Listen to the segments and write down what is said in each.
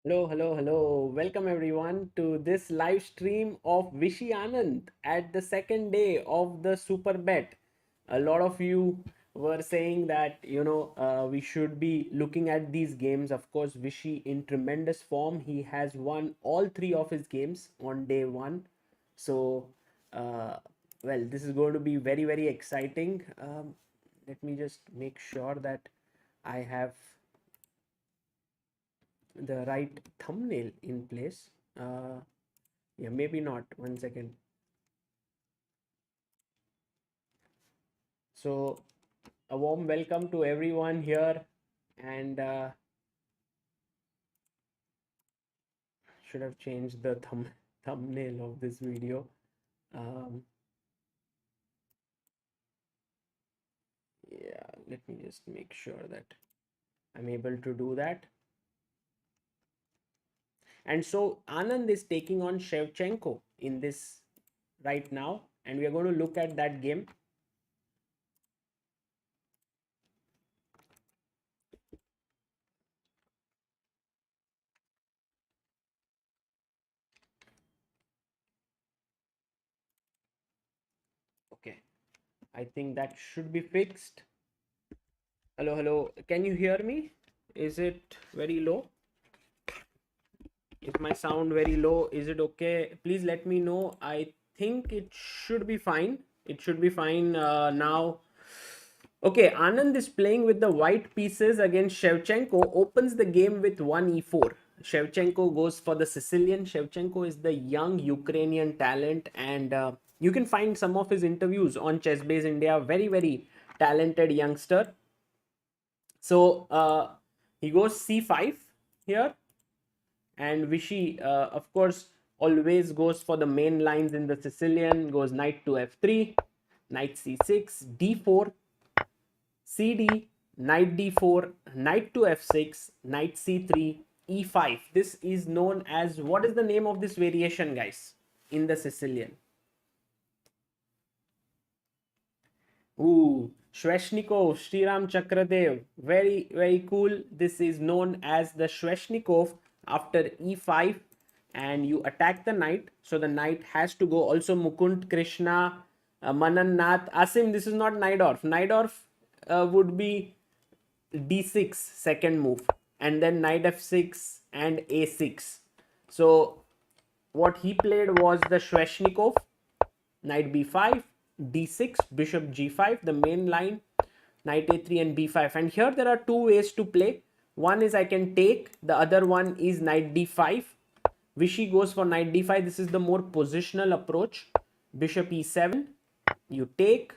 Hello. Welcome everyone to this live stream of Vishy Anand at the second day of the Superbet. A lot of you were saying that, we should be looking at these games. Of course, Vishy in tremendous form. He has won all three of his games on day one. So, uh, well, this is going to be very, very exciting. Let me just make sure that I have the right thumbnail in place. Yeah, maybe not. 1 second. So, a warm welcome to everyone here, and should have changed the thumbnail of this video. Um, yeah, let me just make sure that I'm able to do that. And so Anand is taking on Shevchenko in this right now, and we are going to look at that game. Okay, I think that should be fixed. Hello. Can you hear me? Is it very low? Is my sound very low? Is it okay? Please let me know. I think it should be fine. It should be fine now. Okay, Anand is playing with the white pieces against Shevchenko. Opens the game with 1e4. Shevchenko goes for the Sicilian. Shevchenko is the young Ukrainian talent, and you can find some of his interviews on ChessBase India. Very, very talented youngster. So he goes c5 here, and Vishy, of course, always goes for the main lines in the Sicilian. Goes knight to f3, knight c6, d4, cd, knight d4, knight to f6, knight c3, e5. This is known as, what is the name of this variation, guys, in the Sicilian? Ooh, Sveshnikov, Sriram Chakradev. Very, very cool. This is known as the Sveshnikov after e5, and you attack the knight. So the knight has to go. Also Mukund Krishna, Manan Nath. Asim, this is not Najdorf. Najdorf would be d6, second move. And then knight f6 and a6. So what he played was the Sveshnikov, knight b5, d6, bishop g5, the main line, knight a3 and b5. And here there are two ways to play. One is I can take, the other one is knight d5. Vishy goes for knight d5. This is the more positional approach. Bishop e7, you take,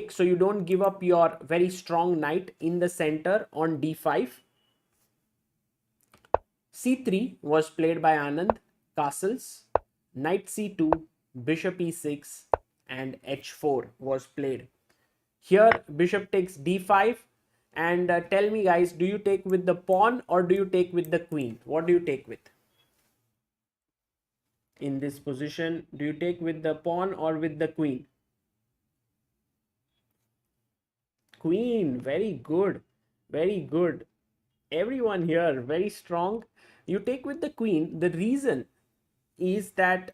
so you don't give up your very strong knight in the center on d5. c3 was played by Anand, castles, knight c2, bishop e6, and h4 was played. Here bishop takes d5, and tell me guys, do you take with the pawn or do you take with the queen? What do you take with in this position? Do you take with the pawn or with the queen? Queen. Very good, very good. Everyone here very strong. You take with the queen. The reason is that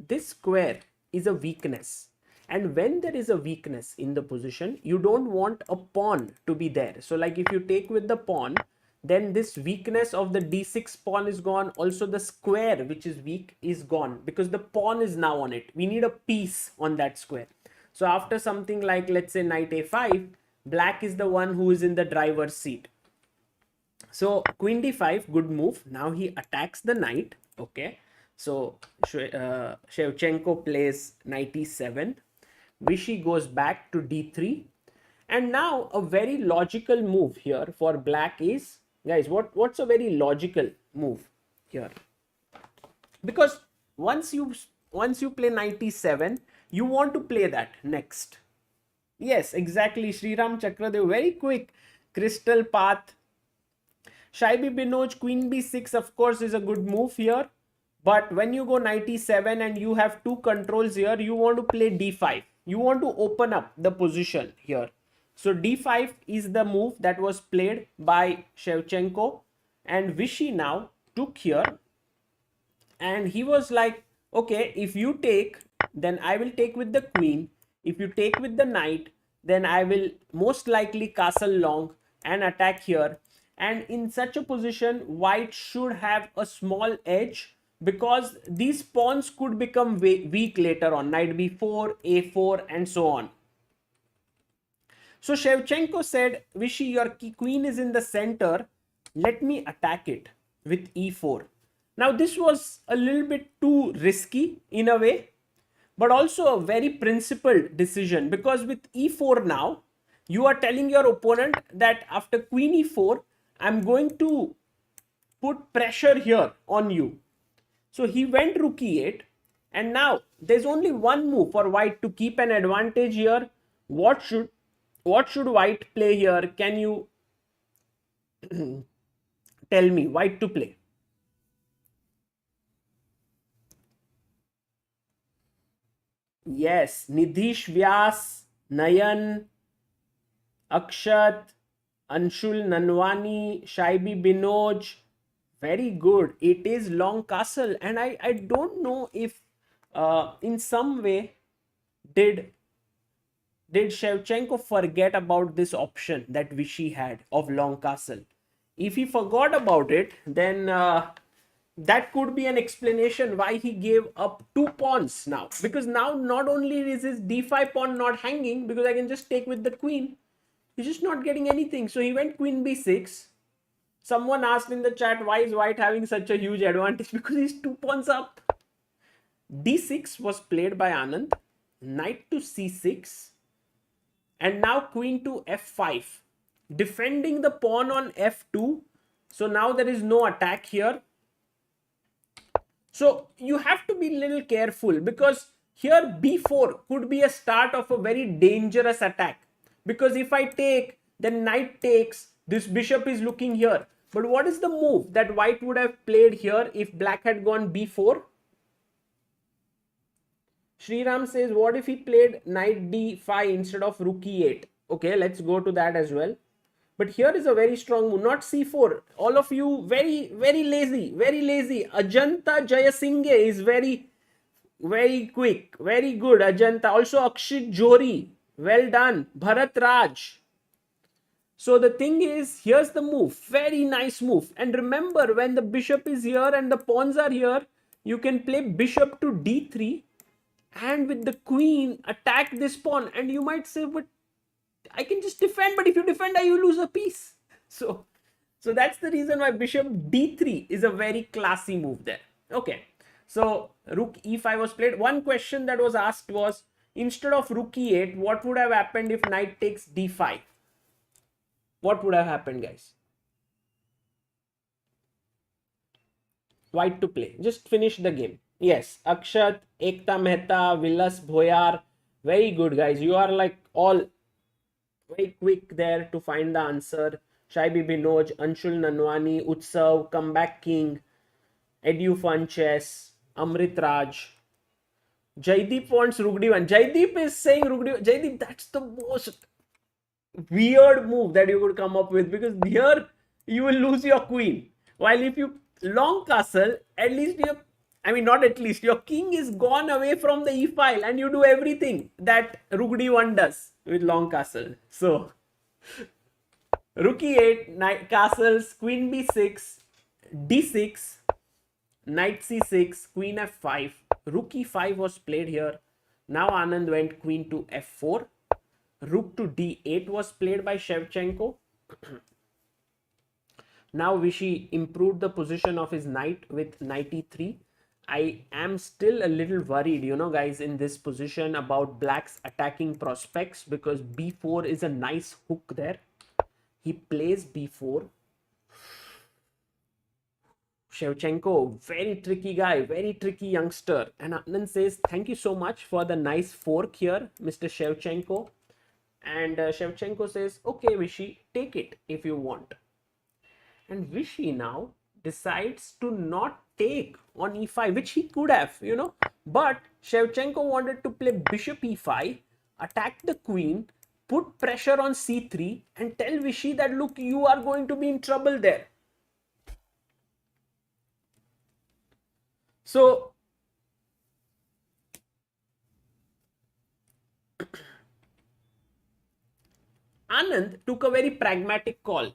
this square is a weakness, and when there is a weakness in the position, you don't want a pawn to be there. So like if you take with the pawn, then this weakness of the d6 pawn is gone. Also the square which is weak is gone because the pawn is now on it. We need a piece on that square. So after something like, let's say, knight a5, black is the one who is in the driver's seat. So queen d5, good move. Now he attacks the knight. Okay, so Shevchenko plays knight e7. Vishy goes back to d3. And now a very logical move here for black is, guys, what's a very logical move here? Because once you play knight e7, you want to play that next. Yes, exactly. Sriram Chakradev, very quick crystal path. Shaibi Binoj, queen b6, of course, is a good move here. But when you go knight e7 and you have two controls here, you want to play d5. You want to open up the position here. So d5 is the move that was played by Shevchenko. And Vishy now took here, and he was like, okay, if you take, then I will take with the queen. If you take with the knight, then I will most likely castle long and attack here. And in such a position, white should have a small edge, because these pawns could become weak later on. Knight b4, a4, and so on. So Shevchenko said, Vishy, your queen is in the center. Let me attack it with e4. Now this was a little bit too risky in a way, but also a very principled decision, because with e4 now, you are telling your opponent that after queen e4, I'm going to put pressure here on you. So he went rook e8, and now there's only one move for white to keep an advantage here. What should white play here? Can you tell me? White to play. Yes, Nidhish Vyas, Nayan, Akshat, Anshul Nanwani, Shaibi Binoj. Very good. It is long castle, and I don't know if in some way did Shevchenko forget about this option that Vishy had of long castle. If he forgot about it, then that could be an explanation why he gave up 2 pawns now. Because now not only is his d5 pawn not hanging, because I can just take with the queen, he's just not getting anything. So he went queen b6. Someone asked in the chat, why is white having such a huge advantage? Because he's 2 pawns up. d6 was played by Anand. Knight to c6. And now queen to f5. Defending the pawn on f2. So now there is no attack here. So you have to be a little careful, because here b4 could be a start of a very dangerous attack. Because if I take, then knight takes, this bishop is looking here. But what is the move that white would have played here if black had gone b4? Sriram says, what if he played knight d5 instead of rook e8? Okay, let's go to that as well. But here is a very strong move, not c4. All of you very lazy, very lazy. Ajanta Jayasinghe is very quick, very good. Ajanta. Also Akshit Johri, well done. Bharat Raj. So the thing is, here's the move, very nice move. And remember, when the bishop is here and the pawns are here, you can play bishop to d3 and with the queen attack this pawn. And you might say, but I can just defend, but if you defend, you lose a piece. So that's the reason why bishop d3 is a very classy move there. Okay, so rook e5 was played. One question that was asked was, instead of rook e8, what would have happened if knight takes d5? What would have happened, guys? White to play. Just finish the game. Yes, Akshat, Ekta Mehta, Vilas Bhoyar. Very good, guys. You are like all very quick there to find the answer. Shaibi Binoj, Anshul Nanwani, Utsav, Comeback King, Edu Fun Chess, Amrit Raj. Jaideep wants Rugdi1. Jaideep is saying Rugdi1. Jaideep, that's the most weird move that you could come up with, because here you will lose your queen. While if you long castle, at least not at least, your king is gone away from the e-file and you do everything that rook d1 does with long castle. So rook e8, knight castles, queen b6, d6, knight c6, queen f5, rook e5 was played here. Now Anand went queen to f4. Rook to d8 was played by Shevchenko. Now Vishy improved the position of his knight with knight e3. I am still a little worried, guys, in this position about black's attacking prospects, because b4 is a nice hook there. He plays b4. Shevchenko, very tricky guy, very tricky youngster. And Anand says, thank you so much for the nice fork here, Mr. Shevchenko. And Shevchenko says, okay, Vishy, take it if you want. And Vishy now decides to not take on e5, which he could have, But Shevchenko wanted to play bishop e5, attack the queen, put pressure on c3, and tell Vishy that, look, you are going to be in trouble there. So Anand took a very pragmatic call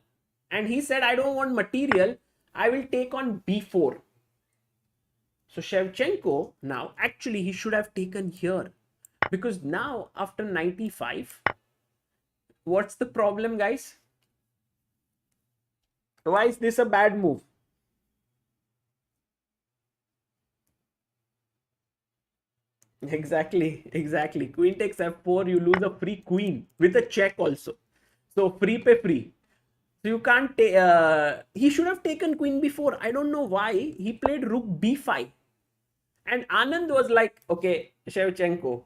and he said, I don't want material, I will take on b4. So Shevchenko now, actually he should have taken here, because now after 95, what's the problem, guys? Why is this a bad move? Exactly. Queen takes f4, you lose a free queen with a check also. So free pay free. So you can't take. He should have taken queen b4. I don't know why he played rook b5. And Anand was like, okay, Shevchenko,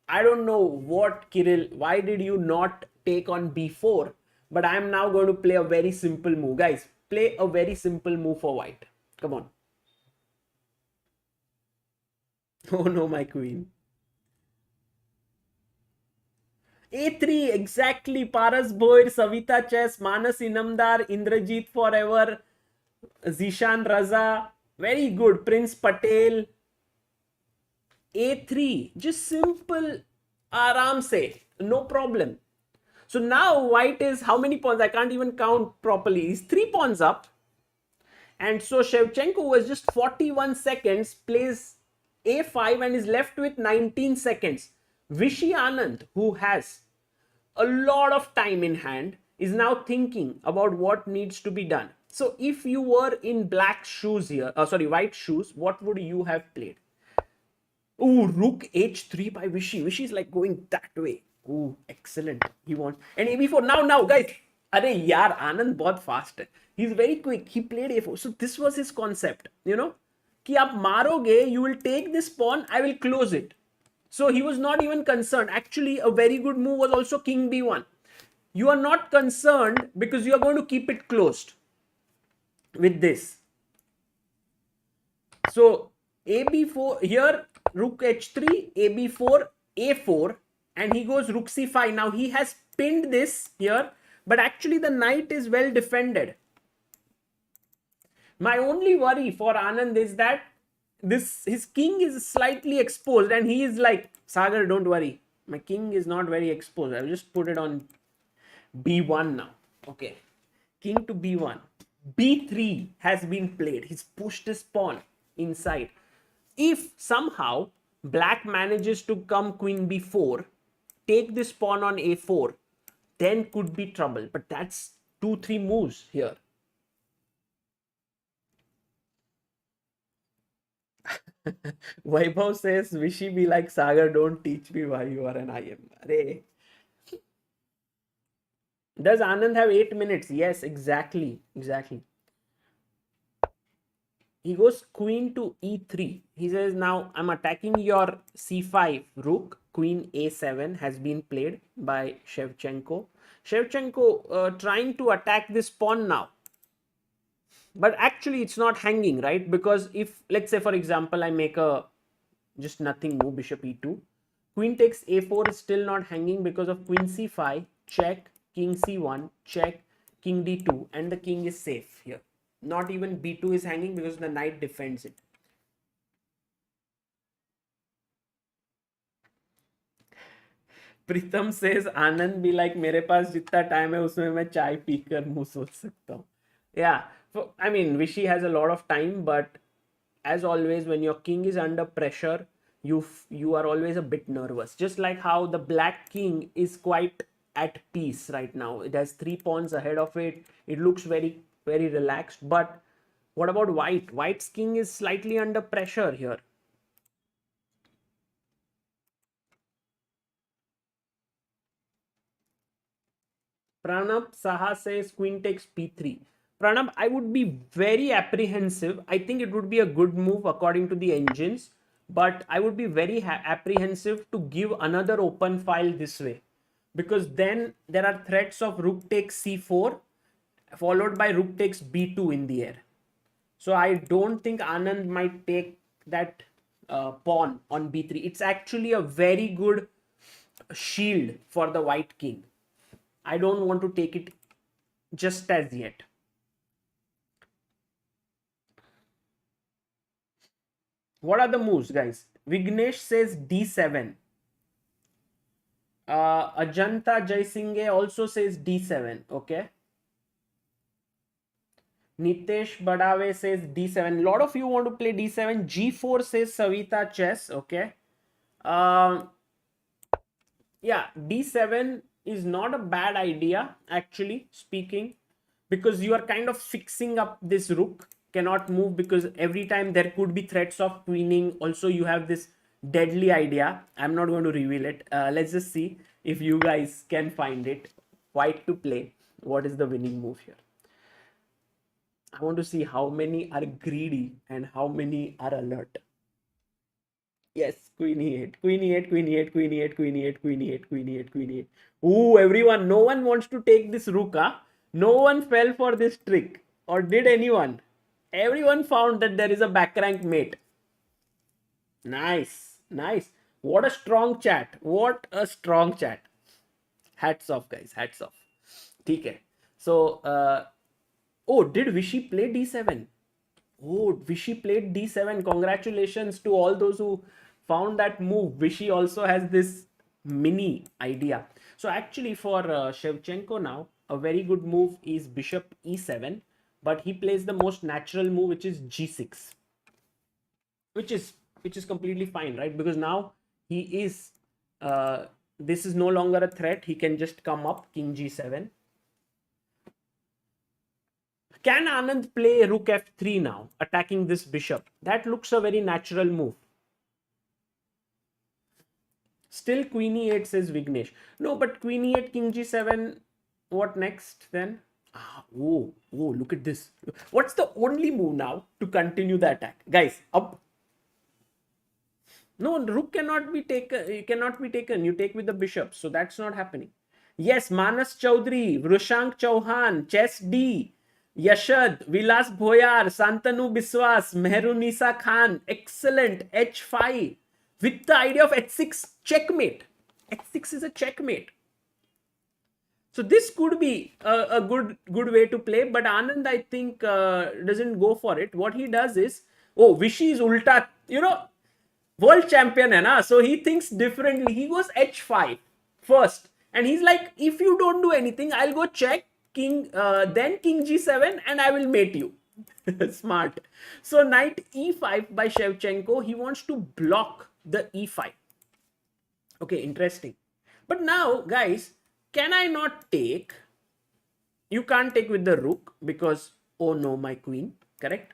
I don't know what, Kirill, why did you not take on b4? But I am now going to play a very simple move. Guys, play a very simple move for white. Come on. Oh no, my queen. A3, exactly. Paras Boyd, Savita Chess, Manas Inamdar, Indrajit Forever, Zishan Raza. Very good. Prince Patel. A3. Just simple. Aram se. No problem. So now white is how many pawns? I can't even count properly. He's 3 pawns up. And so Shevchenko was just 41 seconds, plays a5 and is left with 19 seconds. Vishy Anand, who has a lot of time in hand, is now thinking about what needs to be done. So if you were in black shoes here, white shoes, what would you have played? Ooh, rook h3 by Vishy. Vishy is like going that way. Ooh, excellent. He wants. And ab4. Now, guys. Arey yaar, Anand bahut fast hai. He's very quick. He played a4. So this was his concept, you know. Ki aap maroge, you will take this pawn, I will close it. So he was not even concerned. Actually, a very good move was also king b1. You are not concerned because you are going to keep it closed with this. So ab4 here, rook h3, ab4, a4, and he goes rook c5. Now he has pinned this here, but actually the knight is well defended. My only worry for Anand is that his king is slightly exposed, and he is like, Sagar, don't worry, my king is not very exposed. I'll just put it on b1 now. Okay, king to b1. b3 has been played. He's pushed his pawn inside. If somehow black manages to come queen b4, take this pawn on a4, then could be trouble. But that's 2-3 moves here. Vaibhav says, Vishy be like Sagar, don't teach me why you are an IM. Arey. Does Anand have 8 minutes? Yes, exactly. He goes queen to e3. He says, now I'm attacking your c5 rook. Queen a7 has been played by Shevchenko. Shevchenko trying to attack this pawn now. But actually it's not hanging, right? Because if, let's say for example, I make a just nothing move, bishop e2. Queen takes a4 is still not hanging because of queen c5, check, king c1, check, king d2, and the king is safe here. Not even b2 is hanging because the knight defends it. Pritam says, Anand be like, मेरे पास जितना time है उसमें मैं चाय पीकर मुंह सोच सकता हूँ. Yeah, I mean, Vishy has a lot of time, but as always, when your king is under pressure, you are always a bit nervous. Just like how the black king is quite at peace right now. It has 3 pawns ahead of it. It looks very relaxed. But what about white? White's king is slightly under pressure here. Pranab Saha says queen takes p3. Pranab, I would be very apprehensive. I think it would be a good move according to the engines, but I would be very apprehensive to give another open file this way, because then there are threats of rook takes c4 followed by rook takes b2 in the air. So I don't think Anand might take that pawn on b3. It's actually a very good shield for the white king. I don't want to take it just as yet. What are the moves, guys? Vignesh says d7. Ajanta Jaisinghe also says d7. Okay. Nitesh Badave says d7. A lot of you want to play d7. g4 says Savita Chess. Okay. Yeah, d7 is not a bad idea, actually speaking, because you are kind of fixing up this rook. Cannot move because every time there could be threats of queening. Also, you have this deadly idea. I'm not going to reveal it. Let's just see if you guys can find it. White to play. What is the winning move here? I want to see how many are greedy and how many are alert. Yes, queen e8, queen e8, queen e8, queen e8, queen e8, queen e8, queen e8, queen e8. Ooh, everyone, no one wants to take this rook, huh? No one fell for this trick. Or did anyone? Everyone found that there is a back rank mate. Nice, nice. What a strong chat. What a strong chat. Hats off, guys. Hats off. Okay. So, oh, did Vishy play d7? Oh, Vishy played d7. Congratulations to all those who found that move. Vishy also has this mini idea. So actually for Shevchenko now, a very good move is bishop e7. But he plays the most natural move, which is g6. Which is completely fine, right? Because now he is, this is no longer a threat. He can just come up, king g7. Can Anand play rook f3 now, attacking this bishop? That looks a very natural move. Still queen e8 says Vignesh. No, but queen e8, king g7, what next then? Oh, look at this. What's the only move now to continue the attack? Guys, up. No, rook cannot be taken. It cannot be taken. You take with the bishop. So that's not happening. Yes, Manas Chaudhary, Vrushank Chauhan, Chess D, Yashad, Vilas Bhoyar, Santanu Biswas, Mehrunisa Khan. Excellent. H5 with the idea of h6 checkmate. h6 is a checkmate. So this could be a good way to play, but Anand, I think, doesn't go for it. What he does is, oh, Vishy is ulta, world champion hai na? So he thinks differently. He goes h5 first, and he's like, if you don't do anything, I'll go check king, then king g7, and I will mate you. Smart. So knight e5 by Shevchenko. He wants to block the e5. Okay, interesting. But now, guys, can I not take? You can't take with the rook because, oh no, my queen, correct?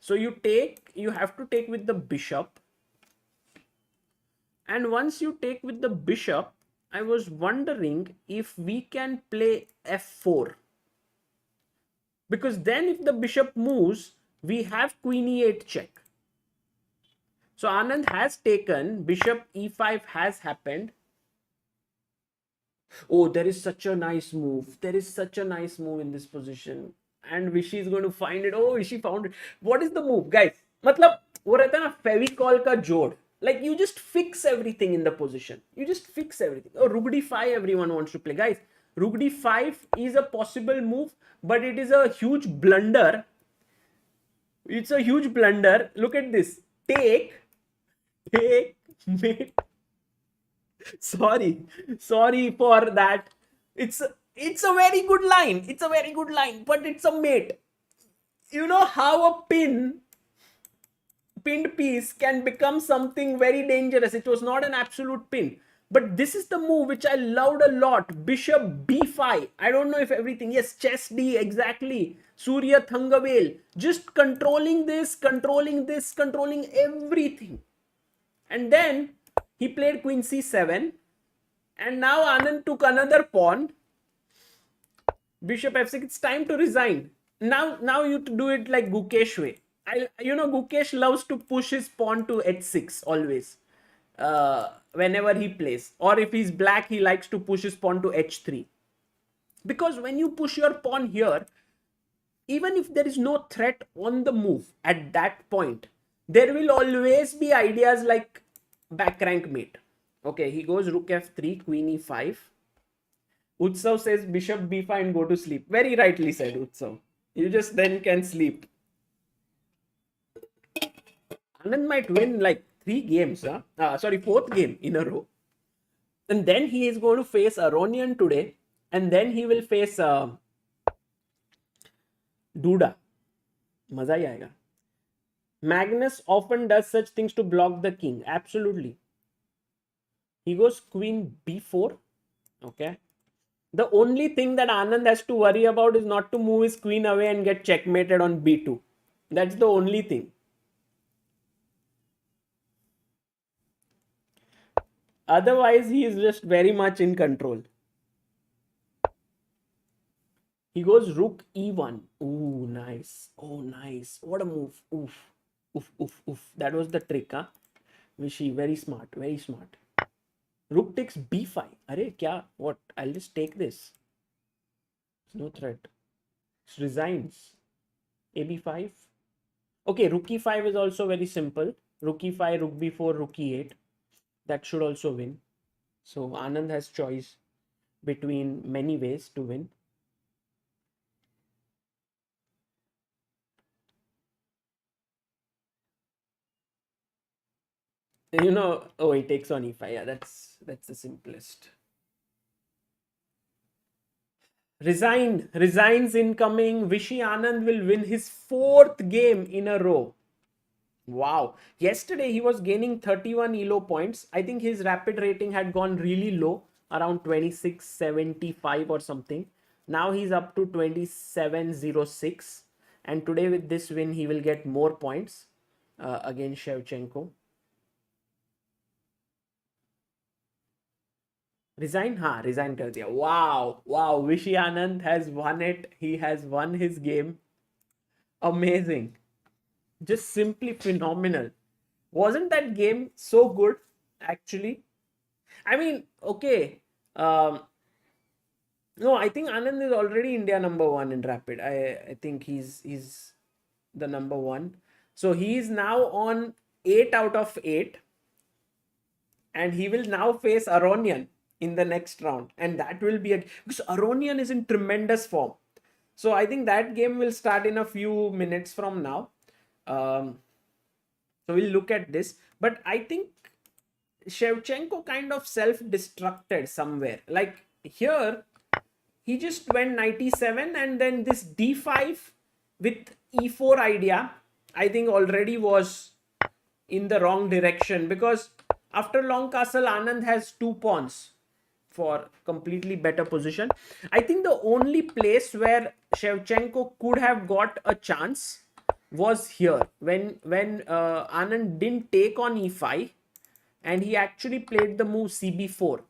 So you have to take with the bishop. And once you take with the bishop, I was wondering if we can play f4. Because then if the bishop moves, we have queen e8 check. So Anand has taken, bishop e5 has happened. Oh, there is such a nice move. There is such a nice move in this position. And Vishy is going to find it. Oh, Vishy found it. What is the move, guys? मतलब वो रहता है ना फेविकॉल का जोड़. Like you just fix everything in the position. You just fix everything. Oh, rook d5 everyone wants to play. Guys, rook d5 is a possible move, but it is a huge blunder. It's a huge blunder. Look at this. Take, mate. Sorry for that. It's a very good line. It's a very good line, but it's a mate. You know how a pinned piece can become something very dangerous. It was not an absolute pin, but this is the move which I loved a lot. Bishop b5. I don't know if everything. Yes, chess d, exactly. Surya Thangavel. Just controlling this, controlling everything. And then he played queen c7. And now Anand took another pawn. Bishop f6. It's time to resign. Now you do it like Gukesh way. Gukesh loves to push his pawn to h6 always. Whenever he plays. Or if he's black, he likes to push his pawn to h3. Because when you push your pawn here, even if there is no threat on the move at that point, there will always be ideas like back rank mate. Okay, he goes rook f3, queen e5. Utsav says bishop b5 and go to sleep. Very rightly said, Utsav. You just then can sleep. Anand might win like 3 games, sorry, 4th game in a row. And then he is going to face Aronian today, and then he will face Duda. Maza hi aayega. Magnus often does such things to block the king. Absolutely. He goes queen b4. Okay. The only thing that Anand has to worry about is not to move his queen away and get checkmated on b2. That's the only thing. Otherwise, he is just very much in control. He goes rook e1. Ooh, nice. Oh, nice. What a move. Oof. Oof, oof, oof. That was the trick, huh? Vishy, very smart. Very smart. Rook takes b5. Arey, kya? What? I'll just take this. No threat. It resigns. ab5. Okay, rook e5 is also very simple. Rook e5, rook b4, rook e8. That should also win. So Anand has choice between many ways to win. You know, oh, he takes on e5. Yeah, that's the simplest. Resigns incoming. Vishy Anand will win his 4th game in a row. Wow. Yesterday he was gaining 31 elo points. I think his rapid rating had gone really low, around 2675 or something. Now he's up to 2706. And today with this win, he will get more points against Shevchenko. Resign कर दिया. Wow. Vishy Anand has won it. He has won his game. Amazing. Just simply phenomenal. Wasn't that game so good, actually? I mean, okay. No, I think Anand is already India #1 in Rapid. I think he's the #1. So he is now on 8 out of 8. And he will now face Aronian in the next round. And that will be because Aronian is in tremendous form. So I think that game will start in a few minutes from now. So we'll look at this. But I think Shevchenko kind of self-destructed somewhere. Like here, he just went 97 and then this d5 with e4 idea, I think already was in the wrong direction, because after long castle, Anand has 2 pawns for completely better position. I think the only place where Shevchenko could have got a chance was here when Anand didn't take on e5 and he actually played the move cb4.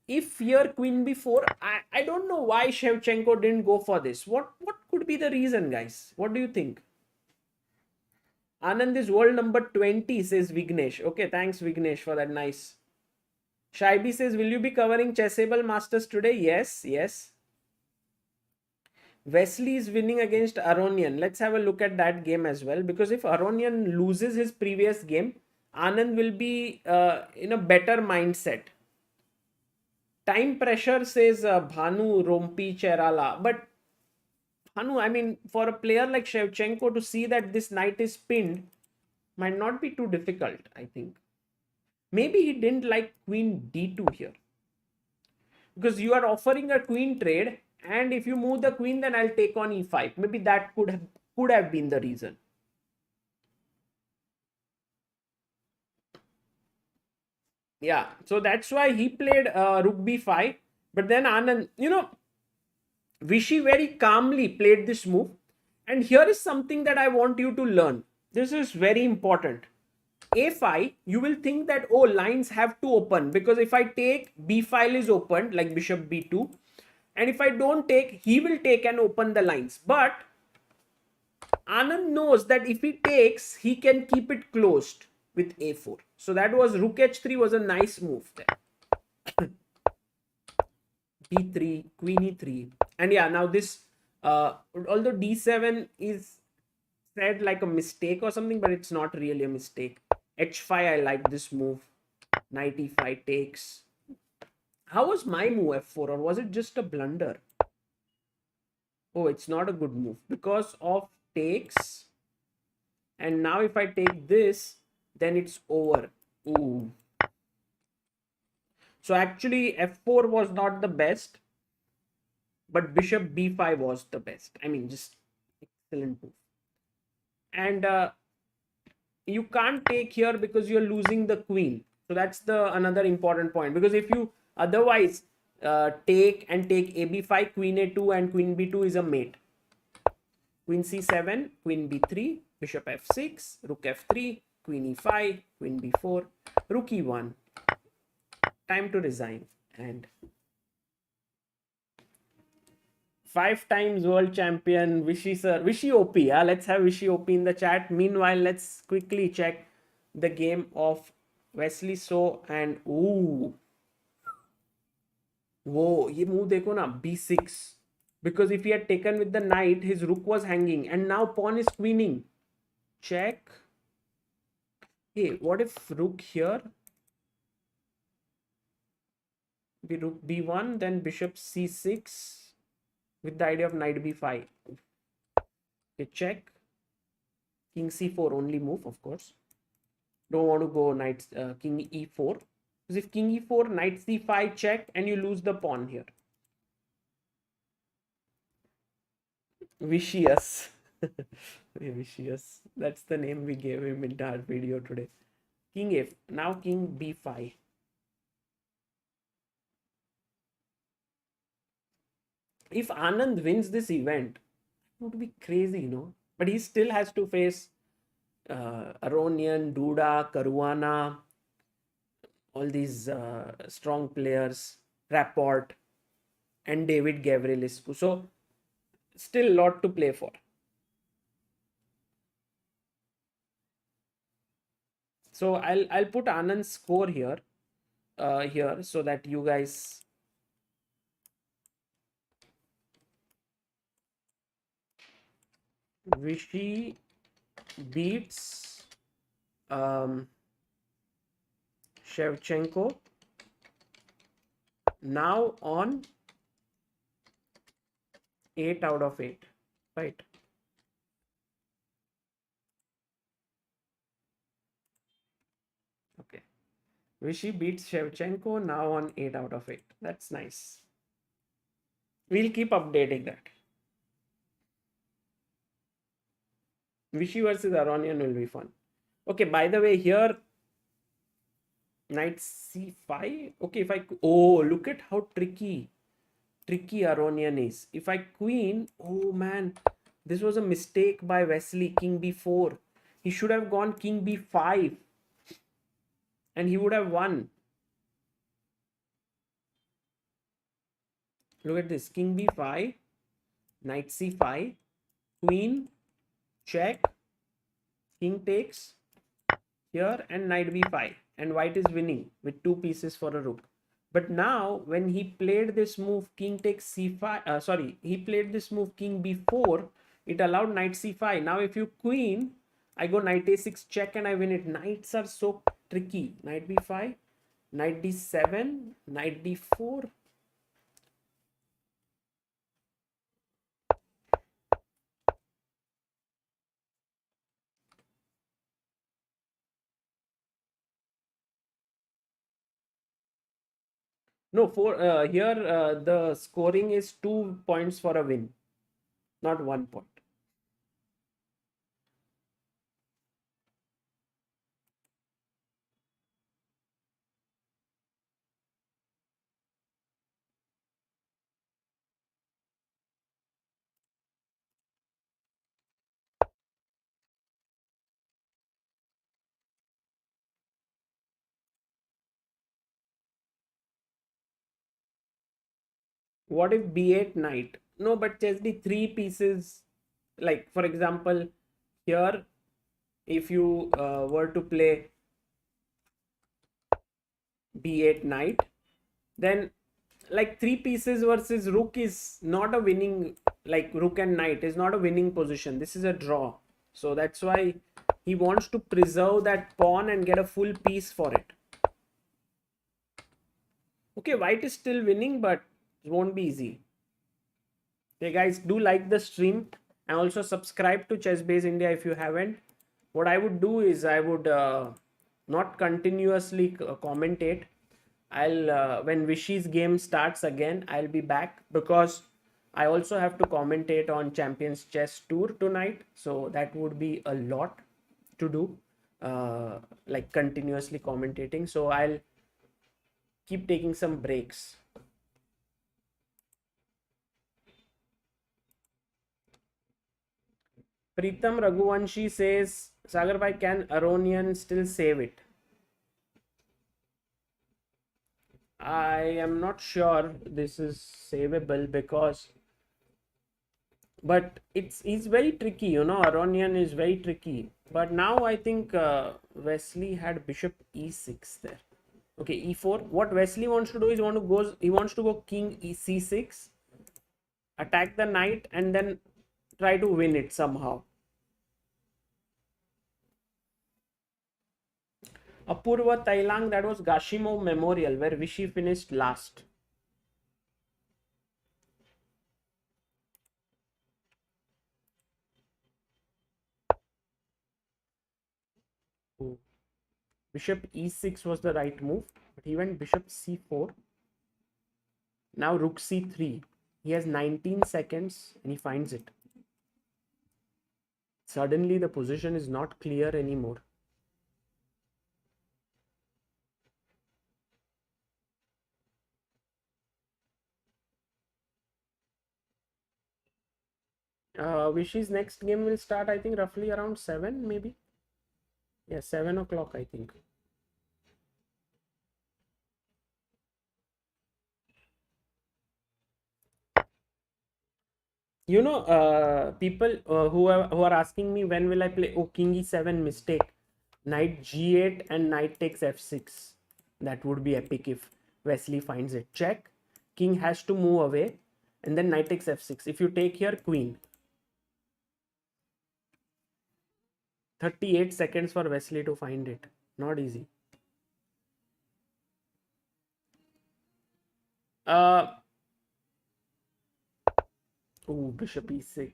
If here queen b4, I don't know why Shevchenko didn't go for this. What could be the reason, guys? What do you think? Anand is world number 20, says Vignesh. Okay, thanks Vignesh for that. Nice. Shaibi says, will you be covering Chessable Masters today? Yes. Wesley is winning against Aronian. Let's have a look at that game as well. Because if Aronian loses his previous game, Anand will be in a better mindset. Time pressure, says Bhanu Rompi Cherala. But Bhanu, I mean, for a player like Shevchenko to see that this knight is pinned might not be too difficult, I think. Maybe he didn't like queen d2 here. Because you are offering a queen trade, and if you move the queen, then I'll take on e5. Maybe that could have been the reason. Yeah, so that's why he played rook b5. But then Anand, Vishy very calmly played this move. And here is something that I want you to learn. This is very important. A5, you will think that, oh, lines have to open, because if I take, B file is opened, like bishop B2. And if I don't take, he will take and open the lines. But Anand knows that if he takes, he can keep it closed with A4. So that was rook H3 was a nice move there. B3, queen E3. And yeah, now this, although D7 is said like a mistake or something, but it's not really a mistake. H5, I like this move. Knight E5 takes. How was my move F4, or was it just a blunder? Oh, it's not a good move because of takes. And now if I take this, then it's over. Ooh. So actually f4 was not the best, but bishop b5 was the best. I mean, just excellent move. And you can't take here because you're losing the queen. So that's the another important point, because if you otherwise take ab5, queen a2 and queen b2 is a mate. Queen c7, queen b3, bishop f6, rook f3, queen e5, queen b4, rook e1. Time to resign. And 5 times world champion Vishy sir, Vishy OP. Let's have Vishy OP in the chat. Meanwhile, let's quickly check the game of Wesley. So, and ooh, whoa, ये move देखो ना, b6. Because if he had taken with the knight, his rook was hanging, and now pawn is queening. Check. Hey, what if rook here? Be rook b1, then bishop c6 with the idea of knight b5. Okay, check. King c4 only move, of course. Don't want to go knight king e4. Because if king e4, knight c5 check, and you lose the pawn here. Vicious. Vicious. That's the name we gave him in our video today. King f. Now king b5. If Anand wins this event, it would be crazy, you know. But he still has to face Aronian, Duda, Caruana, all these strong players, Rapport, and David Gavriliscu. So still a lot to play for. So I'll put Anand's score here, so that you guys. Vishy beats Shevchenko now on 8 out of 8, right? Okay. Vishy beats Shevchenko now on 8 out of 8. That's nice. We'll keep updating that. Vishy versus Aronian will be fun. Okay, by the way, here knight c5. Okay, if I, oh, look at how tricky Aronian is. If I queen, oh man, this was a mistake by Wesley. King b4. He should have gone king b5 and he would have won. Look at this, king b5, knight c5, queen, check, king takes here, and knight b5, and white is winning with 2 pieces for a rook. But now when he played this move king takes c5, he played this move king b4, it allowed knight c5. Now if you queen, I go knight a6 check and I win it. Knights are so tricky. Knight b5, knight d7, knight d4. No, for here the scoring is 2 points for a win, not 1 point. What if b8 knight? No, but chesd 3 pieces. Like for example, here if you were to play b8 knight, then like 3 pieces versus rook is not a winning, like rook and knight is not a winning position. This is a draw. So that's why he wants to preserve that pawn and get a full piece for it. Okay, white is still winning, but it won't be easy. Okay guys, do like the stream and also subscribe to ChessBase India if you haven't. What I would do is I would not continuously commentate. I'll when Vishy's game starts again, I'll be back, because I also have to commentate on Champions Chess Tour tonight. So that would be a lot to do, like continuously commentating. So I'll keep taking some breaks. Pritam Raghuvanshi says, Sagar bhai, can Aronian still save it? I am not sure this is savable, because but it's very tricky, you know. Aronian is very tricky. But now I think Wesley had bishop e6 there. Okay, e4. What Wesley wants to do is he wants to go king c6, attack the knight, and then try to win it somehow. Apurva Tailang, that was Gashimov Memorial, where Vishy finished last. Ooh. Bishop e6 was the right move, but he went bishop c4. Now rook c3. He has 19 seconds and he finds it. Suddenly the position is not clear anymore. Vishy's next game will start, I think, roughly around 7, maybe. Yeah, 7 o'clock, I think. You know, people who are asking me when will I play. Oh, king e7 mistake. Knight g8 and knight takes f6. That would be epic if Wesley finds it. Check. King has to move away, and then knight takes f6. If you take here, queen. 38 seconds for Wesley to find it. Not easy. Oh, bishop e6.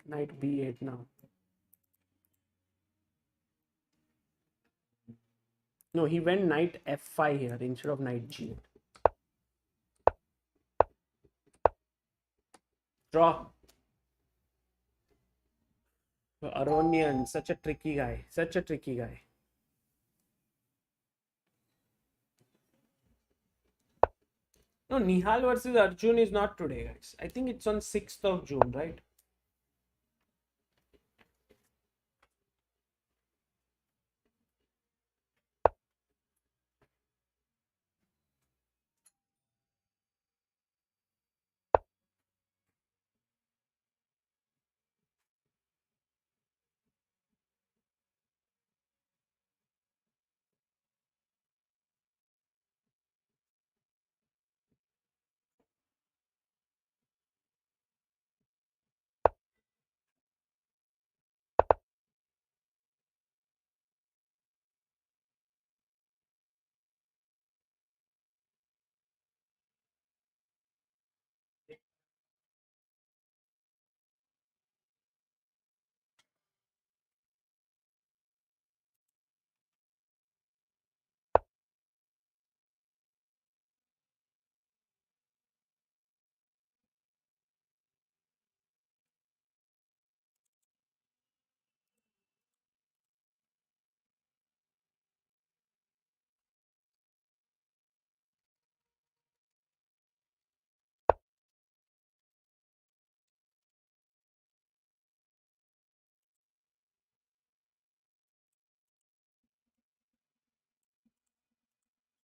Knight b8 now. No, he went knight f5 here instead of knight g8. Draw. Aronian, such a tricky guy. Such a tricky guy. No, Nihal versus Arjun is not today, guys. I think it's on 6th of June, right?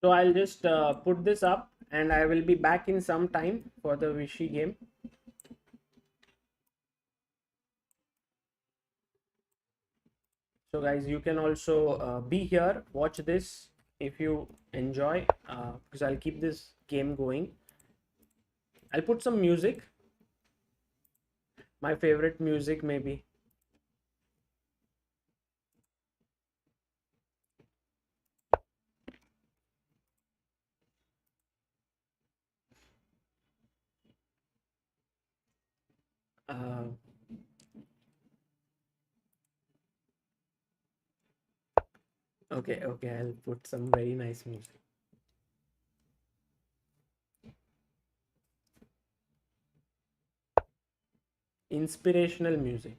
So I'll just put this up and I will be back in some time for the Vishy game. So guys, you can also be here, watch this if you enjoy, because I'll keep this game going. I'll put some music, my favorite music maybe. Uh, Okay, okay, I'll put some very nice music. Inspirational music.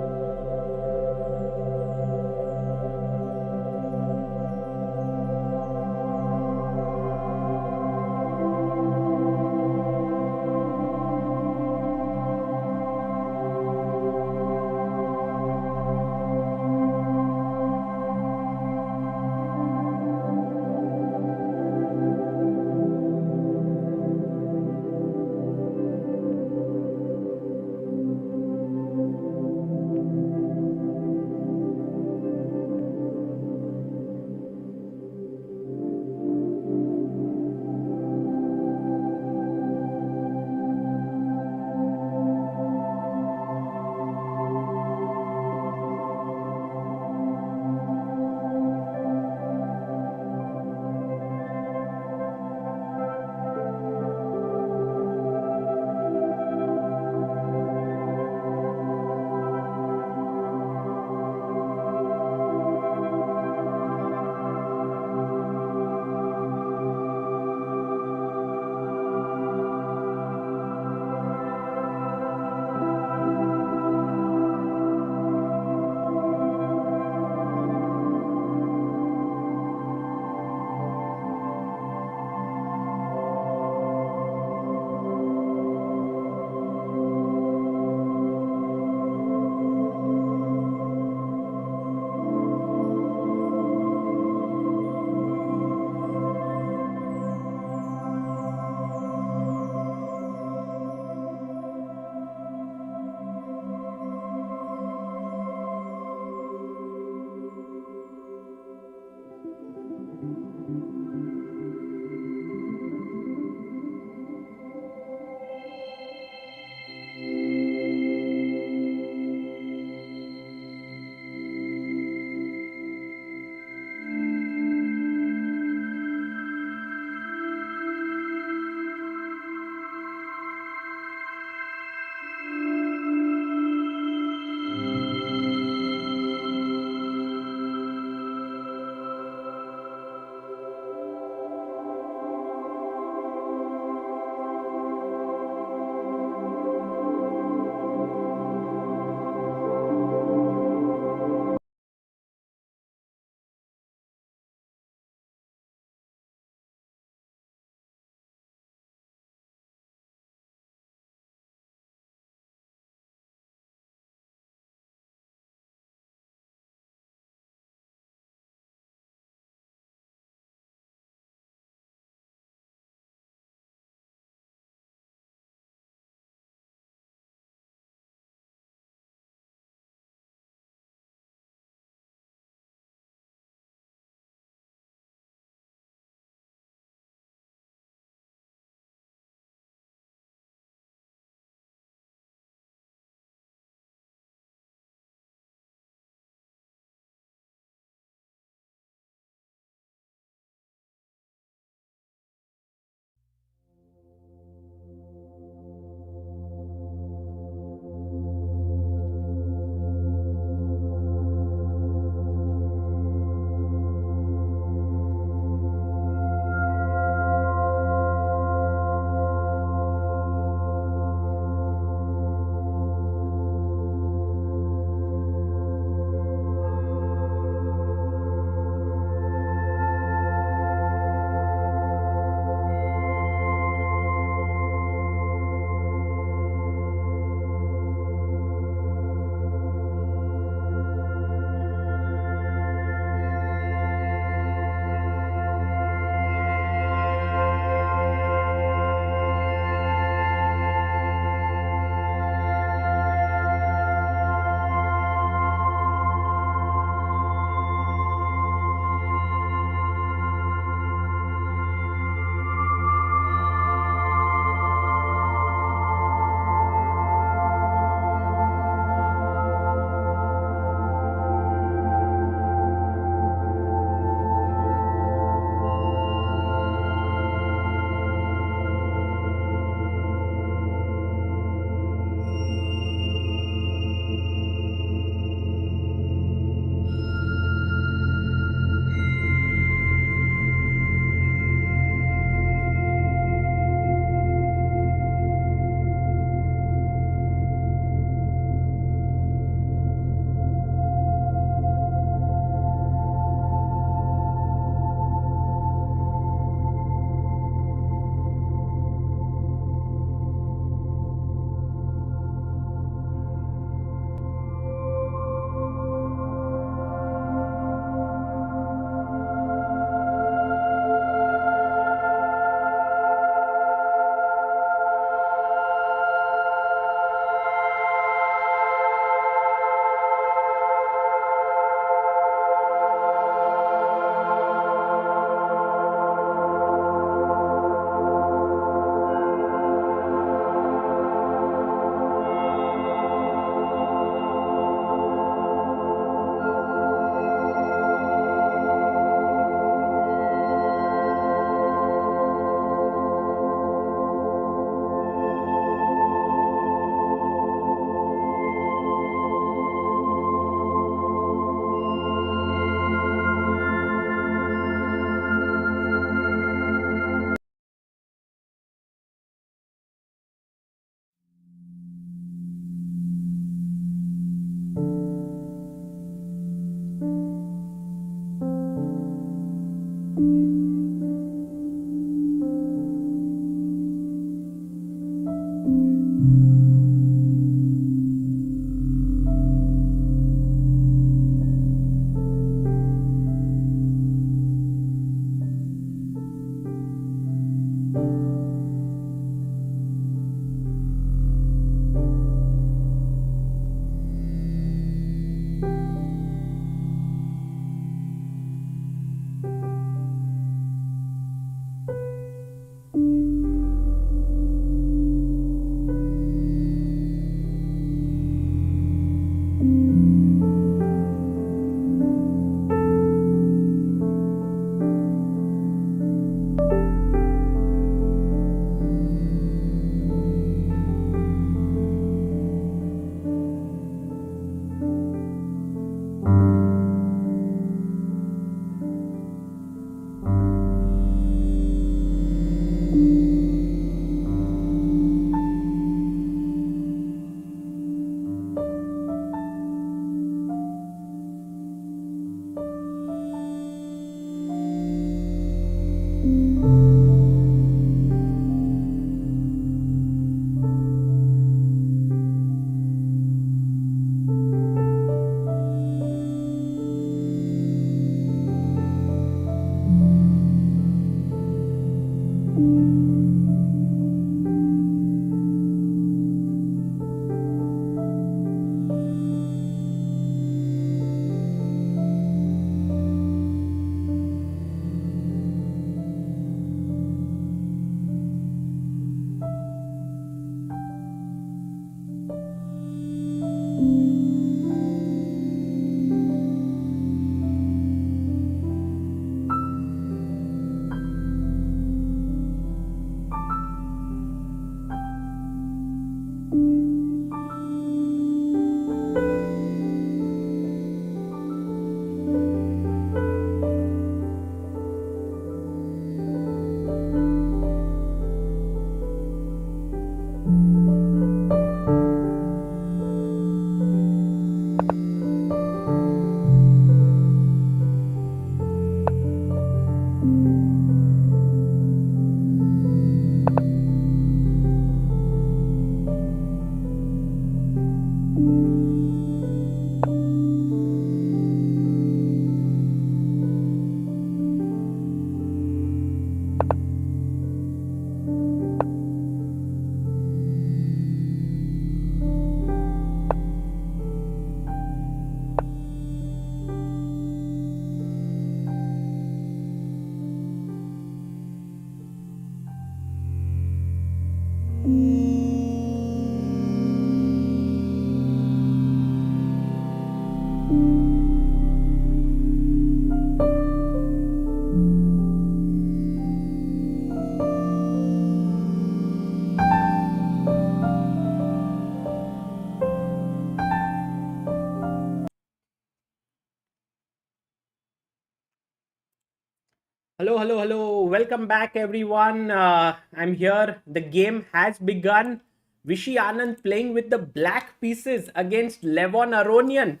Hello, hello, hello. Welcome back, everyone. I'm here. The game has begun. Vishy Anand playing with the black pieces against Levon Aronian.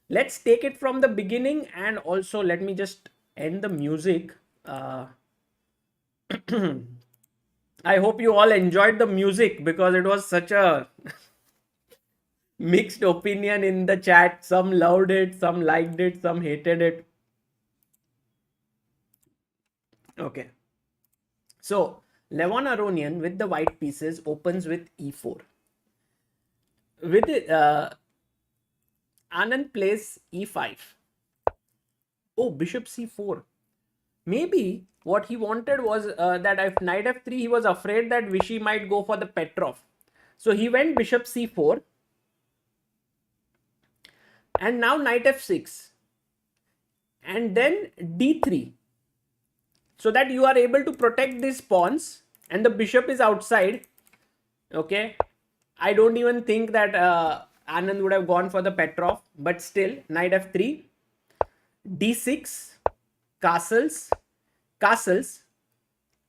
Let's take it from the beginning, and also let me just end the music. I hope you all enjoyed the music because it was such a mixed opinion in the chat. Some loved it, some liked it, some hated it. Okay. So, Levon Aronian with the white pieces opens with e4. With it, Anand plays e5. Oh, bishop c4. Maybe what he wanted was that if knight f3, he was afraid that Vishy might go for the Petrov. So he went bishop c4. And now knight f6. And then d3. So that you are able to protect these pawns. And the bishop is outside. Okay. I don't even think that Anand would have gone for the Petrov. But still, knight f3. d6. Castles.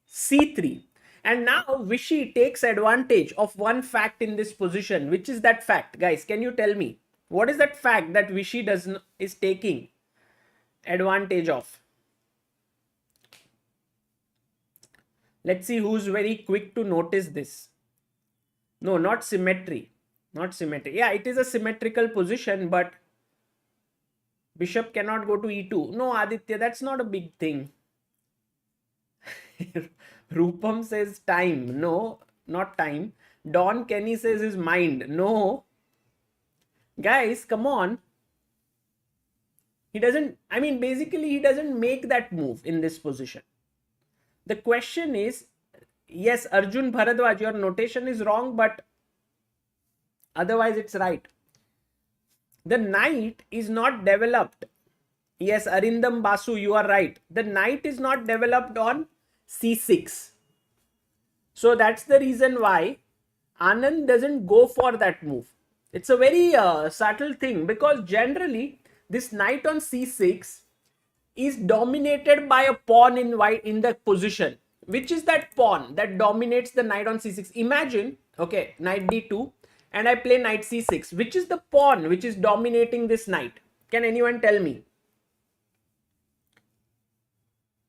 c3. And now Vishy takes advantage of one fact in this position. Which is that fact? Guys, can you tell me? What is that fact that Vishy is taking advantage of? Let's see who's very quick to notice this. No, not symmetry. Not symmetry. Yeah, it is a symmetrical position, but bishop cannot go to e2. No, Aditya, that's not a big thing. Rupam says time. No, not time. Don Kenny says his mind. No. Guys, come on. He doesn't, I mean, basically, he doesn't make that move in this position. The question is, yes, Arjun Bharadwaj, your notation is wrong, but otherwise it's right. The knight is not developed. Yes, Arindam Basu, you are right. The knight is not developed on c6. So that's the reason why Anand doesn't go for that move. It's a very subtle thing, because generally this knight on c6 is dominated by a pawn in white in the position. Which is that pawn that dominates the knight on c6? Imagine, okay, knight d2 and I play knight c6. Which is the pawn which is dominating this knight? Can anyone tell me?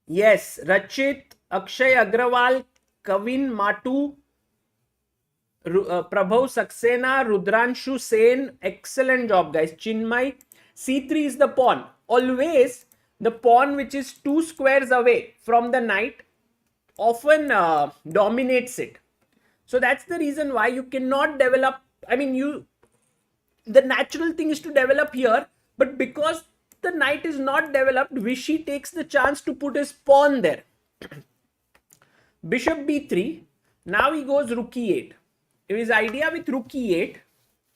Yes, Rachit, Akshay Agrawal, Kavin Matu, Prabhav Saxena, Rudranshu Sen. Excellent job, guys. Chinmay. C3 is the pawn. Always the pawn which is 2 squares away from the knight often dominates it. So that's the reason why you cannot develop. I mean, the natural thing is to develop here, but because the knight is not developed, Vishy takes the chance to put his pawn there. Bishop b3. Now he goes rook e8. His idea with rook e8,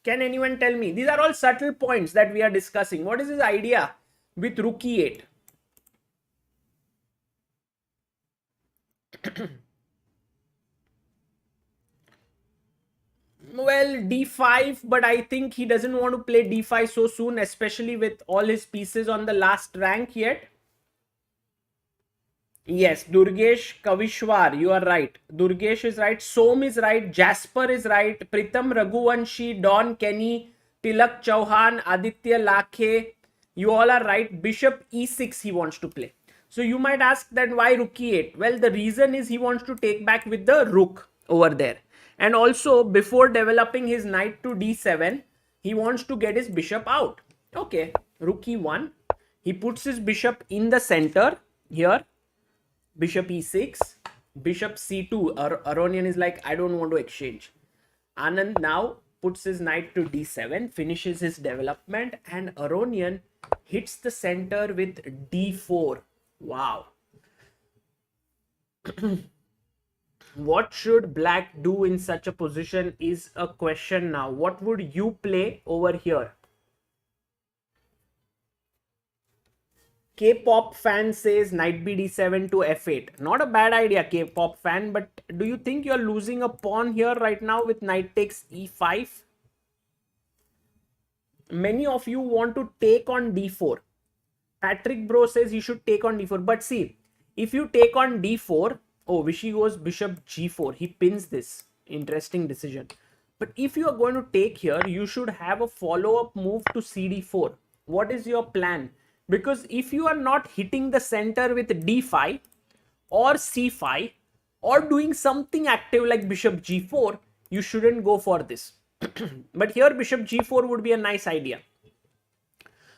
can anyone tell me? These are all subtle points that we are discussing. What is his idea with rook e8? Well, d5, but I think he doesn't want to play d5 so soon, especially with all his pieces on the last rank yet. Yes, Durgesh Kavishwar, you are right. Durgesh is right. Som is right. Jasper is right. Pritam Raghuvanshi, Don Kenny, Tilak Chauhan, Aditya Lakhe. You all are right. Bishop e6 he wants to play. So you might ask that why rook e8? Well, the reason is he wants to take back with the rook over there. And also, before developing his knight to d7, he wants to get his bishop out. Okay, rook e1. He puts his bishop in the center here. Bishop e6, bishop c2. Aronian is like, I don't want to exchange. Anand now puts his knight to d7, finishes his development, and Aronian hits the center with d4. Wow. What should black do in such a position is a question now. What would you play over here? K-pop fan says knight b d7 to f8. Not a bad idea, K-pop fan, but do you think you're losing a pawn here right now with knight takes e5? Many of you want to take on d4. Patrick Bro says you should take on d4. But see, if you take on d4, oh, Vishy goes bishop g4. He pins this. Interesting decision. But if you are going to take here, you should have a follow-up move to cd4. What is your plan? Because if you are not hitting the center with d5 or c5 or doing something active like bishop g4, you shouldn't go for this. But here bishop g4 would be a nice idea.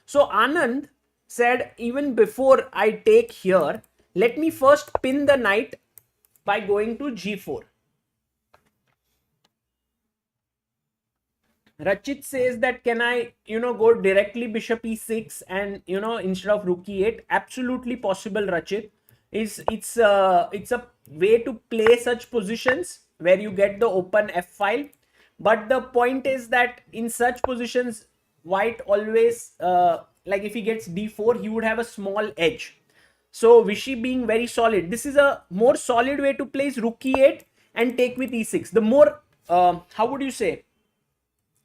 So Anand said, even before I take here, let me first pin the knight by going to g4. Rachit says that can I, go directly bishop e6 and, instead of rook e8? Absolutely possible, Rachit. It's a way to play such positions where you get the open f file. But the point is that in such positions, white always, like if he gets d4, he would have a small edge. So Vishy being very solid, this is a more solid way to play is rook e8 and take with e6. The more, how would you say,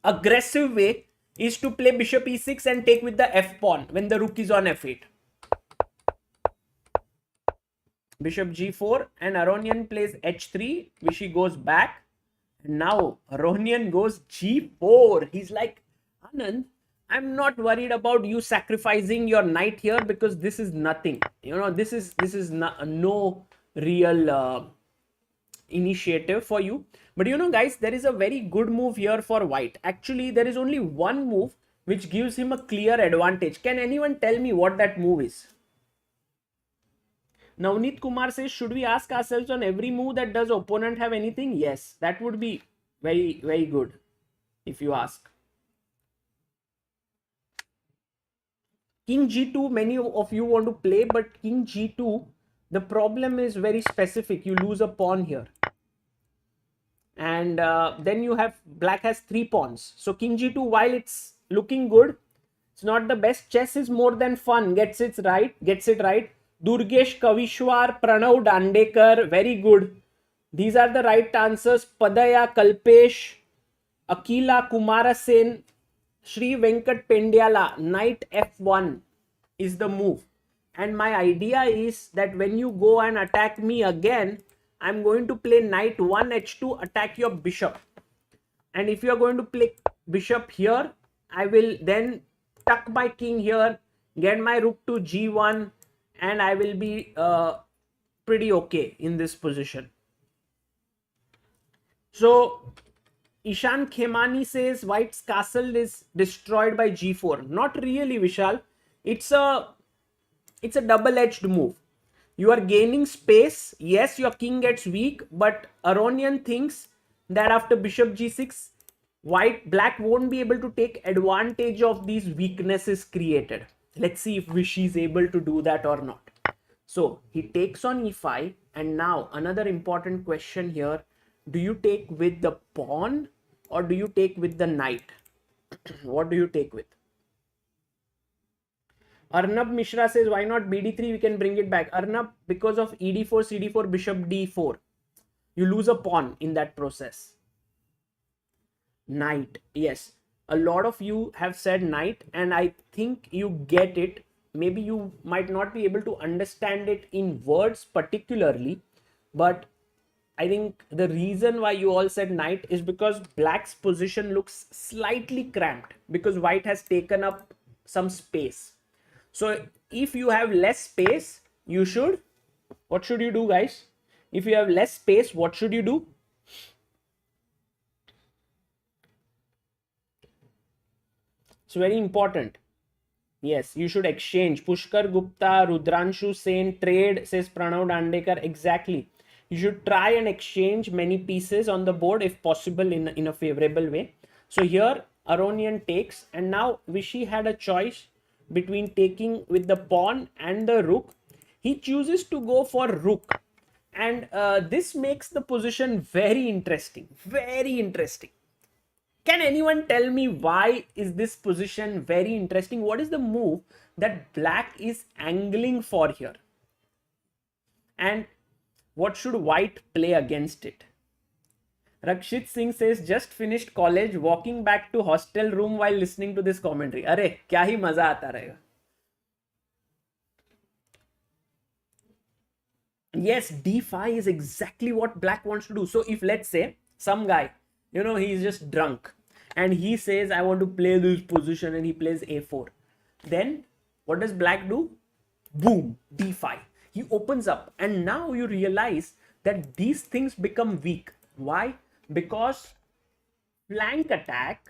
aggressive way is to play bishop e6 and take with the f pawn when the rook is on f8. Bishop g4 and Aronian plays h3. Vishy goes back. And now Aronian goes g4. He's like, Anand, I'm not worried about you sacrificing your knight here because this is nothing. This is no real initiative for you. But you know, guys, there is a very good move here for white. Actually, there is only one move which gives him a clear advantage. Can anyone tell me what that move is? Navneet Kumar says, should we ask ourselves on every move that does opponent have anything? Yes, that would be very, very good if you ask. King G2, many of you want to play, but King G2, the problem is very specific. You lose a pawn here. And then you have, black has 3 pawns. So King G2, while it's looking good, it's not the best. Chess is more than fun. Gets it right. Durgesh Kavishwar, Pranav Dandekar, very good. These are the right answers. Padaya Kalpesh, Akila Kumarasen, Sri Venkat Pendyala, knight f1 is the move. And my idea is that when you go and attack me again, I'm going to play knight 1 h2, attack your bishop. And if you're going to play bishop here, I will then tuck my king here, get my rook to g1, and I will be pretty okay in this position. So Ishan Khemani says white's castle is destroyed by g4. Not really, Vishal. It's a double-edged move. You are gaining space. Yes, your king gets weak, but Aronian thinks that after bishop g6, black won't be able to take advantage of these weaknesses created. Let's see if Vishy is able to do that or not. So he takes on e5, and now another important question here. Do you take with the pawn or do you take with the knight? What do you take with? Arnab Mishra says, why not bd3? We can bring it back. Arnab, because of ed4, cd4, bishop d4. You lose a pawn in that process. Knight. Yes. A lot of you have said knight, and I think you get it. Maybe you might not be able to understand it in words particularly, but I think the reason why you all said knight is because black's position looks slightly cramped because white has taken up some space. So if you have less space, you should, what should you do, guys? If you have less space, what should you do? It's very important. Yes, you should exchange. Pushkar Gupta, Rudranshu Sen, trade, says Pranav Dandekar. Exactly. You should try and exchange many pieces on the board if possible in a favorable way. So here Aronian takes, and now Vishy had a choice between taking with the pawn and the rook. He chooses to go for rook, and this makes the position very interesting. Very interesting. Can anyone tell me why is this position very interesting? What is the move that black is angling for here? And what should white play against it? Rakshit Singh says, just finished college, walking back to hostel room while listening to this commentary. Arey, kya hi maza aata rahega. Yes, d5 is exactly what black wants to do. So if, let's say, some guy, he's just drunk and he says, I want to play this position, and he plays a4. Then what does black do? Boom, d5. He opens up, and now you realize that these things become weak. Why? Because flank attack,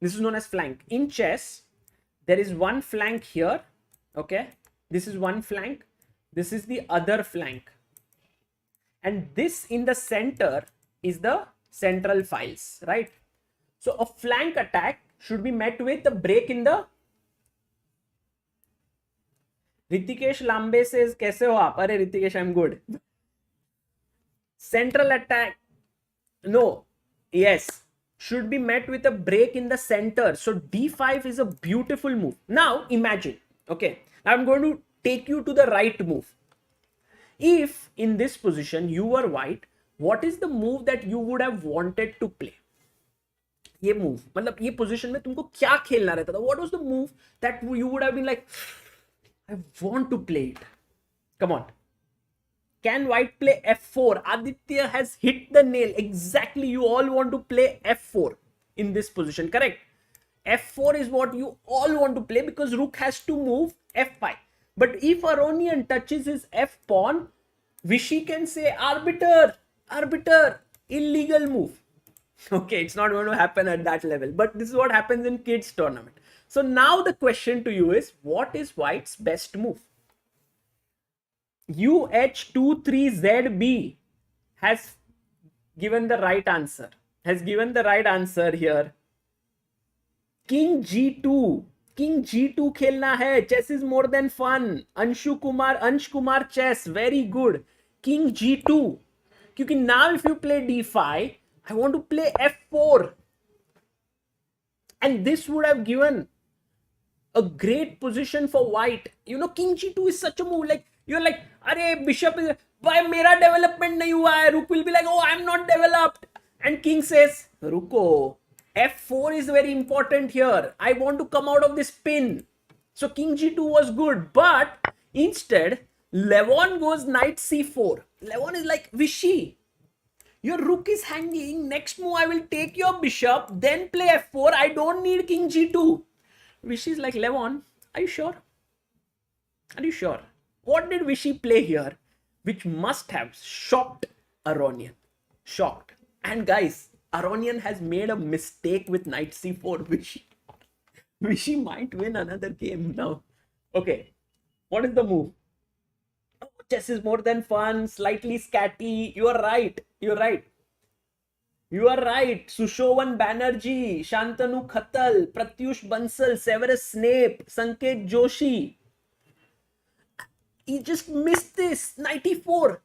this is known as flank. In chess, there is one flank here, okay? This is one flank. This is the other flank. And this in the center is the central files, right? So a flank attack should be met with a break in the... Ritikesh Lambe says, kaise ho aap? Arey Ritikesh, I'm good. Central attack, no, yes, should be met with a break in the center. So d5 is a beautiful move. Now imagine, okay, I'm going to take you to the right move. If in this position you were white, what is the move that you would have wanted to play? ये move, मतलब ये position में तुमको क्या खेलना रहता था? What was the move that you would have been like, I want to play it? Come on. Can white play f4? Aditya has hit the nail. Exactly. You all want to play f4 in this position, correct? f4 is what you all want to play because rook has to move f5. But if Aronian touches his f pawn, Vishy can say, arbiter, arbiter, illegal move. Okay, it's not going to happen at that level, but this is what happens in kids tournament. So now the question to you is, what is white's best move? UH23ZB has given the right answer. Here. King G2. King G2 खेलना है. Chess is more than fun. Ansh Kumar chess. Very good. King G2. क्योंकि now if you play D5, I want to play F4. And this would have given a great position for white. You know, King G2 is such a move. Like, you're like, अरे bishop is, why मेरा development नहीं हुआ है? Rook will be like, oh, I'm not developed. And king says, रुको, F4 is very important here. I want to come out of this pin. So King G2 was good. But instead, Levon goes knight C4. Levon is like, Vishy, your rook is hanging. Next move, I will take your bishop, then play F4. I don't need King G2. Vishy is like, Levon, are you sure? Are you sure? What did Vishy play here? Which must have shocked Aronian. Shocked. And guys, Aronian has made a mistake with knight C4. Vishy might win another game now. Okay, what is the move? Oh, chess is more than fun, slightly scatty. You are right. Sushovan Banerjee, Shantanu Khatal, Pratyush Bansal, Severus Snape, Sanket Joshi. He just missed this. 94.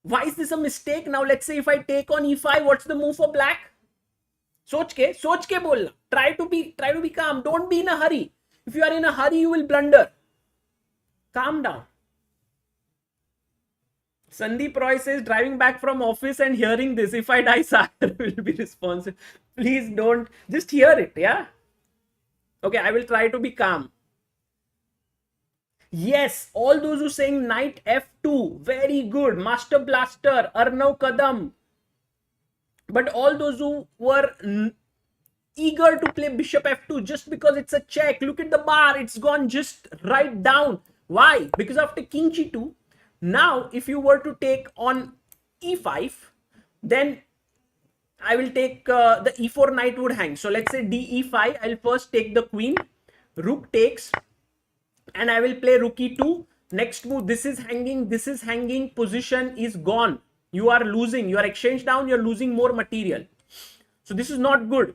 Why is this a mistake? Now let's say if I take on E5, what's the move for black? Soch ke bolna. Try to be calm. Don't be in a hurry. If you are in a hurry, you will blunder. Calm down. Sandeep Roy says, driving back from office and hearing this, if I die, Sagar will be responsible. Please don't. Just hear it, yeah? Okay, I will try to be calm. Yes, all those who saying knight F2, very good. Master Blaster, Arnav Kadam. But all those who were eager to play bishop F2 just because it's a check. Look at the bar, it's gone just right down. Why? Because after King G2, now if you were to take on E5, then I will take the E4 knight would hang. So let's say DE5, I'll first take the queen, rook takes, and I will play rook E2. Next move, this is hanging, position is gone. You are losing, your exchange down, you're losing more material. So this is not good.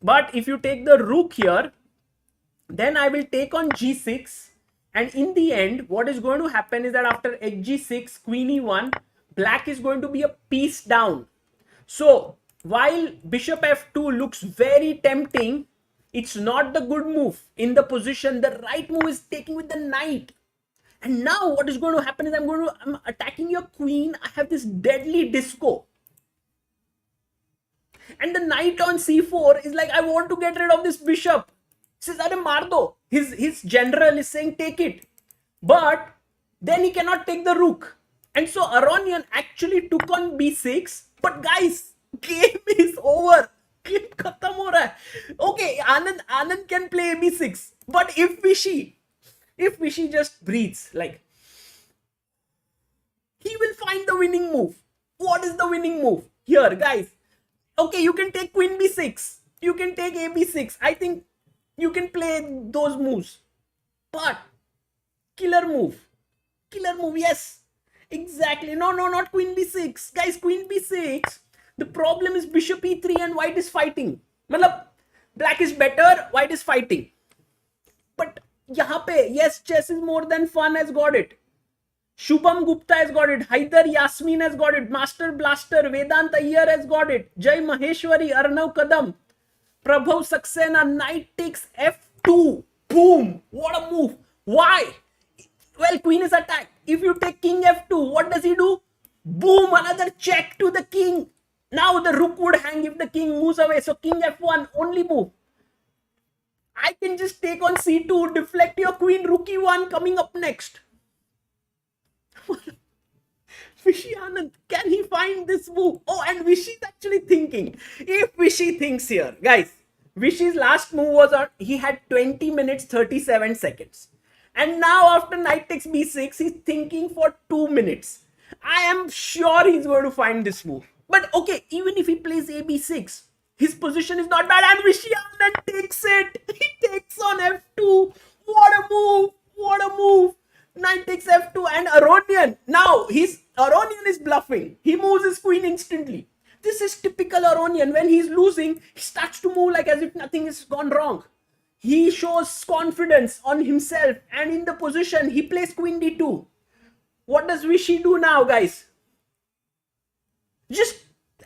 But if you take the rook here, then I will take on G6. And in the end, what is going to happen is that after HG6, Queen E1, black is going to be a piece down. So while bishop F2 looks very tempting, it's not the good move in the position. The right move is taking with the knight. And now what is going to happen is I'm attacking your queen. I have this deadly disco. And the knight on C4 is like, I want to get rid of this bishop. He says, Are Mardo. His general is saying, take it. But then he cannot take the rook. And so Aronian actually took on B6. But guys, game is over. Game khatam ho raha hai. Okay, Anand can play B6. But if Vishy just breathes, like, he will find the winning move. What is the winning move? Here, guys. Okay, you can take Queen B6. You can take AB6. I think you can play those moves. But killer move. Yes. Exactly. No, not Queen B6. Guys, Queen B6. The problem is bishop E3 and white is fighting. Matlab, black is better, white is fighting. But yahan pe, yes, chess is more than fun has got it. Shubham Gupta has got it. Haidar Yasmin has got it. Master Blaster, Vedant Iyer has got it. Jai Maheshwari, Arnav Kadam. Prabhav Saxena, knight takes F2. Boom. What a move. Why? Well, queen is attacked. If you take king F2, what does he do? Boom. Another check to the king. Now the rook would hang if the king moves away. So king F1, only move. I can just take on C2, deflect your queen, rook E1 coming up next. Vishy Anand, can he find this move? Oh, and Vishy's actually thinking. If Vishy thinks here, guys, Vishy's last move was on, he had 20 minutes 37 seconds. And now after knight takes b6, he's thinking for 2 minutes. I am sure he's going to find this move. But okay, even if he plays ab6, his position is not bad. And Vishy Anand takes it. He takes on f2. What a move. What a move. Knight takes f2 and Aronian. Now, Aronian is bluffing. He moves his queen instantly. This is typical Aronian. When he's losing, he starts to move like as if nothing has gone wrong. He shows confidence on himself and in the position. He plays queen d2. What does Vishy do now, guys?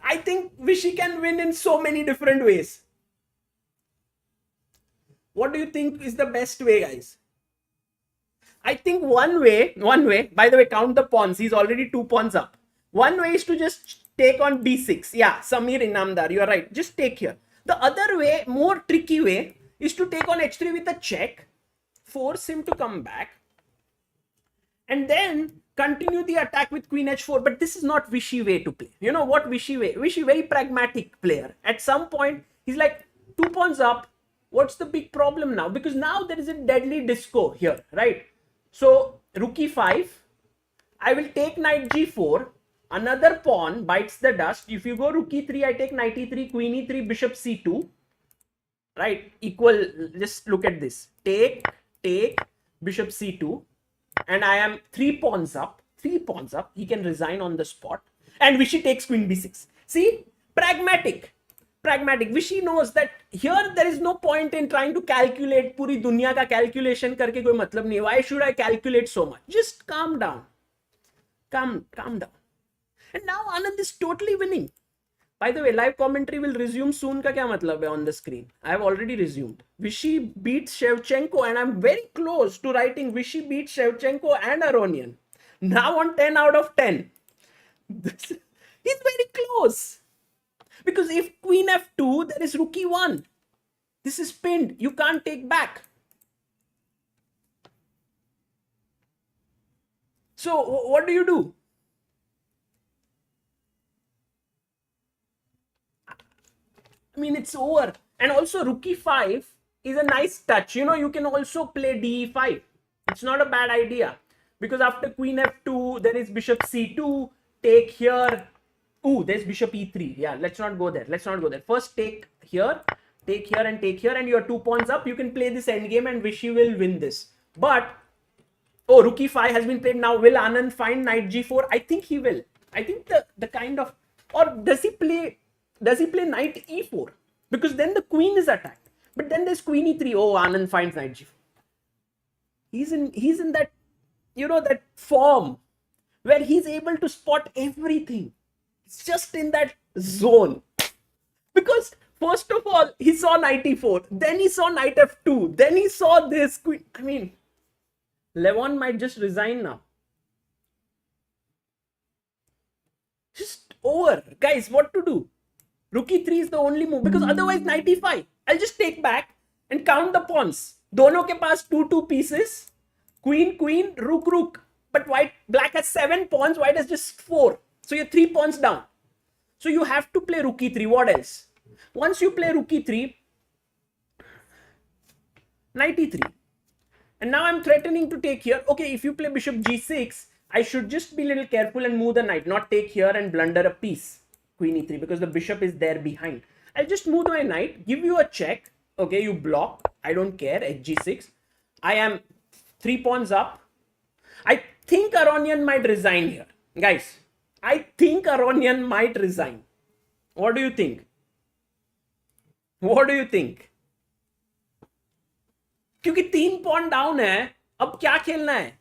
I think Vishy can win in so many different ways. What do you think is the best way, guys? I think one way, by the way, count the pawns. He's already 2 pawns up. One way is to just take on b6. Yeah, Samir Inamdar, you're right. Just take here. The other way, more tricky way, is to take on h3 with a check, force him to come back, and then continue the attack with queen h4. But this is not Vishy way to play. You know what Vishy way? Vishy, very pragmatic player. At some point, he's like, 2 pawns up. What's the big problem now? Because now there is a deadly disco here, right? So, rook e5, I will take knight g4, another pawn bites the dust. If you go rook e3, I take knight e3, queen e3, bishop c2, right? Equal, just look at this. Take, bishop c2, and I am 3 pawns up, he can resign on the spot. And Vishy takes queen b6. See, pragmatic. Vishy knows that here there is no point in trying to calculate. Puri dunya ka calculation karke koi matlab nahi. Why should I calculate so much? Just calm down. Calm down. And now Anand is totally winning. By the way, live commentary will resume soon. Ka kya matlab hai on the screen? I have already resumed. Vishy beats Shevchenko, and I'm very close to writing Vishy beats Shevchenko and Aronian. Now on 10 out of 10. He's very close. Because if queen f2, there is rook e1. This is pinned. You can't take back. So what do you do? I mean, it's over. And also rook e5 is a nice touch. You know, you can also play d5. It's not a bad idea. Because after queen f2, there is bishop c2. Take here. Ooh, there's bishop e3. Yeah, let's not go there. First take here, and you're 2 pawns up. You can play this endgame and Vishy will win this. But, oh, rook e5 has been played now. Will Anand find knight g4? I think he will. I think the kind of, or does he play knight e4? Because then the queen is attacked. But then there's queen e3. Oh, Anand finds knight g4. He's in that, you know, that form where he's able to spot everything. It's just in that zone. Because first of all, he saw knight e4. Then he saw knight f2. Then he saw this queen. I mean, Levon might just resign now. Just over. Guys, what to do? Rook e3 is the only move. Because otherwise knight e5. I'll just take back and count the pawns. Dono ke paas 2 pieces. Queen, rook. But black has 7 pawns. White has just 4. So you're 3 pawns down. So you have to play rook e3. What else? Once you play rook e3, knight e3. And now I'm threatening to take here. Okay, if you play bishop g6, I should just be a little careful and move the knight. Not take here and blunder a piece. Queen e3, because the bishop is there behind. I'll just move my knight, give you a check. Okay, you block. I don't care. Hg6. I am 3 pawns up. I think Aronian might resign here. Guys, I think Aronian might resign. What do you think? What do you think? क्योंकि 3 pawn down है, अब क्या खेलना है?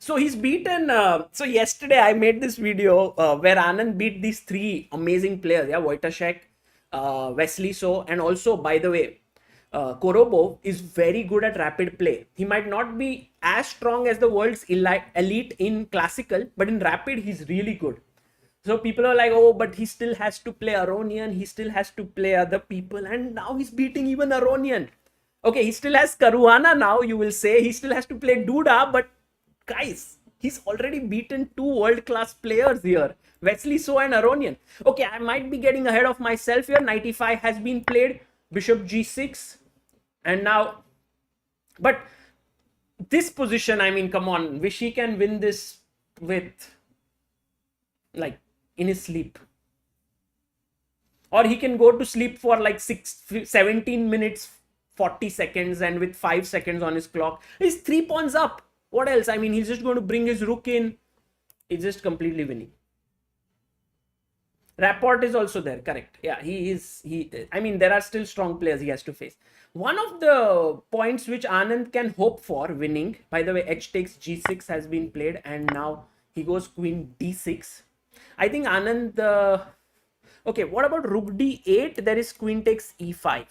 So he's beaten. So yesterday I made this video where Anand beat these 3 amazing players. Yeah, Wojtaszek, Wesley, and also, by the way, Korobov is very good at rapid play. He might not be as strong as the world's elite in classical, but in rapid, he's really good. So people are like, oh, but he still has to play Aronian. He still has to play other people. And now he's beating even Aronian. Okay, he still has Caruana now, you will say. He still has to play Duda. But guys, he's already beaten 2 world-class players here. Wesley and Aronian. Okay, I might be getting ahead of myself here. Knight e5 has been played. Bishop g6. And now, but this position, I mean, come on, Vishy can win this with, like, in his sleep. Or he can go to sleep for like 17 minutes, 40 seconds, and with 5 seconds on his clock. He's 3 pawns up. What else? I mean, he's just going to bring his rook in. He's just completely winning. Rapport is also there, correct. Yeah, I mean, there are still strong players he has to face. One of the points which Anand can hope for winning, by the way, h takes g6 has been played, and now he goes queen d6. I think Anand, okay, what about rook d8? There is queen takes e5.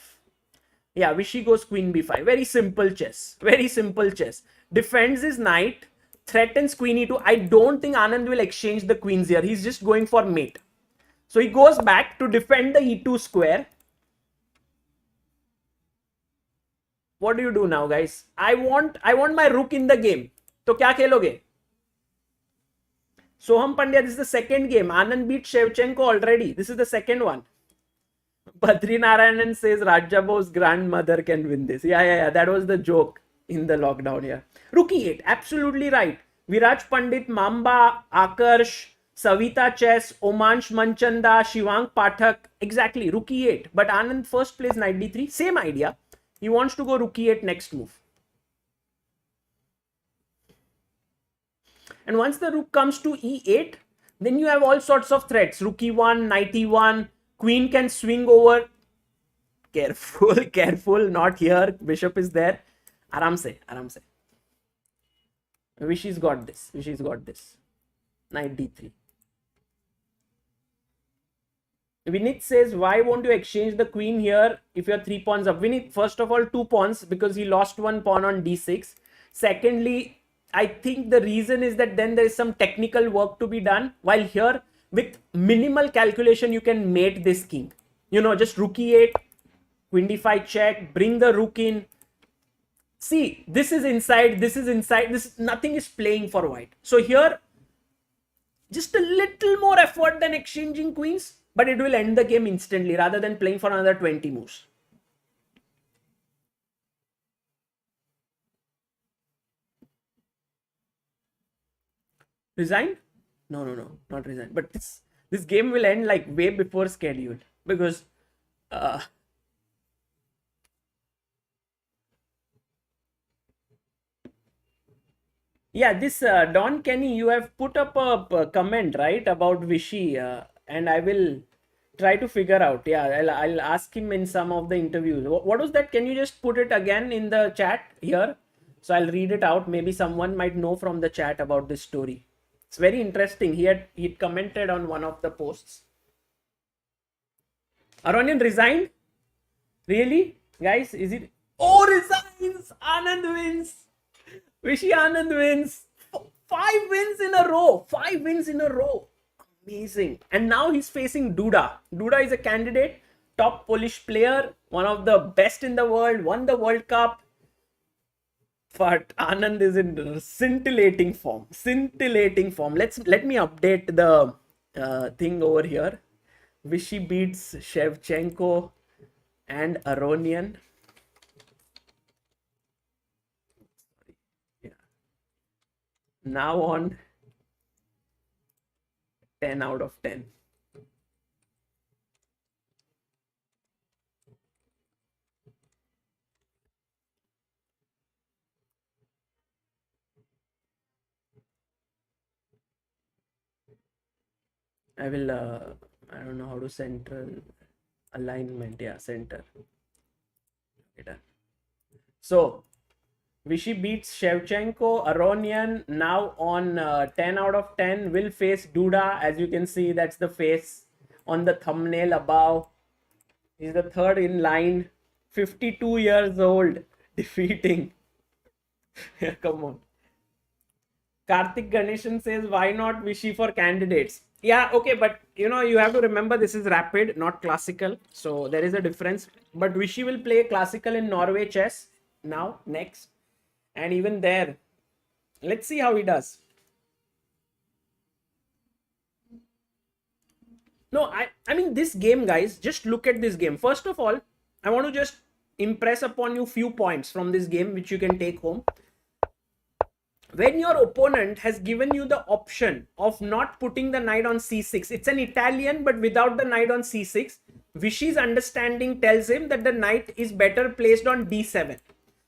Yeah, Vishy goes queen b5. Very simple chess. Very simple chess. Defends his knight, threatens queen e2. I don't think Anand will exchange the queens here. He's just going for mate. So he goes back to defend the e2 square. What do you do now, guys? I want my rook in the game. So kya kheloge? Soham Pandya, this is the second game. Anand beat Shevchenko already. This is the second one. Badri Narayanan says Rajabo's grandmother can win this. Yeah. That was the joke in the lockdown. Yeah. Rook e8. Absolutely right. Viraj Pandit, Mamba, Akarsh, Savita Chess, Omansh Manchanda, Shivang Pathak. Exactly. Rook e8. But Anand first plays knight d3. Same idea. He wants to go rook e8 next move. And once the rook comes to e8, then you have all sorts of threats. Rook e1, knight e1, queen can swing over. Careful, careful, not here. Bishop is there. Aram se. Vishy's got this. Knight d3. Vinit says, why won't you exchange the queen here if you're 3 pawns up? Vinit, first of all, 2 pawns because he lost 1 pawn on d6. Secondly, I think the reason is that then there is some technical work to be done. While here, with minimal calculation, you can mate this king. You know, just rook e8, queen d5 check, bring the rook in. See, this is inside, nothing is playing for white. So here, just a little more effort than exchanging queens, but it will end the game instantly rather than playing for another 20 moves. Resign? No, not resign. But this game will end like way before schedule because yeah, this Don Kenny, you have put up a comment, right, about Vishy, and I will try to figure out. Yeah, I'll ask him in some of the interviews. What was that? Can you just put it again in the chat here? So I'll read it out. Maybe someone might know from the chat about this story. It's very interesting. He commented on one of the posts. Aronian resigned? Really? Guys, is it? Oh, resigns! Anand wins! Vishy Anand wins! 5 wins in a row! 5 wins in a row! Amazing. And now he's facing Duda. Duda is a candidate, top Polish player, one of the best in the world, won the World Cup. But Anand is in scintillating form. Let me update the thing over here. Vishy beats Shevchenko and Aronian. Yeah. Now on 10 out of 10. I will, I don't know how to central alignment. Yeah, center. Okay, done. So, Vishy beats Shevchenko. Aronian now on 10 out of 10 will face Duda. As you can see, that's the face on the thumbnail above. He's the third in line. 52 years old. Defeating. Yeah, come on. Karthik Ganeshan says, why not Vishy for candidates? Yeah, okay, but you have to remember this is rapid, not classical. So there is a difference. But Vishy will play classical in Norway chess now, next. And even there, let's see how he does. No, I mean, this game, guys, just look at this game. First of all, I want to just impress upon you few points from this game which you can take home. When your opponent has given you the option of not putting the knight on c6, it's an Italian but without the knight on c6, Vishy's understanding tells him that the knight is better placed on d7.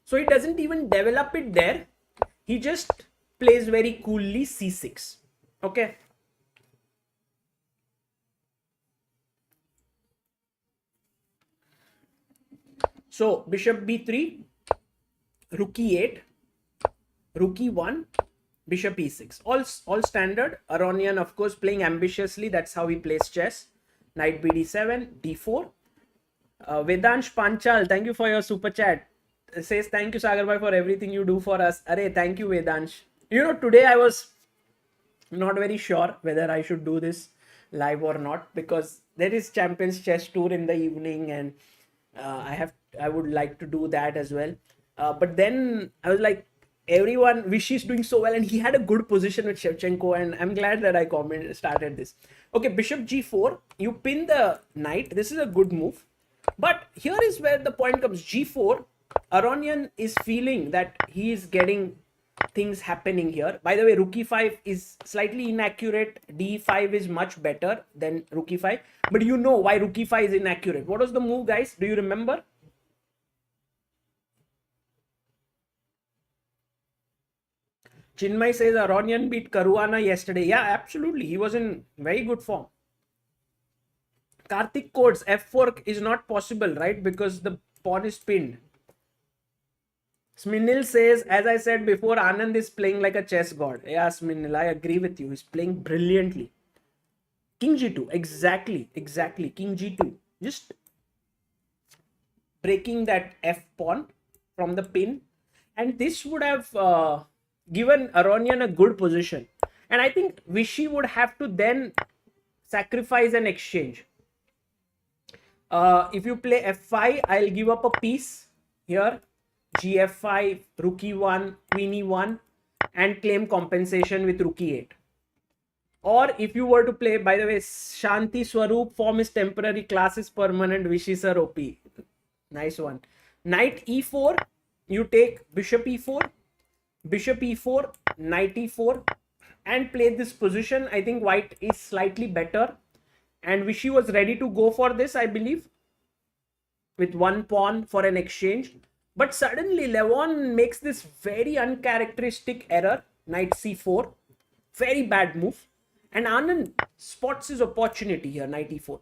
So he doesn't even develop it there. He just plays very coolly c6. Okay. So bishop b3, rook e8, rook e1, bishop e6. All standard. Aronian, of course, playing ambitiously. That's how he plays chess. Knight bd7, d4. Vedansh Panchal, thank you for your super chat. Says thank you Sagar bhai for everything you do for us. Arey, thank you Vedansh. You know, today I was not very sure whether I should do this live or not, because there is Champions Chess Tour in the evening, and I would like to do that as well. But then I was like, everyone, Vishy is doing so well, and he had a good position with Shevchenko, and I'm glad that I started this. Okay, bishop g4, you pin the knight. This is a good move. But here is where the point comes. G4, Aronian is feeling that he is getting things happening here. By the way, rook e5 is slightly inaccurate. d5 is much better than rook e5. But you know why rook e5 is inaccurate. What was the move, guys? Do you remember? Chinmay says Aronian beat Caruana yesterday. Yeah, absolutely. He was in very good form. Karthik codes f4 is not possible, right? Because the pawn is pinned. Sminil says, as I said before, Anand is playing like a chess god. Yeah, Sminil, I agree with you. He's playing brilliantly. King g2. Exactly. King g2. Just breaking that f pawn from the pin. And this would have given Aronian a good position. And I think Vishy would have to then sacrifice an exchange. If you play f5, I'll give up a piece here. Gf5, rook e1, queen e1, and claim compensation with rook e8. Or if you were to play, by the way, Shanti Swaroop, form is temporary, class is permanent, Vishy sir OP. Nice one. Knight e4, you take bishop e4, knight e4, and play this position. I think white is slightly better. And Vishy was ready to go for this, I believe, with one pawn for an exchange. But suddenly Levon makes this very uncharacteristic error, knight c4, very bad move. And Anand spots his opportunity here, knight e4.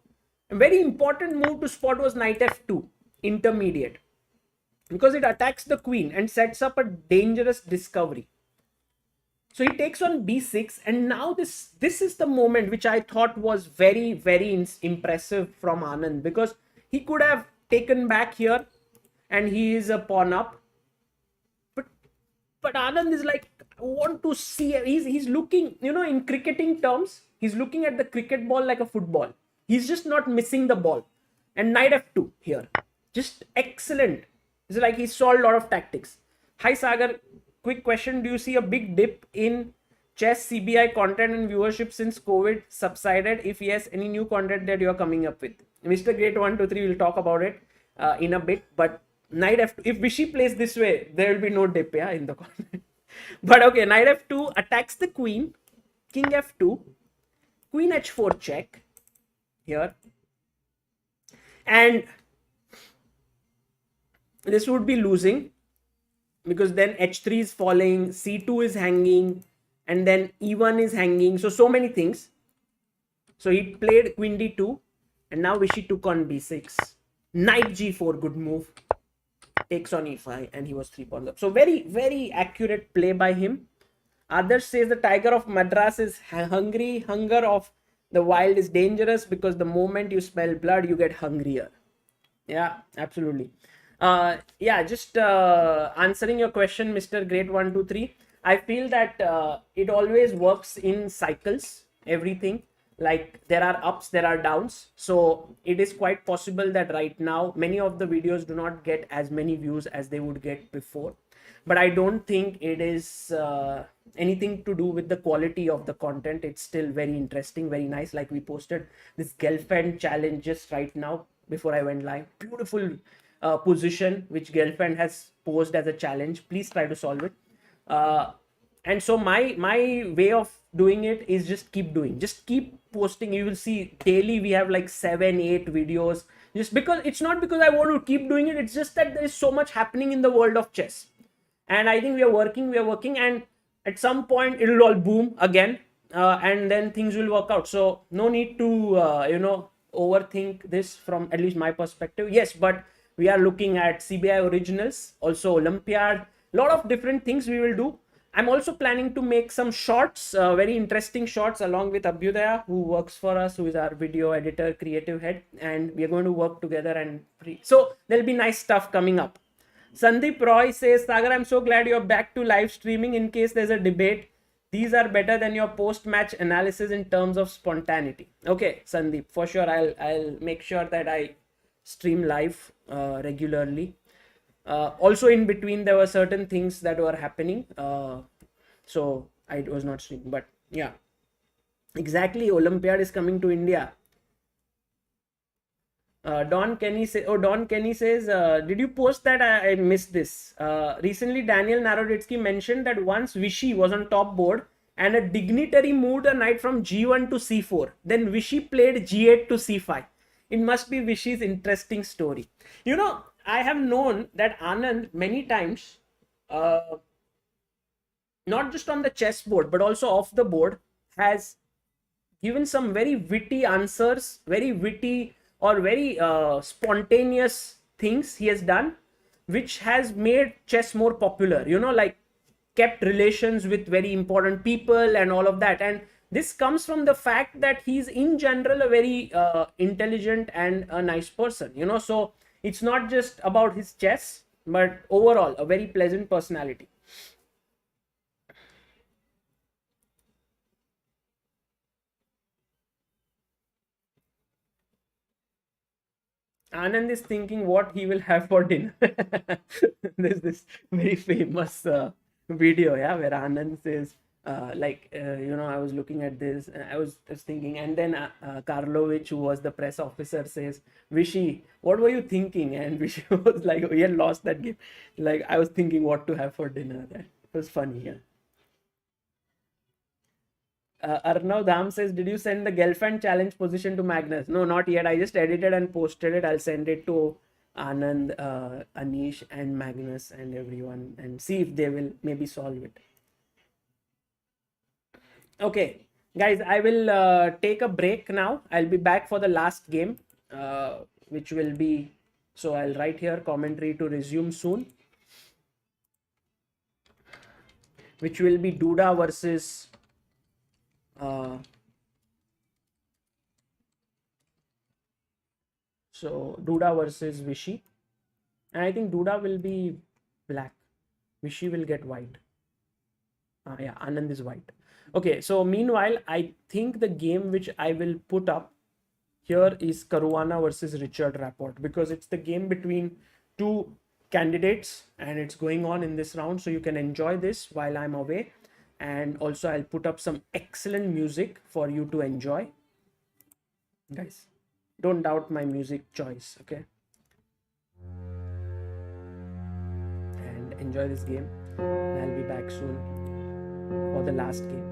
A very important move to spot was knight f2, intermediate, because it attacks the queen and sets up a dangerous discovery. So he takes on b6, and now this is the moment which I thought was very, very impressive from Anand, because he could have taken back here, and he is a pawn up. But Anand is like, I want to see. He's looking, you know, in cricketing terms, he's looking at the cricket ball like a football. He's just not missing the ball. And knight f2 here, just excellent. It's like he saw a lot of tactics. Hi Sagar, quick question: do you see a big dip in chess CBI content and viewership since COVID subsided? If yes, any new content that you are coming up with? Mr. Great 123 will talk about it in a bit. But knight f2, if Vishy plays this way, there will be no dip, yeah, in the content. But okay, knight f2 attacks the queen, king f2, queen h4 check here, and this would be losing, because then h3 is falling, c2 is hanging, and then e1 is hanging, so many things. So he played queen d2, and now Vishy took on b6, knight g4, good move, takes on e5, and he was 3 pawns up. So very, very accurate play by him. Others says the tiger of Madras is hungry. Hunger of the wild is dangerous, because the moment you smell blood, you get hungrier. Yeah, absolutely. Yeah, just answering your question, Mr. Great 123. I feel that it always works in cycles, everything. Like there are ups, there are downs. So it is quite possible that right now, many of the videos do not get as many views as they would get before. But I don't think it is anything to do with the quality of the content. It's still very interesting, very nice. Like we posted this girlfriend challenge just right now before I went live. Beautiful position which girlfriend has posed as a challenge. Please try to solve it. And so my way of doing it is just keep doing, just keep posting. You will see daily we have like 7-8 videos, just because it's not because I want to keep doing it, it's just that there is so much happening in the world of chess. And I think we are working, and at some point it will all boom again, and then things will work out. So no need to overthink this from at least my perspective. Yes, but we are looking at CBI originals, also Olympiad, lot of different things we will do. I'm also planning to make some shorts, very interesting shorts, along with Abhyudaya, who works for us, who is our video editor, creative head, and we are going to work together. And so there'll be nice stuff coming up. Sandeep Roy says, Sagar, I'm so glad you're back to live streaming in case there's a debate. These are better than your post-match analysis in terms of spontaneity. Okay, Sandeep, for sure, I'll make sure that I stream live regularly. Also in between there were certain things that were happening, so I was not streaming. But yeah, exactly, Olympiad is coming to India. Don Kenny says, did you post that? I missed this. Recently Daniel Naroditsky mentioned that once Vishy was on top board and a dignitary moved a knight from g1 to c4, then Vishy played g8 to c5. It must be Vishy's interesting story. I have known that Anand many times, not just on the chessboard, but also off the board, has given some very witty answers, very witty or very spontaneous things he has done, which has made chess more popular, like kept relations with very important people and all of that. And this comes from the fact that he's in general a very intelligent and a nice person, so it's not just about his chess, but overall a very pleasant personality. Anand is thinking what he will have for dinner. There's this very famous video, yeah, where Anand says, I was looking at this, I was thinking, and then Karlovich, who was the press officer, says, Vishy, what were you thinking? And Vishy was like, he had lost that game. Like, I was thinking what to have for dinner. That was funny, yeah. Arnav Dham says, did you send the girlfriend challenge position to Magnus? No, not yet. I just edited and posted it. I'll send it to Anand, Anish and Magnus and everyone and see if they will maybe solve it. Okay, guys, I will take a break now. I'll be back for the last game, which will be, so I'll write here commentary to resume soon, which will be Duda versus so Duda versus Vishy, and I think Duda will be black, Vishy will get white. Yeah, Anand is white. Okay, so meanwhile, I think the game which I will put up here is Caruana versus Richard Rapport, because it's the game between two candidates and it's going on in this round, so you can enjoy this while I'm away. And also I'll put up some excellent music for you to enjoy. Guys, don't doubt my music choice, okay? And enjoy this game. I'll be back soon for the last game.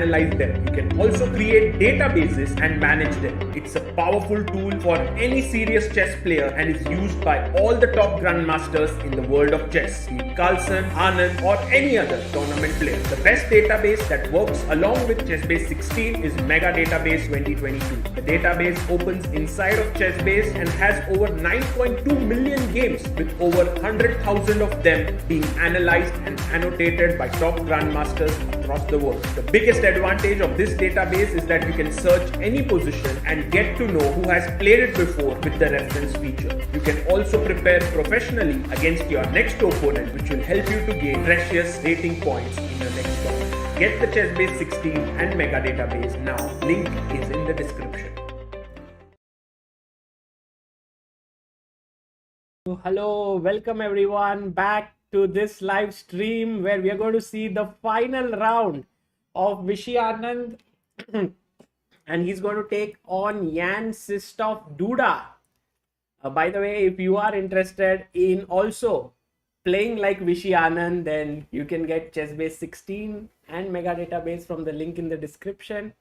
analyze them. You can also create databases and manage them. It's a powerful tool for any serious chess player and is used by all the top grandmasters in the world of chess, be it Carlsen, Anand or any other tournament player. The best database that works along with ChessBase 16 is Mega Database 2022. The database opens inside of ChessBase and has over 9.2 million games with over 100,000 of them being analyzed and annotated by top grandmasters across the world. The biggest advantage of this database is that you can search any position and get to know who has played it before with the reference feature. You can also prepare professionally against your next opponent, which will help you to gain precious rating points in your next tournament. Get the ChessBase 16 and Mega Database now. Link is in the description. Hello, welcome everyone back to this live stream where we are going to see the final round of Vishy Anand and he's going to take on Jan Sistov Duda. By the way, if you are interested in also playing like Vishy Anand, then you can get ChessBase 16 and Mega Database from the link in the description.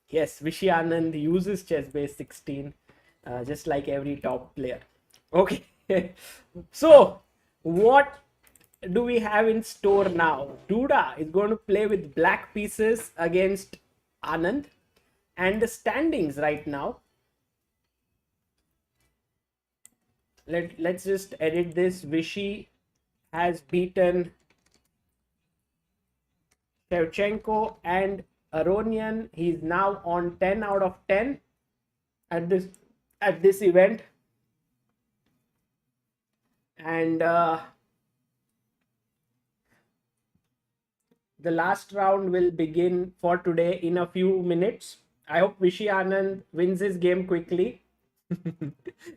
Yes, Vishy Anand uses ChessBase 16 just like every top player. Okay. So what do we have in store now? Duda is going to play with black pieces against Anand, and the standings right now, let's just edit this. Vishy has beaten Shevchenko and Aronian. He's now on 10 out of 10 at this event. And the last round will begin for today in a few minutes. I hope Vishy Anand wins his game quickly.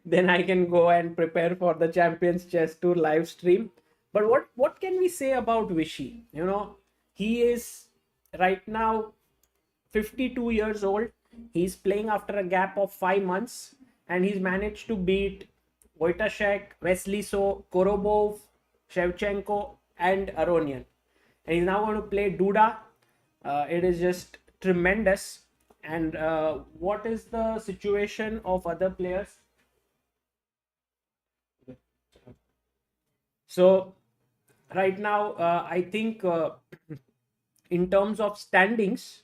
Then I can go and prepare for the Champions Chess Tour live stream. But what can we say about Vishy? You know, he is right now 52 years old. He's playing after a gap of 5 months and he's managed to beat Wojtaszek, Wesley, Korobov, Shevchenko and Aronian. And he's now going to play Duda. It is just tremendous. And what is the situation of other players? So right now, I think in terms of standings,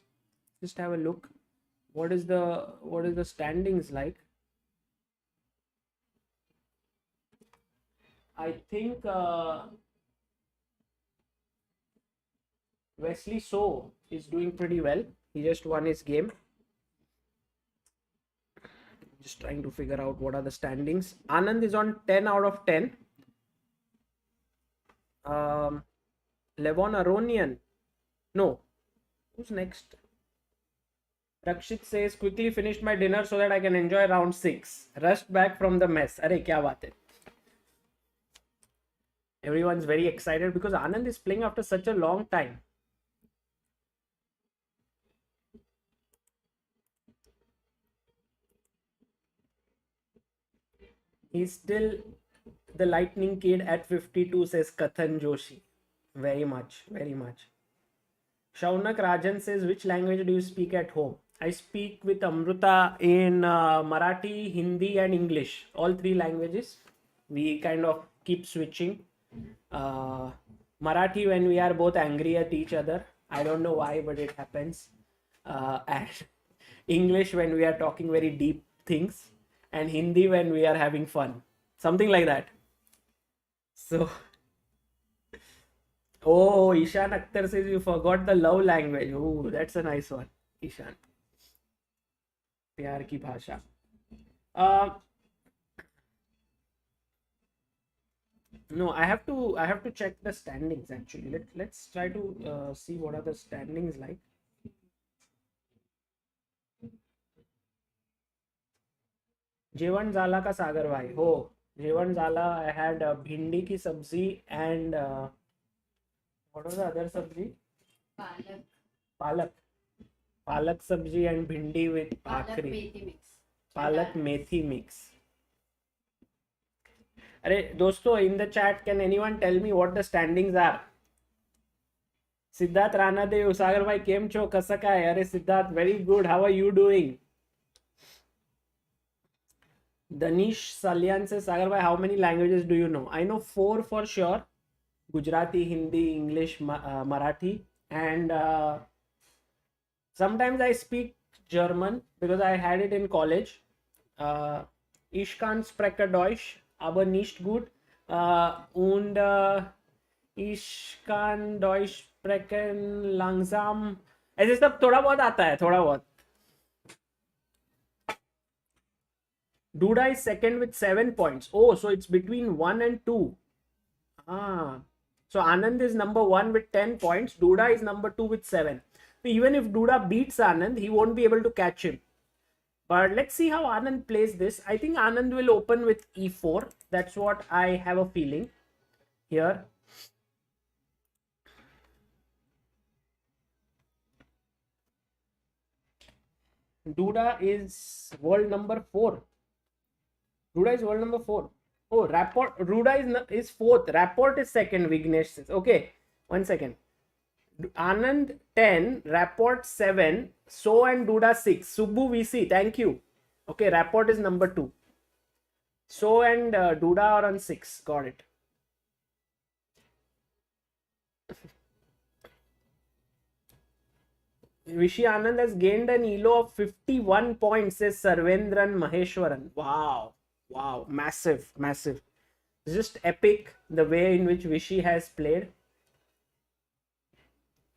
just have a look. What is the standings like? I think Wesley is doing pretty well. He just won his game. Just trying to figure out what are the standings. Anand is on 10 out of 10. Levon Aronian. No. Who's next? Rakshit says, quickly finished my dinner so that I can enjoy round 6. Rushed back from the mess. Arey, kya baat hai? Everyone's very excited because Anand is playing after such a long time. He's still the lightning kid at 52, says Kathan Joshi. Very much, very much. Shaunak Rajan says, which language do you speak at home? I speak with Amruta in Marathi, Hindi and English. All 3 languages. We kind of keep switching. Marathi when we are both angry at each other. I don't know why, but it happens. And English when we are talking very deep things. And Hindi when we are having fun. Something like that. So, oh, Ishan Akhtar says you forgot the love language. Oh, that's a nice one. Ishan. Pyar ki bhasha. No, I have to check the standings actually. Let's try to see what are the standings like. जेवण झाला का सागर भाई? हो, जेवण झाला. I had भिंडी की सब्जी and what was the other sabji? Palak sabji and bhindi with bhakri. Palak methi mix. Arey, dosto, in the chat, can anyone tell me what the standings are? Siddharth Ranadev, Sagar bhai kem cho, kasa kai? Are Siddharth, very good. How are you doing? Danish Salyan says, Sagar bhai, how many languages do you know? I know 4 for sure. Gujarati, Hindi, English, Marathi, and sometimes I speak German because I had it in college. Ich kann spreche Deutsch, aber nicht gut. Und ich kann Deutsch sprechen langsam. ऐसे सब थोड़ा बहुत आता है, थोड़ा बहुत. Duda is second with 7 points. Oh, so it's between 1 and 2. So Anand is number 1 with 10 points. Duda is number 2 with 7. So even if Duda beats Anand, he won't be able to catch him. But let's see how Anand plays this. I think Anand will open with e4. That's what I have a feeling here. Duda is world number 4. Duda is world number 4. Oh, Duda is 4th. Rapport is 2nd, Vignesh says. Okay, 1 second. Anand 10, Rapport 7, So and Duda 6. Subbu VC, thank you. Okay, Rapport is number 2. So and Duda are on 6. Got it. Vishy Anand has gained an ELO of 51 points, says Sarvendran Maheshwaran. Wow. Wow. Massive. Massive. Just epic the way in which Vishy has played.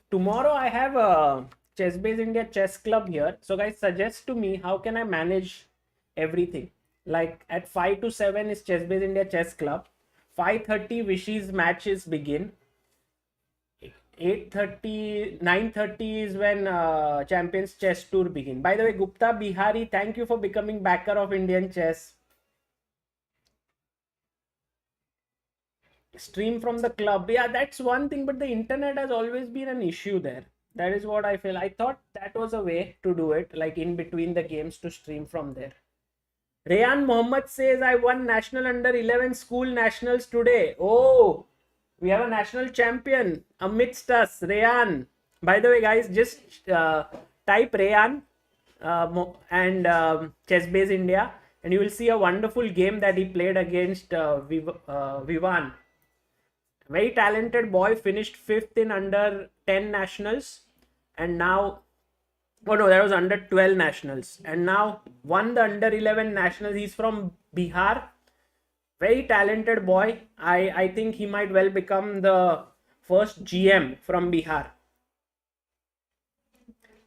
Tomorrow I have a ChessBase India chess club here. So guys, suggest to me how can I manage everything. Like at 5 to 7 is ChessBase India chess club. 5:30 Vishy's matches begin. 8:30, 9:30 is when Champions Chess Tour begin. By the way, Gupta Bihari, thank you for becoming backer of Indian chess. Stream from the club. Yeah, that's one thing, but the internet has always been an issue there. That is what I feel. I thought that was a way to do it, like in between the games to stream from there. Rayan Mohammed says, I won National Under 11 School Nationals today. Oh, we have a national champion amidst us, Rayan. By the way, guys, just type Rayan and ChessBase India, and you will see a wonderful game that he played against Vivan. Very talented boy, finished 5th in under 10 nationals, and now, oh no, that was under 12 nationals, and now won the under 11 nationals. He's from Bihar. Very talented boy. I think he might well become the first GM from Bihar.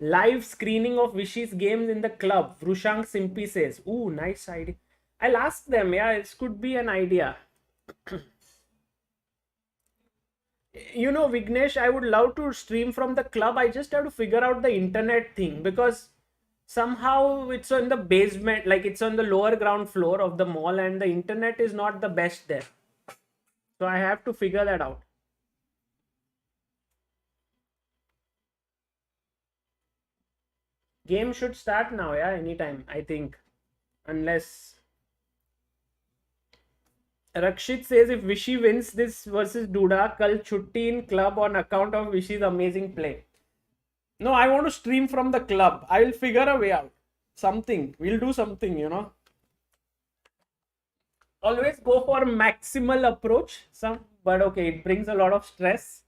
Live screening of Vishy's games in the club. Vrushank Simpi says. Ooh, nice idea. I'll ask them. Yeah, this could be an idea. You know, Vignesh, I would love to stream from the club. I just have to figure out the internet thing, because somehow it's on the basement, like it's on the lower ground floor of the mall, and the internet is not the best there. So I have to figure that out. Game should start now, yeah, anytime, I think. Unless Rakshit says, if Vishy wins this versus Duda, kal chutti in club on account of Vishy's amazing play. No, I want to stream from the club. I will figure a way out. Something. We'll do something, you know. Always go for maximal approach. But okay, it brings a lot of stress.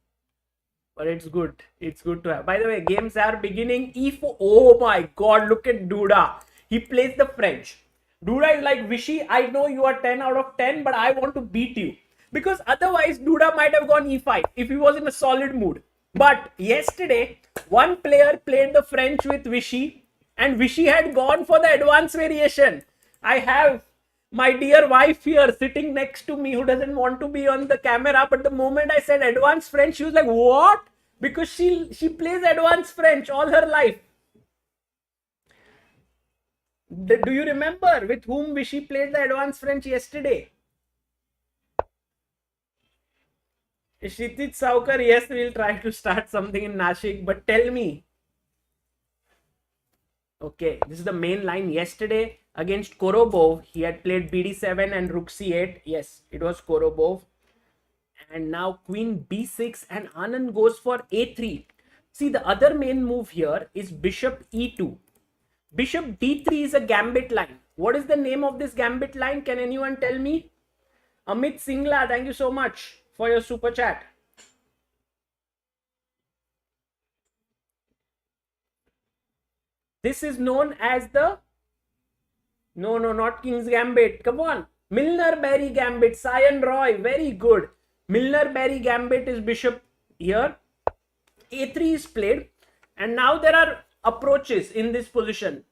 But it's good. It's good to have. By the way, games are beginning. E4. Oh my god, look at Duda. He plays the French. Duda is like, Vishy, I know you are 10 out of 10, but I want to beat you. Because otherwise, Duda might have gone E5 if he was in a solid mood. But yesterday, one player played the French with Vishy, and Vishy had gone for the advanced variation. I have my dear wife here sitting next to me who doesn't want to be on the camera, but the moment I said advanced French, she was like, what? Because she plays advanced French all her life. Do you remember with whom Vishy played the advanced French yesterday? Kshitij Saukar, yes, we'll try to start something in Nashik, but tell me. Okay, this is the main line. Yesterday against Korobov, he had played BD7 and Rook C8. Yes, it was Korobov. And now queen b6 and Anand goes for a3. See, the other main move here is bishop e2. Bishop d3 is a gambit line. What is the name of this gambit line? Can anyone tell me? Amit Singla, thank you so much for your super chat. This is known as the... No, not King's Gambit. Come on. Milner-Berry Gambit. Sion Roy, very good. Milner-Berry Gambit is bishop here. A3 is played. And now there are approaches in this position.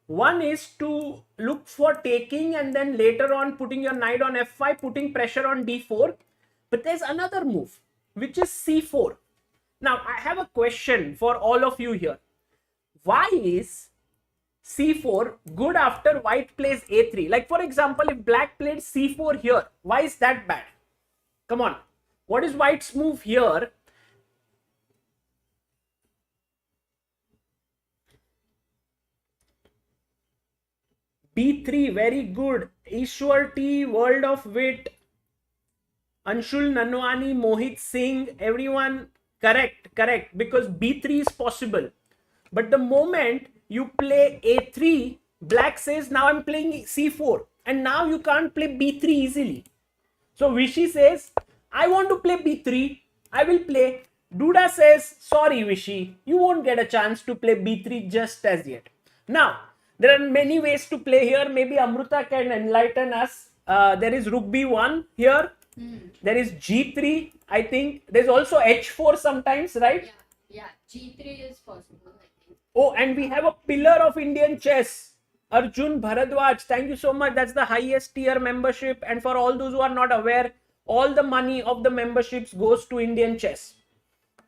One is to look for taking and then later on putting your knight on f5, putting pressure on d4. But there's another move, which is c4. Now, I have a question for all of you here. Why is c4 good after white plays a3? Like, for example, if black played c4 here, why is that bad? Come on. What is white's move here? b3, very good. Ishwar T, World of Wit, Anshul Nanwani, Mohit Singh, everyone correct, because b3 is possible. But the moment you play a3, black says, now I'm playing c4. And now you can't play b3 easily. So Vishy says, I want to play b3. I will play. Duda says, sorry Vishy, you won't get a chance to play b3 just as yet. Now, there are many ways to play here. Maybe Amruta can enlighten us. There is rook b1 here. There is g3, I think. There's also h4 sometimes, right? Yeah, g3 is possible, I think. Oh, and we have a pillar of Indian chess. Arjun Bharadwaj, thank you so much. That's the highest tier membership. And for all those who are not aware, all the money of the memberships goes to Indian chess.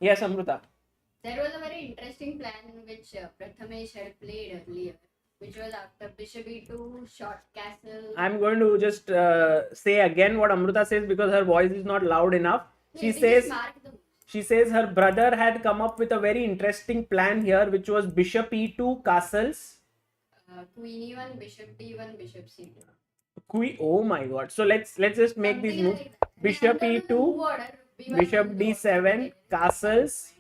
Yes, Amruta. There was a very interesting plan which Prathamesh had played earlier, which was after bishop e2, short castle. I'm going to just say again what Amruta says because her voice is not loud enough. She says her brother had come up with a very interesting plan here, which was bishop e2, castles. Queen e1, bishop d1, bishop c2. Queen, oh my god. So let's just make these moves. Bishop e2, bishop d7, castles.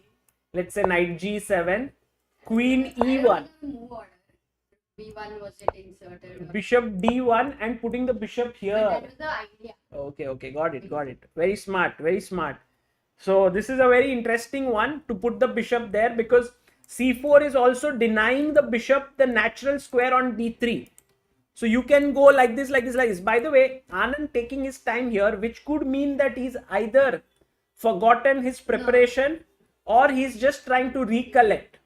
Let's say knight g7, queen e1. b1 was it inserted? Bishop d1 and putting the bishop here. But that was the idea. Okay, got it. Very smart. So this is a very interesting one to put the bishop there because c4 is also denying the bishop the natural square on d3. So you can go like this. By the way, Anand taking his time here, which could mean that he's either forgotten his preparation or he's just trying to recollect.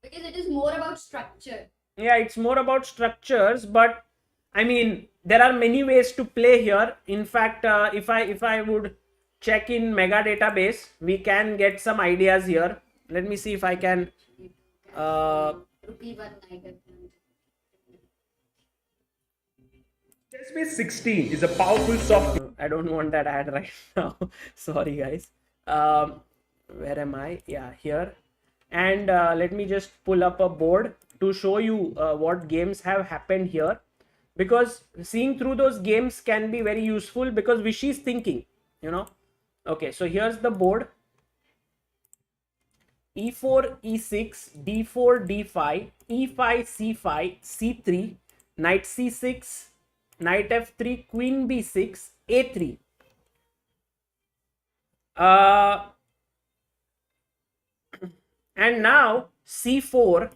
Because it is more about structure. Yeah, it's more about structures, but I mean, there are many ways to play here. In fact, if I would check in Mega Database, we can get some ideas here. Let me see if I can. ChessBase 16 is a powerful software. I don't want that ad right now. Sorry, guys. Where am I? Yeah, here. And let me just pull up a board to show you what games have happened here. Because seeing through those games can be very useful because Vishy is thinking, Okay, so here's the board. e4, e6, d4, d5, e5, c5, c3, knight c6, knight f3, queen b6, a3. And now c4,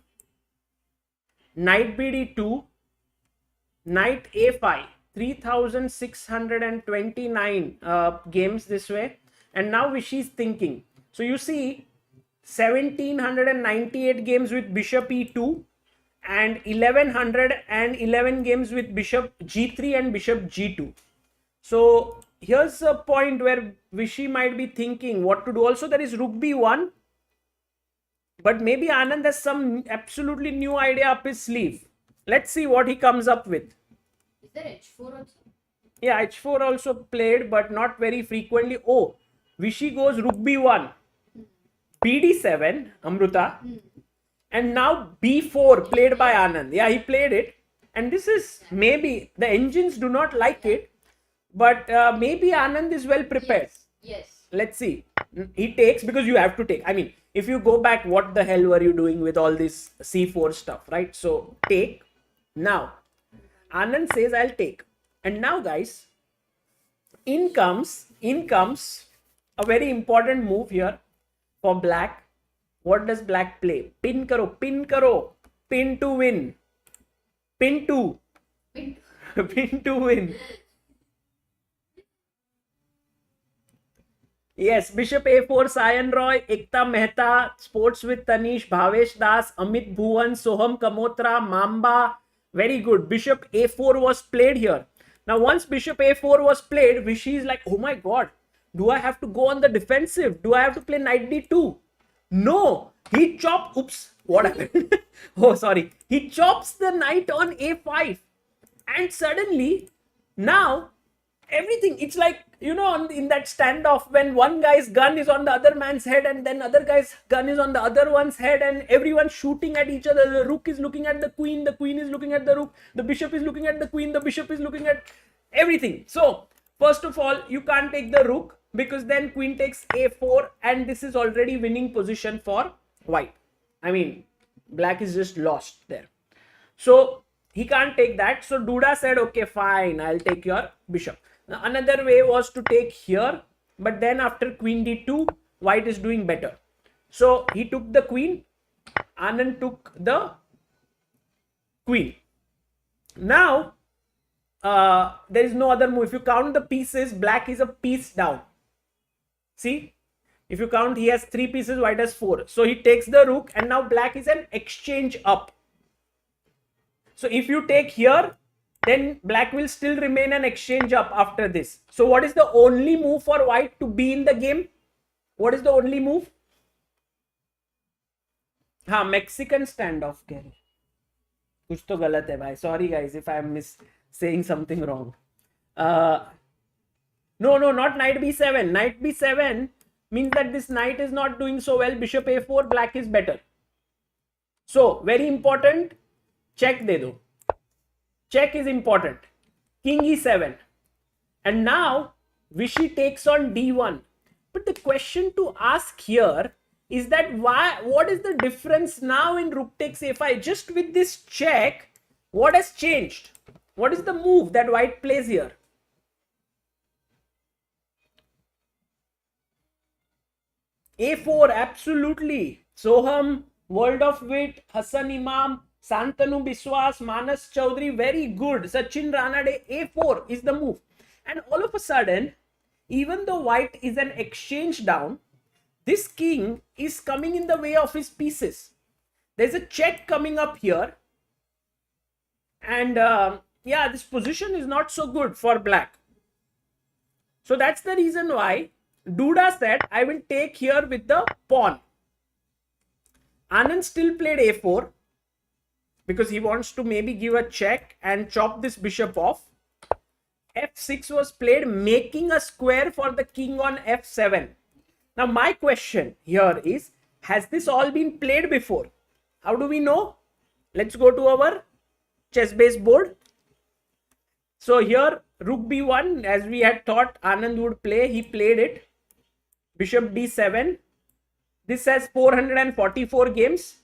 knight bd2, knight a5. 3629 games this way. And now Vishy is thinking. So you see 1798 games with bishop e2 and 1111 games with bishop g3 and bishop g2. So here's a point where Vishy might be thinking what to do. Also there is rook b1, but maybe Anand has some absolutely new idea up his sleeve. Let's see what he comes up with. Is there h4 also? Yeah, h4 also played, but not very frequently. Oh, Vishy goes rook b1, bd7, Amruta, and now b4 played by Anand. Yeah, he played it. And this is maybe, the engines do not like it, But maybe Anand is well prepared. Yes. Let's see. He takes because you have to take. I mean, if you go back, what the hell were you doing with all this C4 stuff, right? So take. Now, Anand says, I'll take. And now, guys, in comes a very important move here for black. What does black play? Pin karo, pin to win. Pin to. Pin to win. Yes, Bishop A4, Sayan Roy, Ekta Mehta, Sports with Tanish, Bhavesh Das, Amit Bhuvan, Soham Kamotra, Mamba. Very good. Bishop A4 was played here. Now, once Bishop A4 was played, Vishy is like, oh my god, do I have to go on the defensive? Do I have to play Knight D2? No, he chops. Oops, what happened? Oh, sorry. He chops the knight on A5. And suddenly, now, everything, it's like, you know, in that standoff when one guy's gun is on the other man's head and then other guy's gun is on the other one's head and everyone's shooting at each other. The rook is looking at the queen is looking at the rook, the bishop is looking at the queen, the bishop is looking at everything. So, first of all, you can't take the rook because then queen takes A4 and this is already winning position for white. I mean, black is just lost there. So, he can't take that. So, Duda said, okay, fine, I'll take your bishop. Now, another way was to take here, but then after queen d2, white is doing better. So, he took the queen, Anand took the queen. Now, there is no other move. If you count the pieces, black is a piece down. See, if you count, he has 3 pieces, white has 4. So, he takes the rook and now black is an exchange up. So, if you take here, then black will still remain an exchange up after this. So, what is the only move for white to be in the game? What is the only move? Mexican standoff. Kuch to galat hai bhai. Sorry guys if I am saying something wrong. No, not knight b7. Knight b7 means that this knight is not doing so well. Bishop a4, black is better. So, very important. Check de do. Check is important. King e7. And now, Vishy takes on d1. But the question to ask here is that what is the difference now in rook takes a5? Just with this check, what has changed? What is the move that white plays here? A4, absolutely. Soham, World of Wit, Hassan Imam, Santanu Biswas, Manas Chaudhary, very good. Sachin Ranade, A4 is the move. And all of a sudden, even though white is an exchange down, this king is coming in the way of his pieces. There's a check coming up here. And yeah, this position is not so good for black. So that's the reason why Duda said, I will take here with the pawn. Anand still played A4. Because he wants to maybe give a check and chop this bishop off. F6 was played, making a square for the king on F7. Now, my question here is, has this all been played before? How do we know? Let's go to our ChessBase board. So, here, rook b1, as we had thought Anand would play, he played it. Bishop d7. This has 444 games.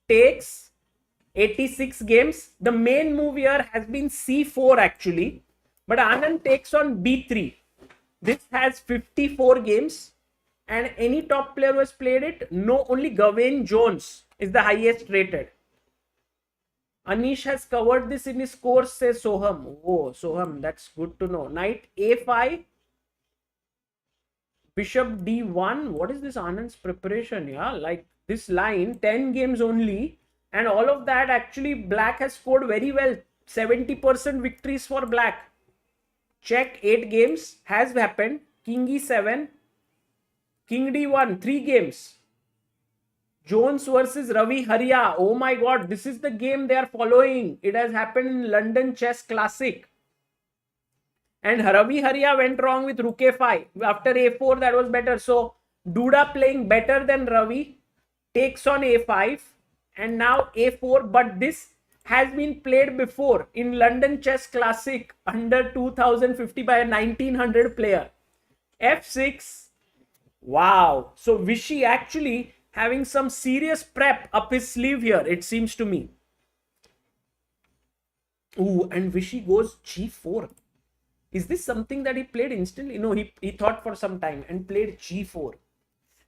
Takes 86 games. The main move here has been c4 actually. But Anand takes on b3. This has 54 games. And any top player who has played it, no, only Gawain Jones is the highest rated. Anish has covered this in his course, says Soham. Oh, Soham, that's good to know. Knight a5. Bishop d1. What is this Anand's preparation? Yeah, like this line, 10 games only. And all of that, actually, black has scored very well. 70% victories for black. Check, 8 games has happened. King e7. King d1, 3 games. Jones versus Ravi Haria. Oh my god, this is the game they are following. It has happened in London Chess Classic. And Ravi Haria went wrong with rook a5. After a4, that was better. So, Duda playing better than Ravi. Takes on a5. And now a4, but this has been played before in London Chess Classic under 2050 by a 1900 player. F6. Wow. So Vishy actually having some serious prep up his sleeve here, it seems to me. Ooh, and Vishy goes G4. Is this something that he played instantly? No, he thought for some time and played G4.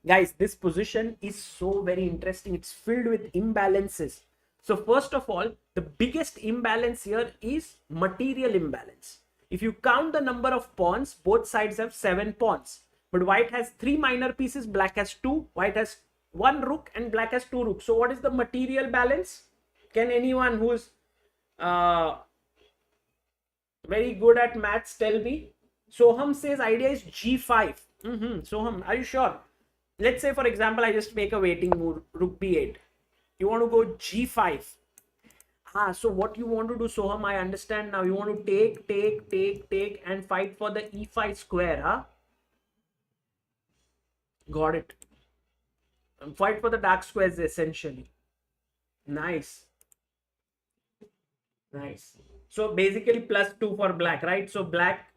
Guys, this position is so very interesting. It's filled with imbalances. So first of all, the biggest imbalance here is material imbalance. If you count the number of pawns, both sides have 7 pawns. But white has 3 minor pieces, black has 2, white has 1 rook and black has 2 rooks. So what is the material balance? Can anyone who's very good at maths tell me? Soham says idea is G5. Soham, are you sure? Let's say, for example, I just make a waiting move, rook b8. You want to go G5. So what you want to do, Soham, I understand now. You want to take and fight for the e5 square, huh? Got it. Fight for the dark squares, essentially. Nice. Nice. So basically +2 for black, right? So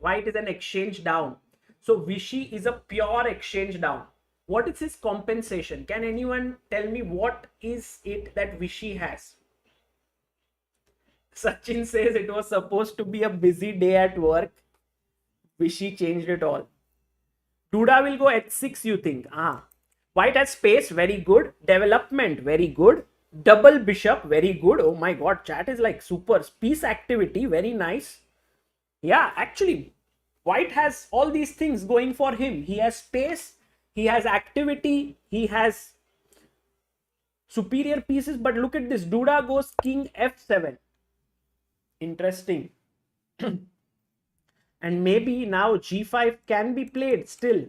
white is an exchange down. So Vishy is a pure exchange down. What is his compensation? Can anyone tell me what is it that Vishy has? Sachin says it was supposed to be a busy day at work. Vishy changed it all. Duda will go h6, you think? White has space, very good. Development, very good. Double bishop, very good. Oh my god, chat is like super. Piece activity, very nice. Yeah, actually, white has all these things going for him. He has space, he has activity, he has superior pieces. But look at this. Duda goes king f7. Interesting. And maybe now g5 can be played still.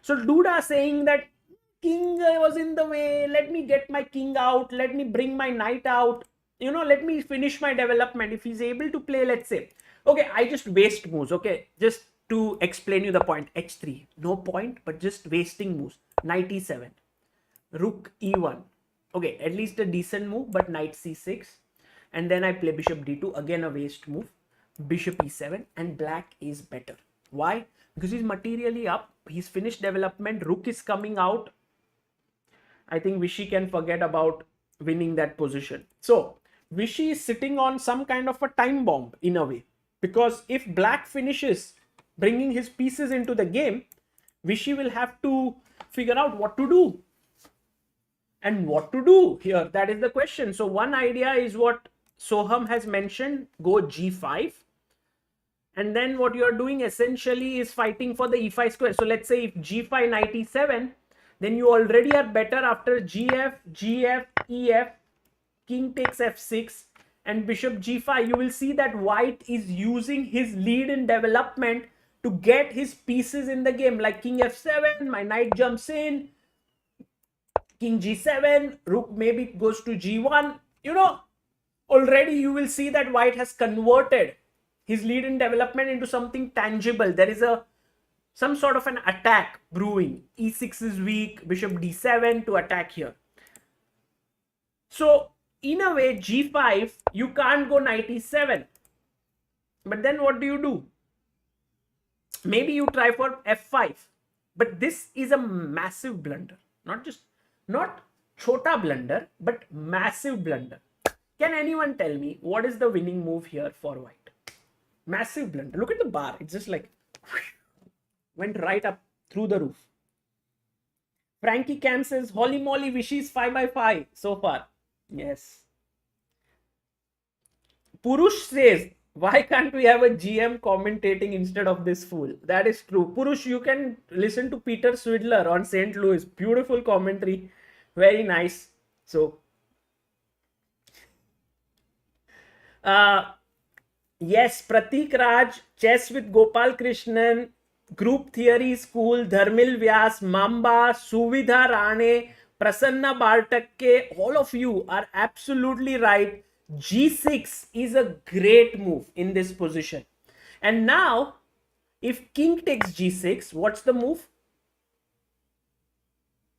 So Duda saying that king was in the way, let me get my king out, let me bring my knight out, let me finish my development. If he's able to play, let's say, okay, I just waste moves, okay, just to explain you the point. h3, no point, but just wasting moves. Knight e7, rook e1, okay, at least a decent move, but knight c6, and then I play bishop d2, again a waste move, bishop e7, and black is better. Why? Because he's materially up, he's finished development, rook is coming out. I think Vishy can forget about winning that position. So Vishy is sitting on some kind of a time bomb in a way, because if black finishes bringing his pieces into the game, Vishy will have to figure out what to do. And what to do here, that is the question. So one idea is what Soham has mentioned, go g5. And then what you are doing essentially is fighting for the e5 square. So let's say if g5 knight e7, then you already are better after gf, gf, ef, king takes f6 and bishop g5. You will see that white is using his lead in development to get his pieces in the game, like king f7, my knight jumps in, king g7, rook maybe goes to g1. Already you will see that white has converted his lead in development into something tangible. There is some sort of an attack brewing. e6 is weak, bishop d7 to attack here. So in a way, g5, you can't go knight e7. But then what do? Maybe you try for f5. But this is a massive blunder. Not chota blunder, but massive blunder. Can anyone tell me what is the winning move here for white? Massive blunder. Look at the bar. It's just like went right up through the roof. Frankie Cam says, holy moly, Vishy's 5/5 so far. Yes. Purush says, why can't we have a GM commentating instead of this fool? That is true. Purush, you can listen to Peter Swidler on St. Louis. Beautiful commentary. Very nice. So, yes, Pratik Raj, Chess with Gopal Krishnan, Group Theory School, Dharmil Vyas, Mamba, Suvidha Rane, Prasanna Bartakke, all of you are absolutely right. G6 is a great move in this position. And now, if king takes G6, what's the move?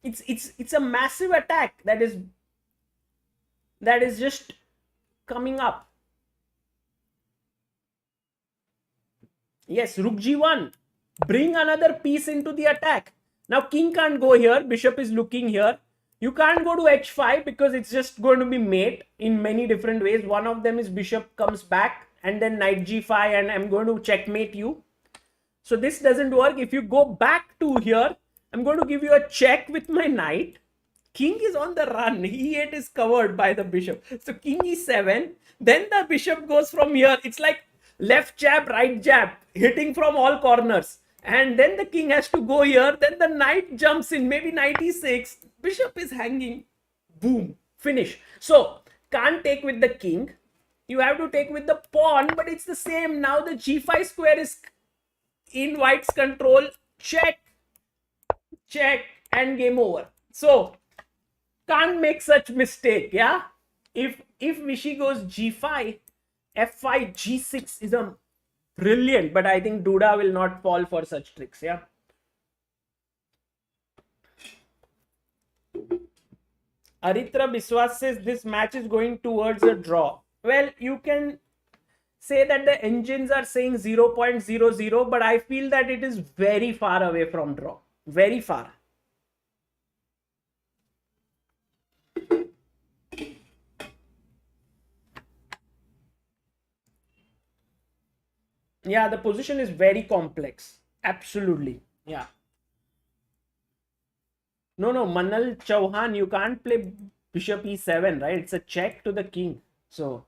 It's a massive attack. That is, that is just coming up. Yes, rook g1. Bring another piece into the attack. Now king can't go here. Bishop is looking here. You can't go to h5 because it's just going to be mate in many different ways. One of them is bishop comes back and then knight g5 and I'm going to checkmate you. So this doesn't work. If you go back to here, I'm going to give you a check with my knight. King is on the run. E8 is covered by the bishop. So king e7. Then the bishop goes from here. It's like left jab, right jab, hitting from all corners. And then the king has to go here. Then the knight jumps in. Maybe knight e6. Bishop is hanging. Boom. Finish. So can't take with the king. You have to take with the pawn. But it's the same. Now the g5 square is in white's control. Check. Check. And game over. So can't make such mistake. Yeah. If Vishy goes g5, f5, g6 is a brilliant, but I think Duda will not fall for such tricks. Yeah. Aritra Biswas says this match is going towards a draw. Well, you can say that the engines are saying 0.00, but I feel that it is very far away from draw. Very far. Yeah, the position is very complex. Absolutely. Yeah. No, Manal Chauhan, you can't play bishop e7, right? It's a check to the king. So,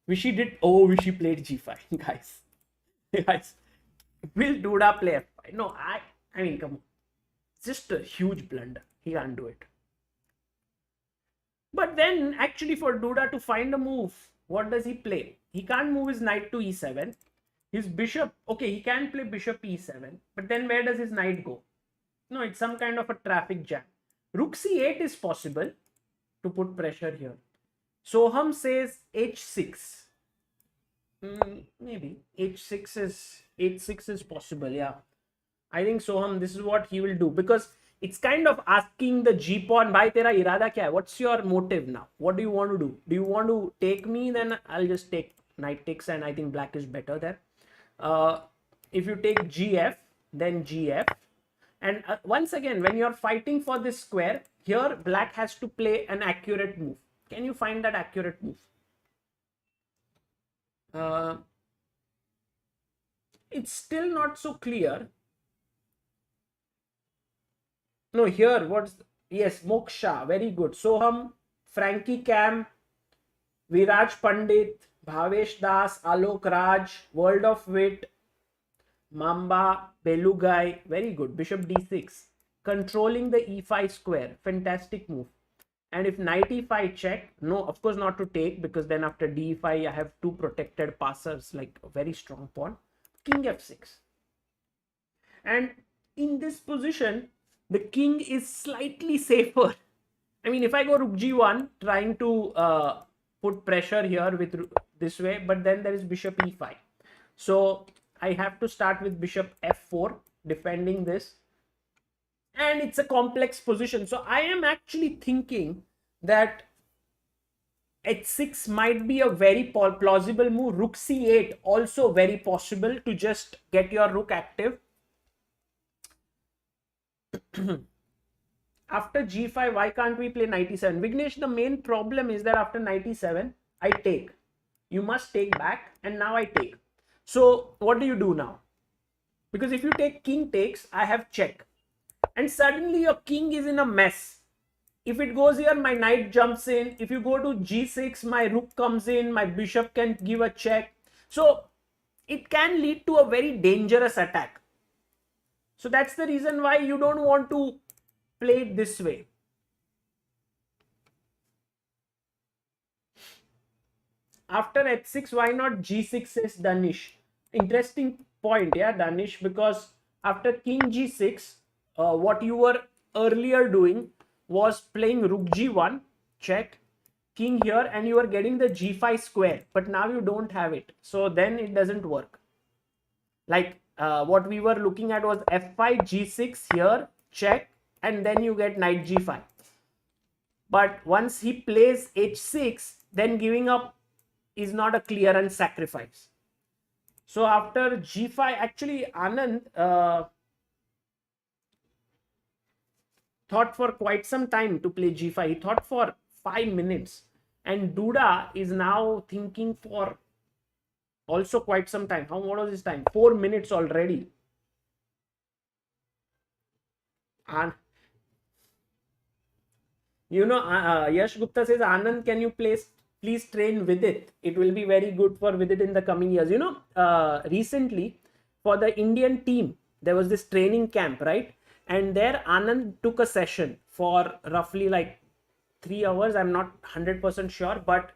Vishy played g5, guys. Guys, will Duda play f5? No, I mean, come on. It's just a huge blunder. He can't do it. But then, actually, for Duda to find a move, what does he play? He can't move his knight to e7. His bishop, okay, he can play bishop e7, but then where does his knight go? No, it's some kind of a traffic jam. Rook c8 is possible to put pressure here. Soham says h6. Maybe h6 is possible. Yeah, I think Soham, this is what he will do, because it's kind of asking the g pawn, bhai tera irada kya hai? What's your motive now? What do you want to do? Do you want to take me? Then I'll just take knight takes, and I think black is better there. If you take gf, then gf, and once again, when you're fighting for this square, here black has to play an accurate move. Can you find that accurate move? It's still not so clear. No, here, yes, Moksha, very good. Soham, Frankie Cam, Viraj Pandit, Bhavesh Das, Alok Raj, World of Wit, Mamba, Belugai, very good. Bishop d6, controlling the e5 square, fantastic move. And if knight e5 check, no, of course not to take, because then after d5 I have two protected passers, like a very strong pawn. King f6. And in this position, the king is slightly safer. I mean, if I go rook g1, trying to put pressure here with this way, but then there is bishop e5. So I have to start with bishop f4, defending this. And it's a complex position. So I am actually thinking that h6 might be a very plausible move. Rook c8 also very possible to just get your rook active. After g5, why can't we play knight e7? Vignesh, the main problem is that after knight e7, I take. You must take back, and now I take. So what do you do now? Because if you take king takes, I have check. And suddenly your king is in a mess. If it goes here, my knight jumps in. If you go to g6, my rook comes in. My bishop can give a check. So it can lead to a very dangerous attack. So that's the reason why you don't want to play it this way. After h6, why not g6, says Danish. Interesting point, yeah, Danish, because after king g6, what you were earlier doing was playing rook g1, check, king here, and you are getting the g5 square, but now you don't have it. So then it doesn't work. Like what we were looking at was f5, g6 here, check, and then you get knight g5. But once he plays h6, then giving up is not a clearance sacrifice. So after g5, actually Anand thought for quite some time to play g5. He thought for 5 minutes. And Duda is now thinking for also quite some time. What was his time? 4 minutes already. And you know, Yash Gupta says, Anand, can you please train Vidit? It will be very good for Vidit in the coming years. You know, recently for the Indian team, there was this training camp, right? And there Anand took a session for roughly like 3 hours. I'm not 100% sure, but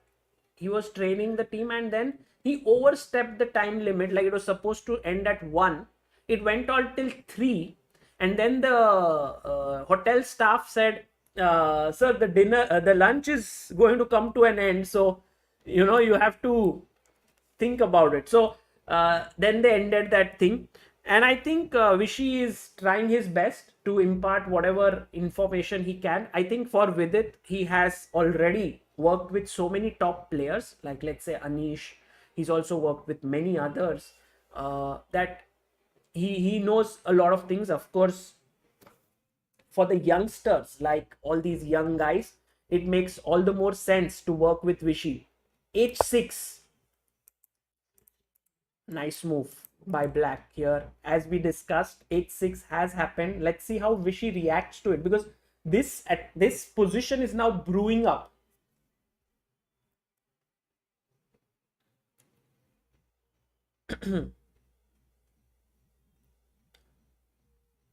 he was training the team, and then he overstepped the time limit. Like it was supposed to end at 1. It went on till 3. And then the hotel staff said, sir, the lunch is going to come to an end. So, you know, you have to think about it. So then they ended that thing. And I think Vishy is trying his best to impart whatever information he can. I think for Vidit, he has already worked with so many top players, like let's say Anish. He's also worked with many others that he knows a lot of things. Of course, for the youngsters, like all these young guys, it makes all the more sense to work with Vishy. h6. Nice move by black here. As we discussed, h6 has happened. Let's see how Vishy reacts to it, because this position is now brewing up.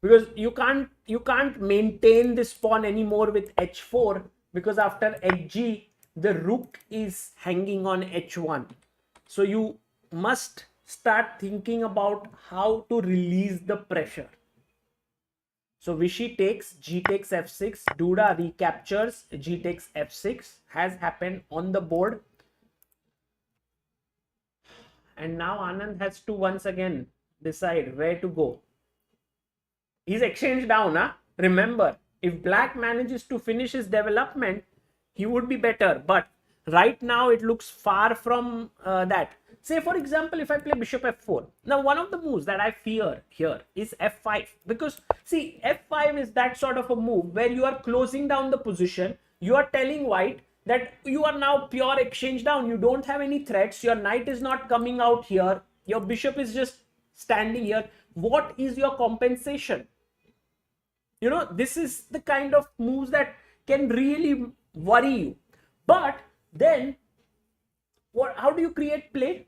Because you can't maintain this pawn anymore with h4, because after hg the rook is hanging on h1. So you must start thinking about how to release the pressure. So Vishy takes, g takes f6, Duda recaptures, g takes f6 has happened on the board. And now Anand has to once again decide where to go. He's exchanged down, huh? Remember, if black manages to finish his development, he would be better. But right now, it looks far from that. Say, for example, if I play bishop f4. Now, one of the moves that I fear here is f5. Because, see, f5 is that sort of a move where you are closing down the position. You are telling white that you are now pure exchange down. You don't have any threats. Your knight is not coming out here. Your bishop is just standing here. What is your compensation? You know, this is the kind of moves that can really worry you. But then, how do you create play?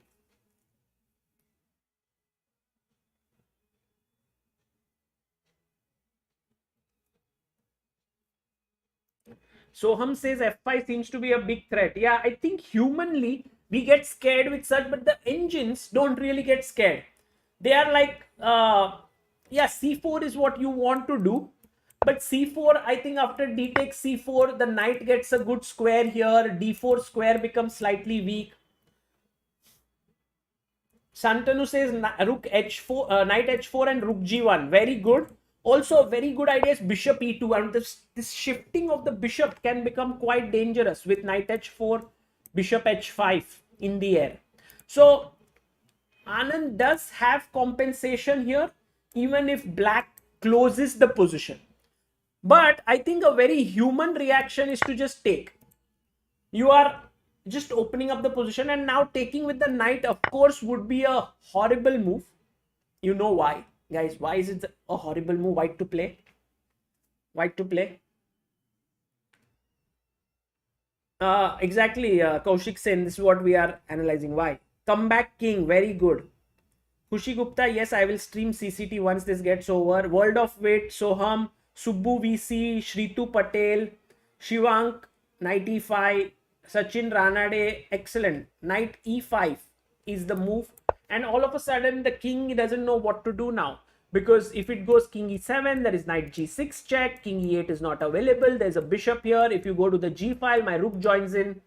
Soham says f5 seems to be a big threat. Yeah, I think humanly we get scared with such, but the engines don't really get scared. They are like, yeah, c4 is what you want to do. But c4, I think after d takes c4, the knight gets a good square here. d4 square becomes slightly weak. Santanu says rook h4, knight h4 and rook g1. Very good. Also, very good idea is bishop e2. And this shifting of the bishop can become quite dangerous with knight h4, bishop h5 in the air. So, Anand does have compensation here, even if black closes the position. But I think a very human reaction is to just take. You are just opening up the position, and now taking with the knight, of course, would be a horrible move. You know why, guys? Why is it a horrible move? White to play. White to play. Exactly, Kaushik Sen. This is what we are analyzing. Why? Comeback king. Very good. Kushi Gupta. Yes, I will stream CCT once this gets over. World of Wit. Soham. Subbu VC, Shritu Patel, Shivank, Knight E5, Sachin Ranade, excellent. Knight E5 is the move. And all of a sudden, the king doesn't know what to do now. Because if it goes king E7, there is knight G6 check, king E8 is not available, there's a bishop here. If you go to the G file, my rook joins in.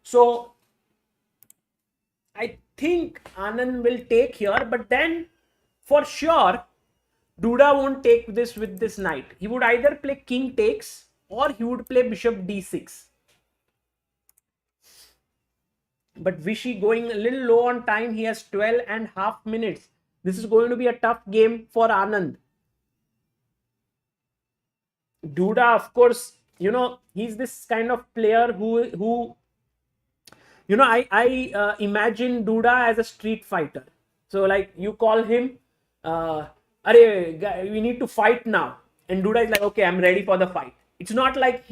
So, I think Anand will take here, but then for sure, Duda won't take this with this knight. He would either play king takes or he would play bishop d6. But Vishy going a little low on time. He has 12.5 minutes. This is going to be a tough game for Anand. Duda, of course, he's this kind of player who I imagine Duda as a street fighter. So like you call him, we need to fight now. And Duda is like, okay, I'm ready for the fight. It's not like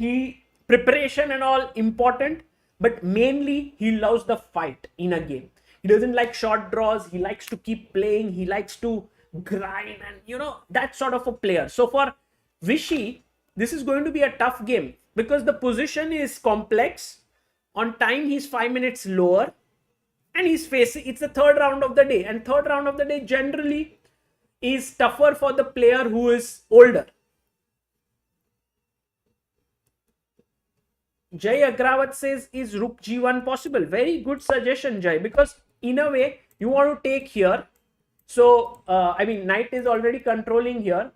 preparation and all important, but mainly he loves the fight in a game. He doesn't like short draws. He likes to keep playing. He likes to grind and, that sort of a player. So for Vishy, this is going to be a tough game because the position is complex. On time, he's 5 minutes lower and he's facing, it's the third round of the day. And third round of the day generally is tougher for the player who is older. Jay Agrawat says, is Rook G1 possible? Very good suggestion, Jay, because in a way, you want to take here. So, Knight is already controlling here.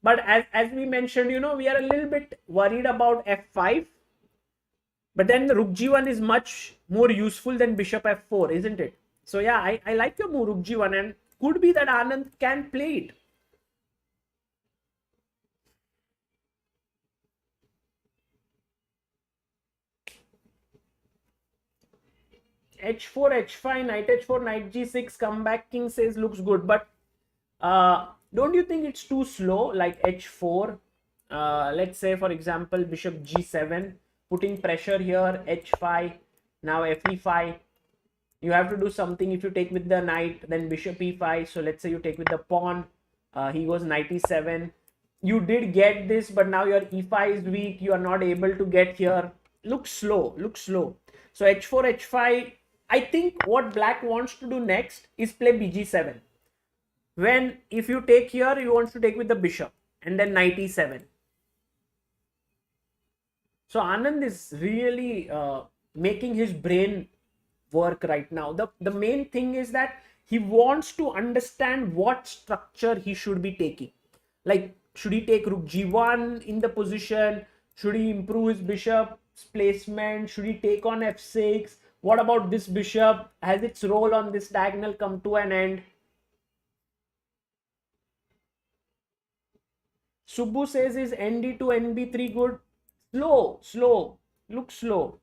But as we mentioned, we are a little bit worried about F5. But then the Rook G1 is much more useful than Bishop F4, isn't it? So yeah, I like your move, Rook G1, and could be that Anand can play it. H4, H5, Knight H4, Knight G6, comeback king says looks good. But don't you think it's too slow, like H4? Let's say, for example, Bishop G7. Putting pressure here, H5, now F5. You have to do something. If you take with the knight, then Bishop E5. So let's say you take with the pawn. He goes Knight E7. You did get this, but now your E5 is weak. You are not able to get here. Looks slow. So H4, H5. I think what Black wants to do next is play BG7. When if you take here, you want to take with the bishop and then Knight E7. So Anand is really making his brain work right now. The main thing is that he wants to understand what structure he should be taking. Like, should he take Rook G1 in the position? Should he improve his bishop's placement? Should he take on F6? What about this bishop? Has its role on this diagonal come to an end? Subbu says, is ND2, NB3 good? Slow. Looks slow.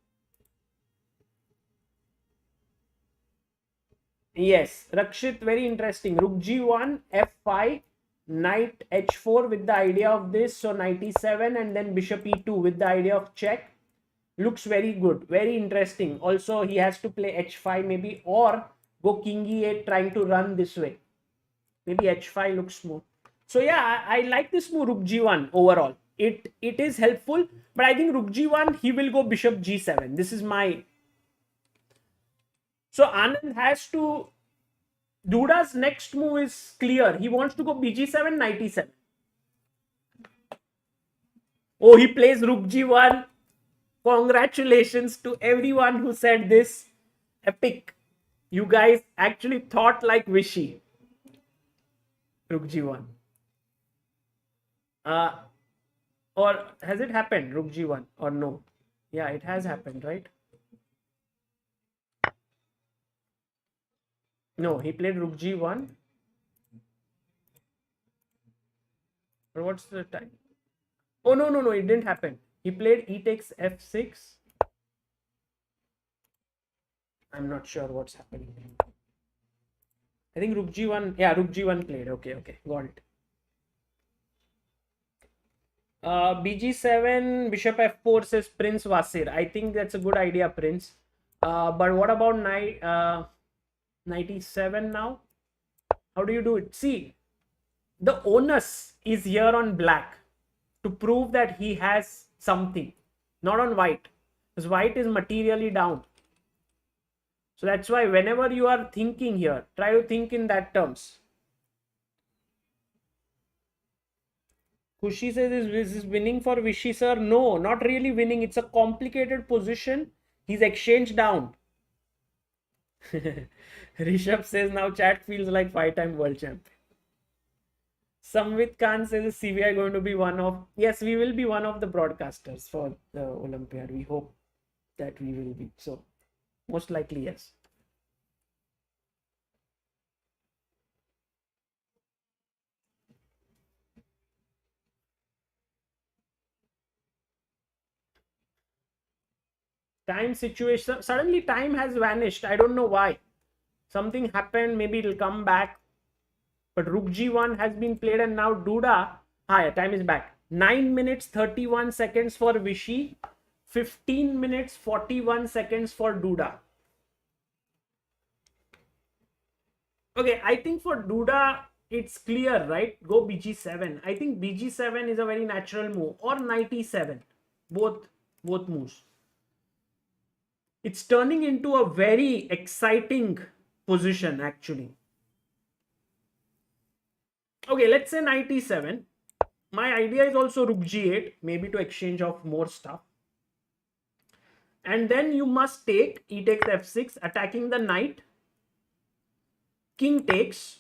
Yes, Rakshit, very interesting. Rook G1, F5, Knight H4 with the idea of this. So Knight E7 and then Bishop E2 with the idea of check. Looks very good. Very interesting. Also, he has to play H5 maybe or go King E8 trying to run this way. Maybe H5 looks smooth. So yeah, I like this move Rook G1 overall. It is helpful, but I think Rook G1, he will go Bishop G7. This is my... So Anand has to... Duda's next move is clear. He wants to go BG7, Knight E7. Oh, he plays Rook G1. Congratulations to everyone who said this. Epic. You guys actually thought like Vishy. Rook G1. Or has it happened, Rook G1, or no? Yeah, it has happened, right? No, he played Rook G1. Or what's the time? Oh, no, it didn't happen. He played E takes F6. I'm not sure what's happening. I think Rook G1, yeah, Rook G1 played. Okay, got it. BG7, Bishop F4 says Prince Wasir. I think that's a good idea, Prince. But what about Knight E7 now? How do you do it? See, the onus is here on Black to prove that he has something, not on White, because White is materially down. So that's why whenever you are thinking here, try to think in that terms. Kushi says, is this winning for Vishy, sir? No, not really winning. It's a complicated position. He's exchanged down. Rishabh says, now chat feels like 5-time world champion. Samvit Khan says, CVI going to be one of... Yes, we will be one of the broadcasters for the Olympiad. We hope that we will be. So, most likely, yes. Time situation. Suddenly, time has vanished. I don't know why. Something happened. Maybe it'll come back. But Rook G1 has been played, and now Duda. Yeah, time is back. 9 minutes 31 seconds for Vishy. 15 minutes 41 seconds for Duda. Okay, I think for Duda, it's clear, right? Go BG7. I think BG7 is a very natural move. Or Knight E7. Both moves. It's turning into a very exciting position, actually. Okay, let's say Knight E7. My idea is also Rook G8, maybe to exchange off more stuff. And then you must take E takes F6, attacking the knight. King takes.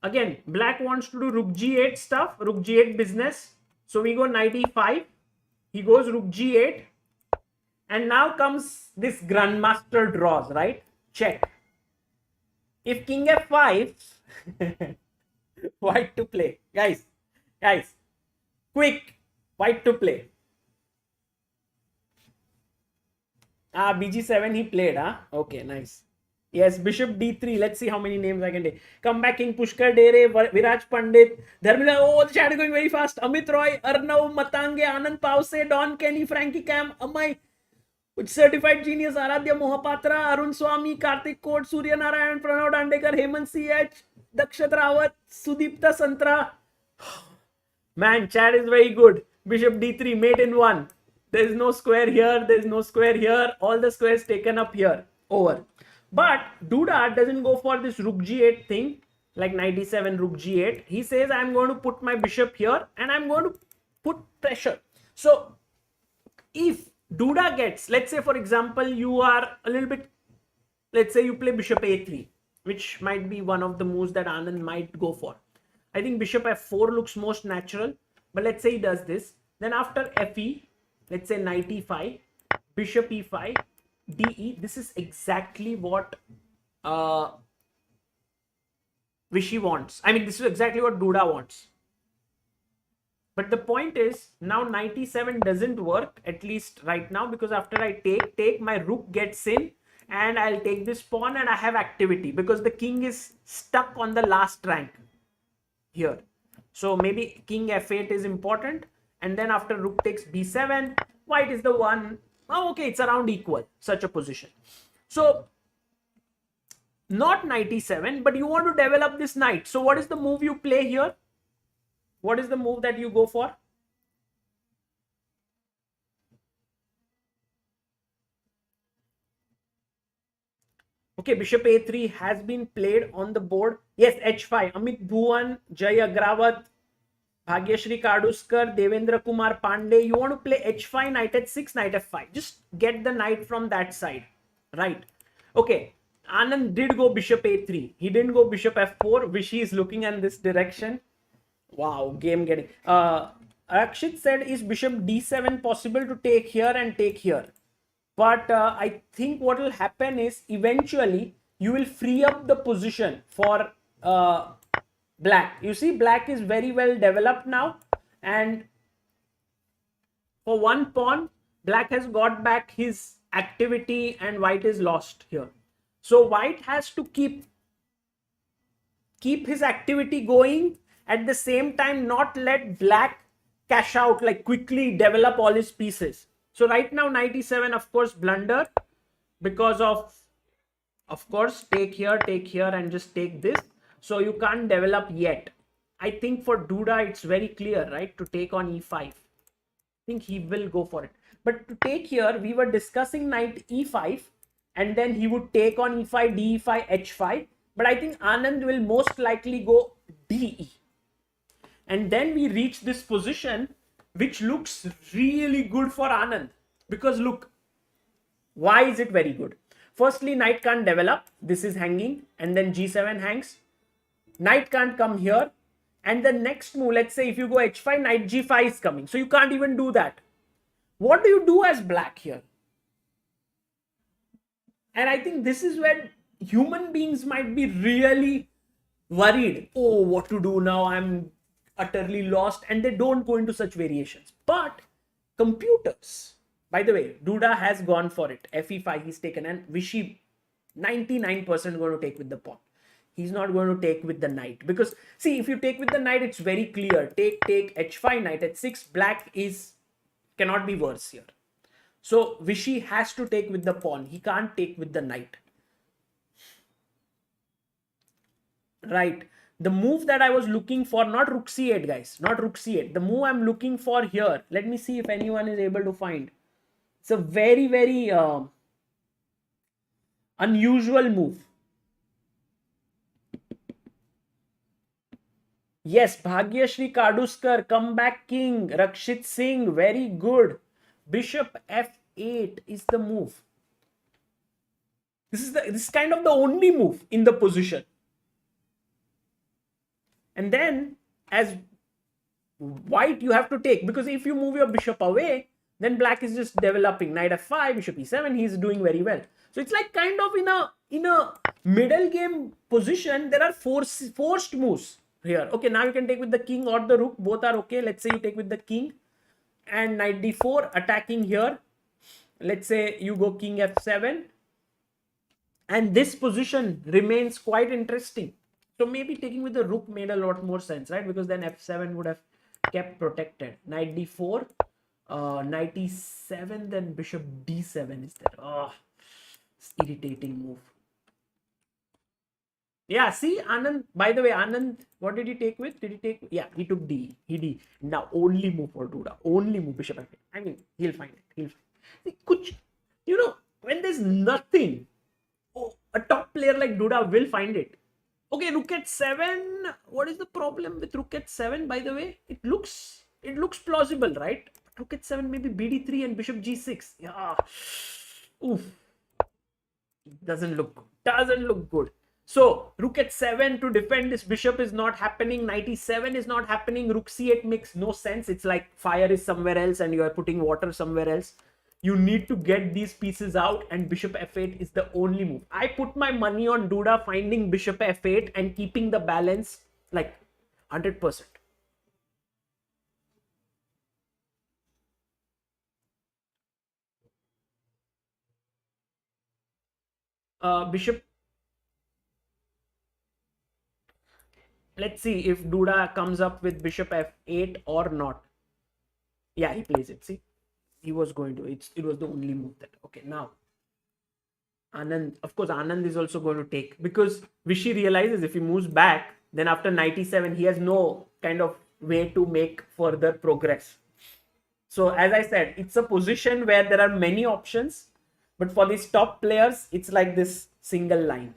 Again, black wants to do Rook G8 stuff, Rook G8 business. So we go Knight E5. He goes Rook G8. And now comes this grandmaster draws, right? Check. If King F5, white to play. Guys, quick, white to play. BG7 he played, Okay, nice. Yes, Bishop D3. Let's see how many names I can take. Come back, King Pushkar Dere, Viraj Pandit, Dharmila. Oh, the chat is going very fast. Amit Roy, Arnav, Matange, Anand Pause, Don Kenny, Frankie Cam, Amai, Certified Genius, Aradhya Mohapatra, Arun Swami, Karthik Kot, Surya Narayan, Pranav Dandekar, Hemant CH, Dakshat Rawat, Sudipta Santra. Man, chat is very good. Bishop D3, mate in one. There is no square here. There is no square here. All the squares taken up here. Over. But Duda doesn't go for this Rook G8 thing. Like Knight D7, Rook G8. He says, I'm going to put my bishop here. And I'm going to put pressure. So, if Duda gets, let's say for example, you are a little bit, let's say you play Bishop A3. Which might be one of the moves that Anand might go for. I think Bishop F4 looks most natural. But let's say he does this. Then after Fe, let's say Knight E5, Bishop E5, DE. This is exactly what Vishy wants. I mean, this is exactly what Duda wants. But the point is, now Knight E7 doesn't work, at least right now, because after I take, my rook gets in, and I'll take this pawn, and I have activity, because the king is stuck on the last rank here. So maybe King F8 is important. And then after Rook takes B7, white is the one. Oh, okay, it's around equal, such a position. So, not Knight E7, but you want to develop this knight. So, what is the move you play here? What is the move that you go for? Okay, Bishop A3 has been played on the board. Yes, H5. Amit Bhuvan, Jay Agrawat, Bhagyashri Kaduskar, Devendra Kumar Pandey. You want to play H5, Knight H6, Knight F5. Just get the knight from that side. Right. Okay. Anand did go Bishop A3. He didn't go Bishop F4. Vishy is looking in this direction. Wow. Game getting. Rakshit said, is Bishop D7 possible to take here and take here? But I think what will happen is eventually you will free up the position for black. You see, black is very well developed now, and for one pawn, black has got back his activity and white is lost here. So white has to keep his activity going, at the same time not let black cash out, like quickly develop all his pieces. So right now Knight E7, of course, blunder, because of course, take here and just take this. So you can't develop yet. I think for Duda, it's very clear, right? To take on E5. I think he will go for it. But to take here, we were discussing Knight E5, and then he would take on E5, DE5, H5. But I think Anand will most likely go DE. And then we reach this position, which looks really good for Anand. Because look, why is it very good? Firstly, knight can't develop. This is hanging, and then G7 hangs. Knight can't come here. And the next move, let's say if you go h5, knight g5 is coming. So you can't even do that. What do you do as black here? And I think this is where human beings might be really worried. Oh, what to do now? I'm utterly lost. And they don't go into such variations. But computers, by the way, Duda has gone for it. Fe5 he's taken, and Vishy 99% going to take with the pawn. He's not going to take with the knight, because see, if you take with the knight, it's very clear. Take, h5, knight h6. Black cannot be worse here. So Vishy has to take with the pawn. He can't take with the knight. Right. The move that I was looking for, not rook c8, guys, not rook c8. The move I'm looking for here, let me see if anyone is able to find. It's a very, very unusual move. Yes, Bhagyashri Kaduskar, comeback king, Rakshit Singh, very good. Bishop f8 is the move. This is kind of the only move in the position. And then as white, you have to take, because if you move your bishop away, then black is just developing. Knight f5, bishop e7, he's doing very well. So it's like kind of in a middle game position, there are forced moves here. Okay, now you can take with the king or the rook, both are okay. Let's say you take with the king and knight d4, attacking here. Let's say you go king f7, and this position remains quite interesting. So maybe taking with the rook made a lot more sense, right? Because then f7 would have kept protected. Knight d4, knight e7, then bishop d7 is there. Oh, it's irritating move. Yeah, see, Anand, by the way, Anand, what did he take with? Did he take? Yeah, he took D. Now, only move for Duda. Only move bishop f8. I mean, he'll find it. See, when there's nothing, a top player like Duda will find it. Okay, rook at 7. What is the problem with rook at 7, by the way? It looks plausible, right? Rook at 7, maybe bd3 and bishop g6. Yeah. Oof. Doesn't look good. So, rook at 7 to defend this bishop is not happening. Knight e7 is not happening. Rook c8 makes no sense. It's like fire is somewhere else and you are putting water somewhere else. You need to get these pieces out, and bishop f8 is the only move. I put my money on Duda finding bishop f8 and keeping the balance like 100%. Bishop. Let's see if Duda comes up with bishop f8 or not. Yeah, he plays it. See, he was going to. It was the only move that. Okay, now Anand. Of course, Anand is also going to take, because Vishy realizes if he moves back, then after knight e7, he has no kind of way to make further progress. So as I said, it's a position where there are many options, but for these top players, it's like this single line.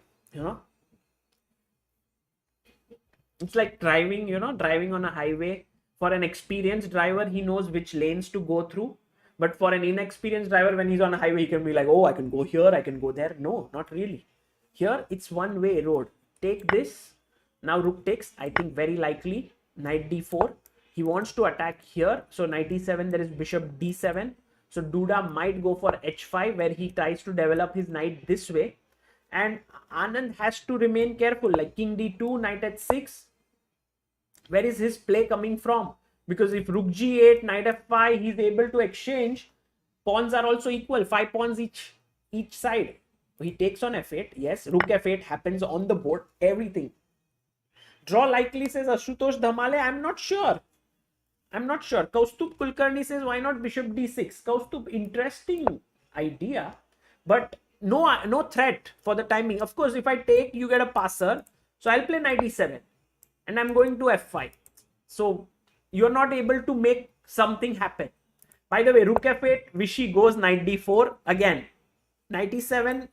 It's like driving, driving on a highway. For an experienced driver, he knows which lanes to go through. But for an inexperienced driver, when he's on a highway, he can be like, oh, I can go here, I can go there. No, not really. Here, it's one-way road. Take this. Now rook takes, I think very likely, knight d4. He wants to attack here. So knight e7, there is bishop d7. So Duda might go for h5, where he tries to develop his knight this way. And Anand has to remain careful, like king d2, knight h6. Where is his play coming from? Because if rook g8, knight f5, he's able to exchange. Pawns are also equal, 5 pawns each side. He takes on f8. Yes, rook f8 happens on the board. Everything. Draw likely, says Ashutosh Dhamale. I'm not sure. Kaustubh Kulkarni says, why not bishop d6? Kaustubh, interesting idea, but no threat for the timing. Of course, if I take, you get a passer. So I'll play knight e7. And I'm going to f5. So you're not able to make something happen. By the way, rook f8, Vishy goes knight d4. Again, knight e7,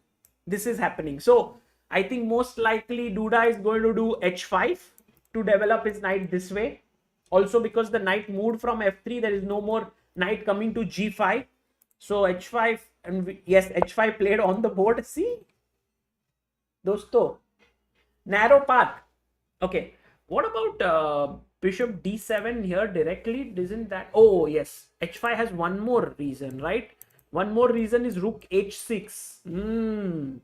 this is happening. So I think most likely Duda is going to do h5 to develop his knight this way. Also because the knight moved from f3, there is no more knight coming to g5. So h5, and yes, h5 played on the board. See, dosto, narrow path. Okay, what about bishop d7 here directly? Isn't that? Oh yes, h5 has one more reason, right? One more reason is rook h6.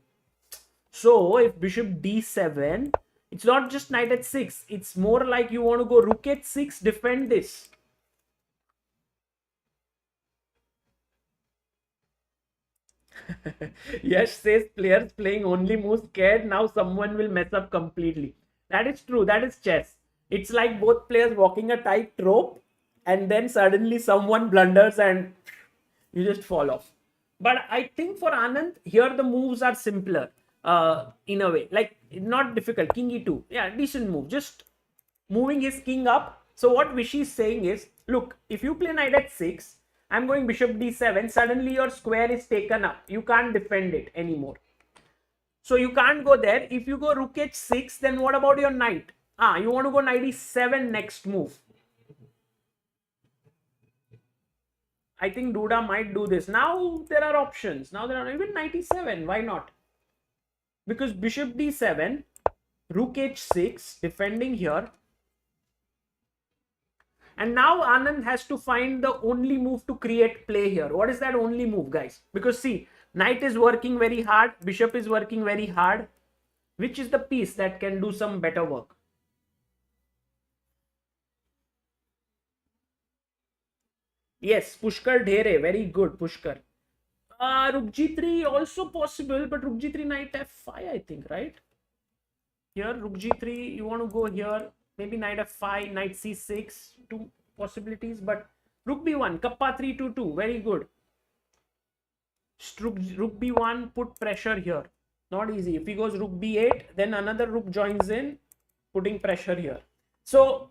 So if bishop d7, it's not just knight h6. It's more like you want to go rook h6, defend this. Yash says players playing only moves scared. Now someone will mess up completely. That is true. That is chess. It's like both players walking a tightrope and then suddenly someone blunders and you just fall off. But I think for Anand, here the moves are simpler in a way. Like, not difficult. King e2. Yeah, decent move. Just moving his king up. So what Vishy is saying is, look, if you play knight h6, I'm going bishop d7, suddenly your square is taken up. You can't defend it anymore. So you can't go there. If you go rook h6, then what about your knight? You want to go knight e7 next move. I think Duda might do this. Now there are options. Now there are even knight e7. Why not? Because bishop d7, rook h6, defending here. And now Anand has to find the only move to create play here. What is that only move, guys? Because see, knight is working very hard. Bishop is working very hard. Which is the piece that can do some better work? Yes, Pushkar Dhere. Very good, Pushkar. Rook g3 also possible, but rook g3 knight f5, I think, right? Here, rook g3, you want to go here. Maybe knight f5, knight c6, two possibilities. But rook b1, kappa 3-2-2, very good. Rook b1, put pressure here. Not easy. If he goes rook b8, then another rook joins in, putting pressure here. So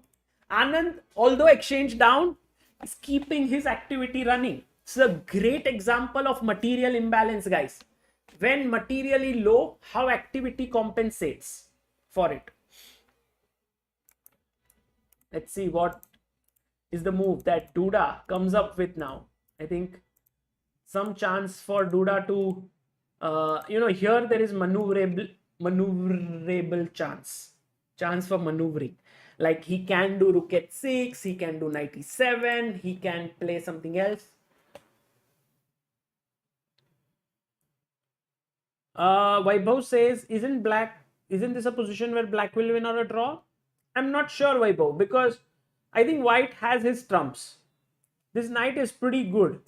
Anand, although exchange down, is keeping his activity running. It's a great example of material imbalance, guys. When materially low, how activity compensates for it. Let's see what is the move that Duda comes up with now. I think some chance for Duda to, here there is maneuverable chance for maneuvering. Like he can do rook h6, he can do knight e7, he can play something else. Vaibhav says, isn't this a position where black will win or a draw? I'm not sure, Vaibhav, because I think white has his trumps. This knight is pretty good.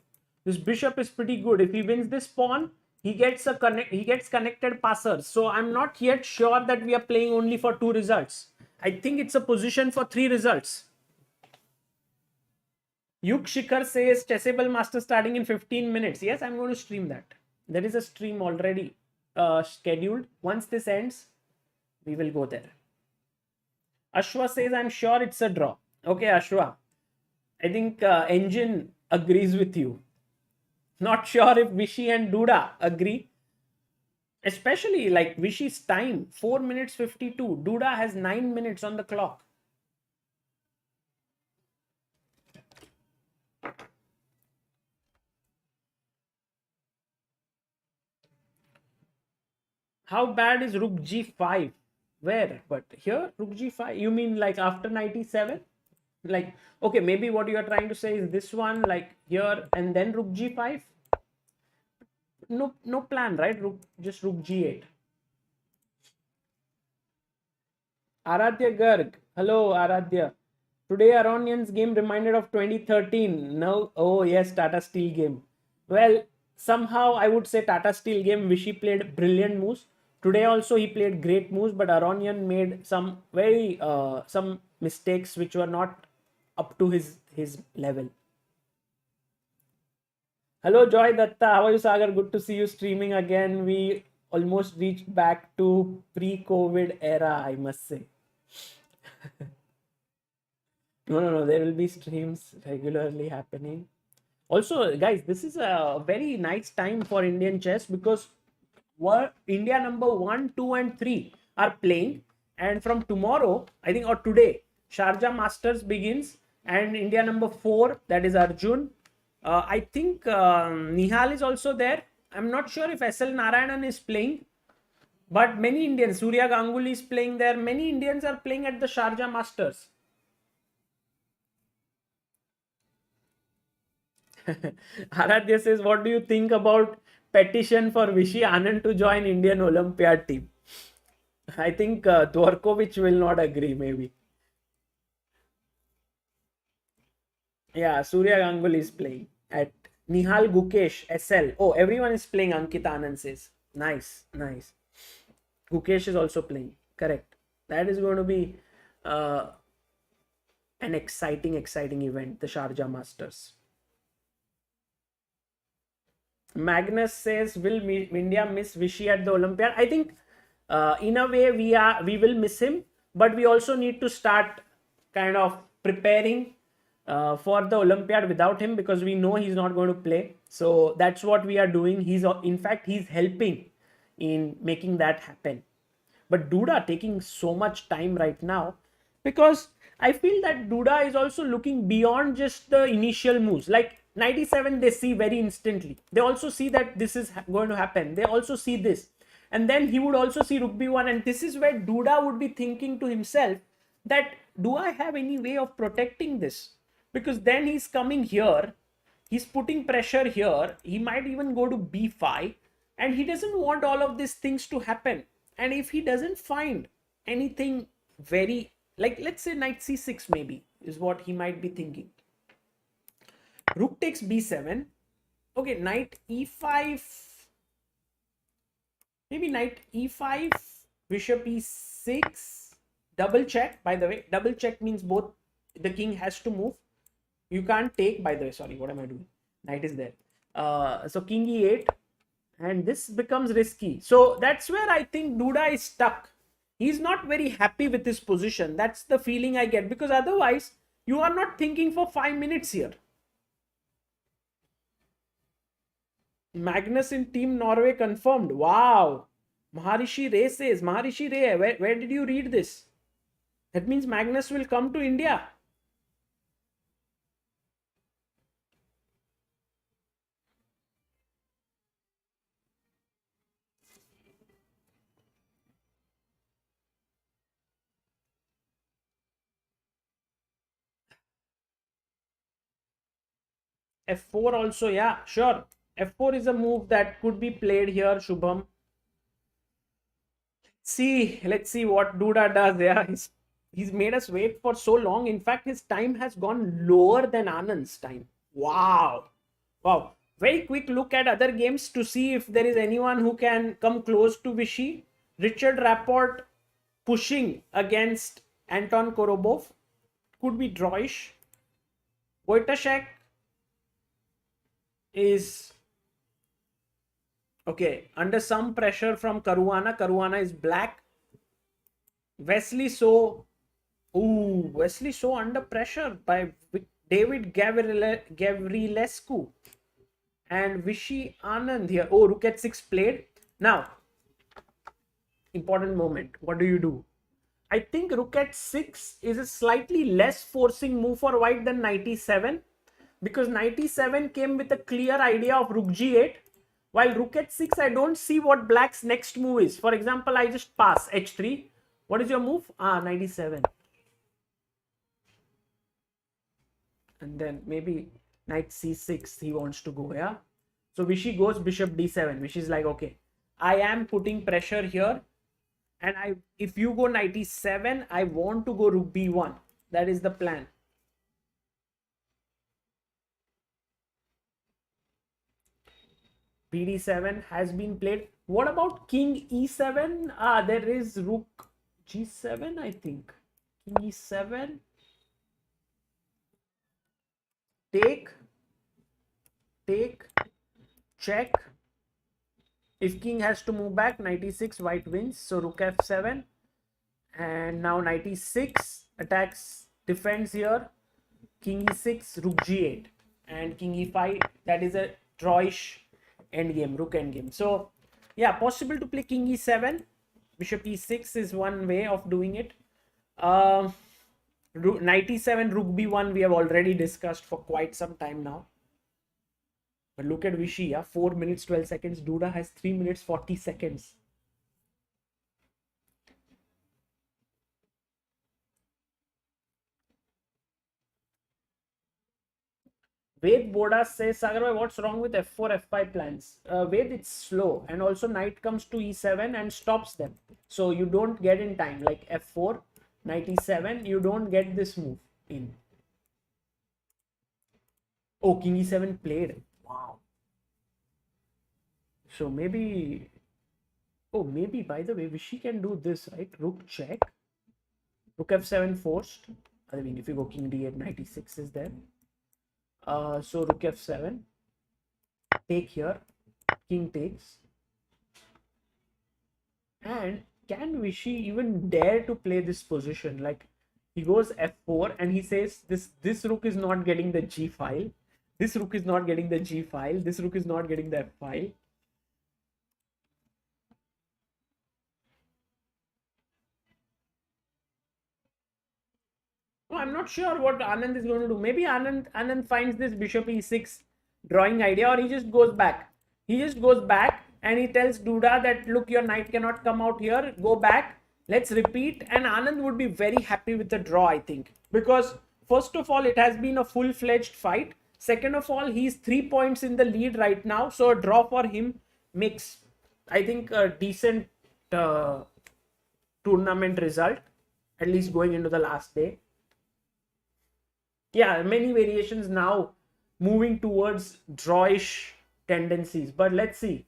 This bishop is pretty good. If he wins this pawn, he gets connected passers. So I'm not yet sure that we are playing only for 2 results. I think it's a position for 3 results. Yuk Shikhar says Chessable Master starting in 15 minutes. Yes, I'm going to stream that. There is a stream already scheduled. Once this ends, we will go there. Ashwa says, I'm sure it's a draw. Okay, Ashwa. I think Engine agrees with you. Not sure if Vishy and Duda agree. Especially like Vishy's time, 4 minutes 52. Duda has 9 minutes on the clock. How bad is rook g5? Where? But here, rook g5. You mean like after knight e7? Like, okay, maybe what you are trying to say is this one, like here and then rook g5. No plan, right? Just rook g8. Aradhya Garg. Hello, Aradhya. Today, Aronian's game reminded of 2013. No, oh yes, Tata Steel game. Well, somehow I would say Tata Steel game, Vishy played brilliant moves. Today also he played great moves, but Aronian made some some mistakes which were not up to his level. Hello Joy Datta, how are you Sagar? Good to see you streaming again. We almost reached back to pre-COVID era, I must say. No, there will be streams regularly happening. Also, guys, this is a very nice time for Indian chess because India number 1, 2 and 3 are playing, and from tomorrow, I think, or today, Sharjah Masters begins, and India number 4, that is Arjun. I think Nihal is also there. I'm not sure if SL Narayanan is playing. But many Indians, Surya Ganguly is playing there. Many Indians are playing at the Sharjah Masters. Aradhya says, what do you think about petition for Vishy Anand to join Indian Olympiad team? I think Dvorkovich will not agree, maybe. Yeah, Surya Ganguly is playing at Nihal Gukesh SL. Oh, everyone is playing, Ankit Anand says. Nice, nice. Gukesh is also playing. Correct. That is going to be an exciting event, the Sharjah Masters. Magnus says, will India miss Vishy at the Olympiad? I think in a way we will miss him, but we also need to start kind of preparing for the Olympiad without him, because we know he's not going to play. So that's what we are doing. In fact, he's helping in making that happen. But Duda taking so much time right now, because I feel that Duda is also looking beyond just the initial moves. Like 97, they see very instantly. They also see that this is going to happen. They also see this. And then he would also see Rook B1. And this is where Duda would be thinking to himself that, do I have any way of protecting this? Because then he's coming here. He's putting pressure here. He might even go to B5. And he doesn't want all of these things to happen. And if he doesn't find anything very, like let's say knight c6 maybe is what he might be thinking. Rook takes b7. Okay, knight e5. Maybe knight e5, bishop e6. Double check, by the way. Double check means both the king has to move. You can't take, by the way. Sorry, what am I doing? Knight is there. So king e8. And this becomes risky. So that's where I think Duda is stuck. He's not very happy with his position. That's the feeling I get. Because otherwise, you are not thinking for 5 minutes here. Magnus in Team Norway confirmed. Wow. Maharishi Ray says. Maharishi Ray, where did you read this? That means Magnus will come to India. F4 also, yeah, sure. F4 is a move that could be played here, Shubham. Let's see what Duda does. Yeah, he's made us wait for so long. In fact, his time has gone lower than Anand's time. Wow. Wow. Very quick look at other games to see if there is anyone who can come close to Vishy. Richard Rapport pushing against Anton Korobov. Could be drawish. Wojtaszek is okay under some pressure from Caruana. Caruana is black. Wesley so under pressure by David Gavrilescu and Vishy Anand here. Oh, rook at 6 played. Now, important moment. What do? I think rook at 6 is a slightly less forcing move for white than knight e7, because knight e7 came with a clear idea of rook g8, while rook at 6 I don't see what black's next move is. For example, I just pass h3. What is your move? Knight e7. And then maybe knight c6 he wants to go, yeah? So Vishy goes bishop d7. Vishy is like, okay, I am putting pressure here. And if you go knight e7, I want to go rook b1. That is the plan. bd7 has been played. What about king e7? There is rook g7, I think. King e7. Take, check. If king has to move back, knight e6, white wins. So rook f7. And now knight e6 attacks, defends here. King e6, rook g8. And king e5. That is a drawish endgame, rook endgame. So, yeah, possible to play king e7. Bishop e6 is one way of doing it. Knight e7, rook b1 we have already discussed for quite some time now. But look at Vishy, 4 minutes 12 seconds. Duda has 3 minutes 40 seconds. Ved Boda says, Sagar, what's wrong with f4, f5 plans? Ved, it's slow. And also knight comes to e7 and stops them. So you don't get in time. Like f4, knight e7, you don't get this move in. Oh, king e7 played. Wow. So maybe... Oh, maybe, by the way, Vishy can do this, right? Rook check. Rook f7 forced. I mean, if you go king d8, knight e6 is there. So rook f7. Take here. King takes. And can Vishy even dare to play this position? Like, he goes f4 and he says, this rook is not getting the g file. This rook is not getting the g file. This rook is not getting the f file. Oh, I'm not sure what Anand is going to do. Maybe Anand finds this bishop e6 drawing idea, or he just goes back. He just goes back and he tells Duda that, look, your knight cannot come out here. Go back. Let's repeat. And Anand would be very happy with the draw, I think. Because first of all, it has been a full-fledged fight. Second of all, he's 3 points in the lead right now. So a draw for him makes, I think, a decent tournament result. At least going into the last day. Yeah, many variations now moving towards drawish tendencies, but let's see.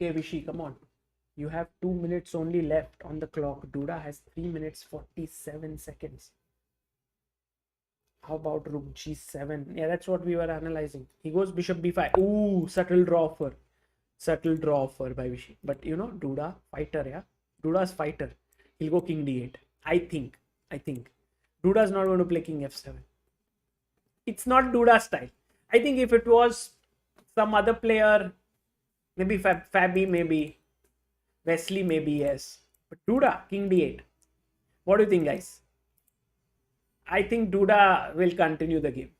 Okay, Vishy, come on. You have 2 minutes only left on the clock. Duda has 3 minutes 47 seconds. How about rook g7? Yeah, that's what we were analyzing. He goes bishop b5. Ooh, subtle draw offer. Subtle draw offer by Vishy. But you know, Duda, fighter, yeah? Duda's fighter. He'll go king d8. I think. Duda's not going to play king f7. It's not Duda's style. I think if it was some other player, maybe Fabi, maybe Wesley, maybe, yes. But Duda, king d8. What do you think, guys? I think Duda will continue the game.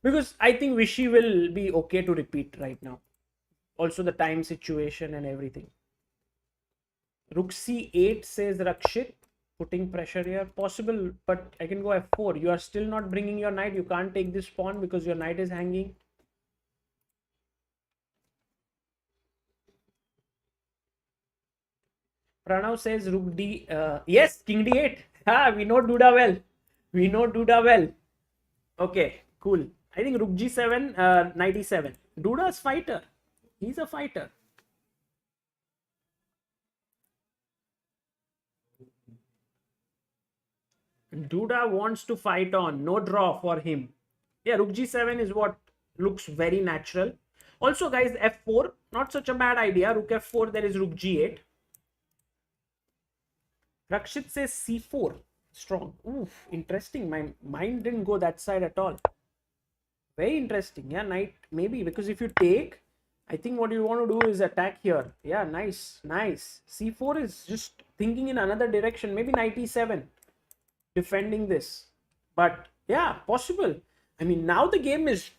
Because I think Vishy will be okay to repeat right now. Also the time situation and everything. Rook c8 says Rakshit. Putting pressure here. Possible, but I can go f4. You are still not bringing your knight. You can't take this pawn because your knight is hanging. Pranav says rook d. Yes, king d8. We know Duda well. Okay, cool. I think rook g7, knight e7. Duda's fighter. He's a fighter. Duda wants to fight on. No draw for him. Yeah, rook g7 is what looks very natural. Also, guys, f4. Not such a bad idea. Rook f4, there is rook g8. Rakshit says c4. Strong. Oof, interesting. My mind didn't go that side at all. Very interesting. Yeah, knight maybe, because if you take, I think what you want to do is attack here. Yeah, nice. c4 is just thinking in another direction. Maybe knight e7 defending this. But yeah, possible. I mean, now the game is,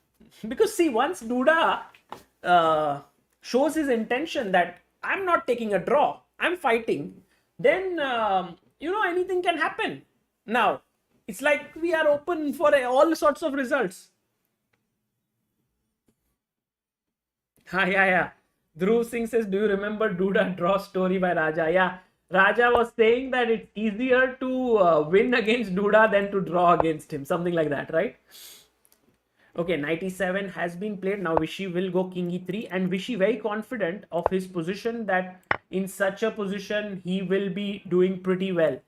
because see, once Duda shows his intention that I'm not taking a draw, I'm fighting, then anything can happen. Now it's like we are open for all sorts of results. Yeah. Dhruv Singh says, do you remember Duda draw story by Raja? Yeah, Raja was saying that it's easier to win against Duda than to draw against him, something like that, right? Okay, knight e7 has been played. Now Vishy will go king e3, and Vishy very confident of his position that in such a position he will be doing pretty well.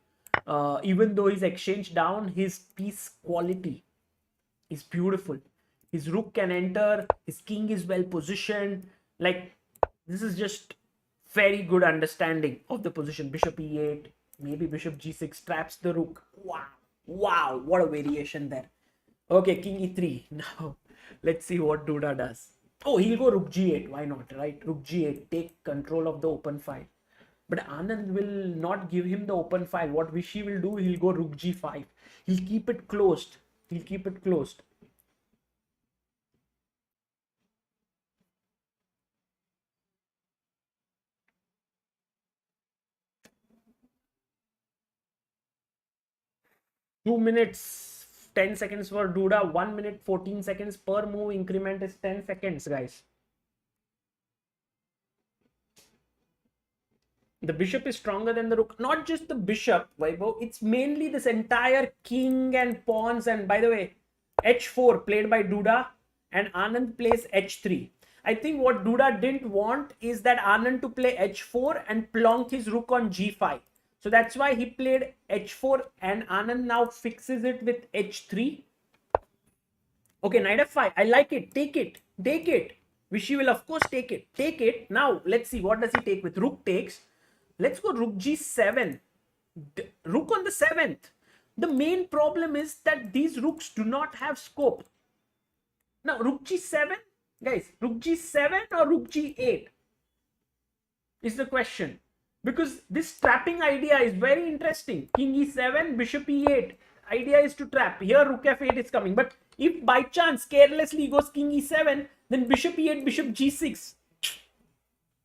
Even though he's exchanged down, his piece quality is beautiful. His rook can enter, his king is well positioned. Like, this is just very good understanding of the position. Bishop e8, maybe bishop g6 traps the rook. Wow, what a variation there. Okay, king e3. Now, let's see what Duda does. Oh, he'll go rook g8. Why not, right? Rook g8. Take control of the open file. But Anand will not give him the open file. What Vishy will do, he'll go rook g5. He'll keep it closed. He'll keep it closed. Two minutes, 10 seconds for Duda. 1 minute, 14 seconds per move. Increment is 10 seconds, guys. The bishop is stronger than the rook. Not just the bishop, Vaibhav. It's mainly this entire king and pawns. And by the way, h4 played by Duda and Anand plays h3. I think what Duda didn't want is that Anand to play h4 and plonk his rook on g5. So that's why he played h4 and Anand now fixes it with h3. Okay, knight f5. I like it. Take it. Take it. Vishy will of course take it. Take it. Now let's see what does he take with rook takes. Let's go rook g7. Rook on the 7th. The main problem is that these rooks do not have scope. Now rook g7, guys, rook g7 or rook g8 is the question. Because this trapping idea is very interesting. King e7, bishop e8. Idea is to trap. Here rook f8 is coming. But if by chance carelessly he goes king e7, then bishop e8, bishop g6.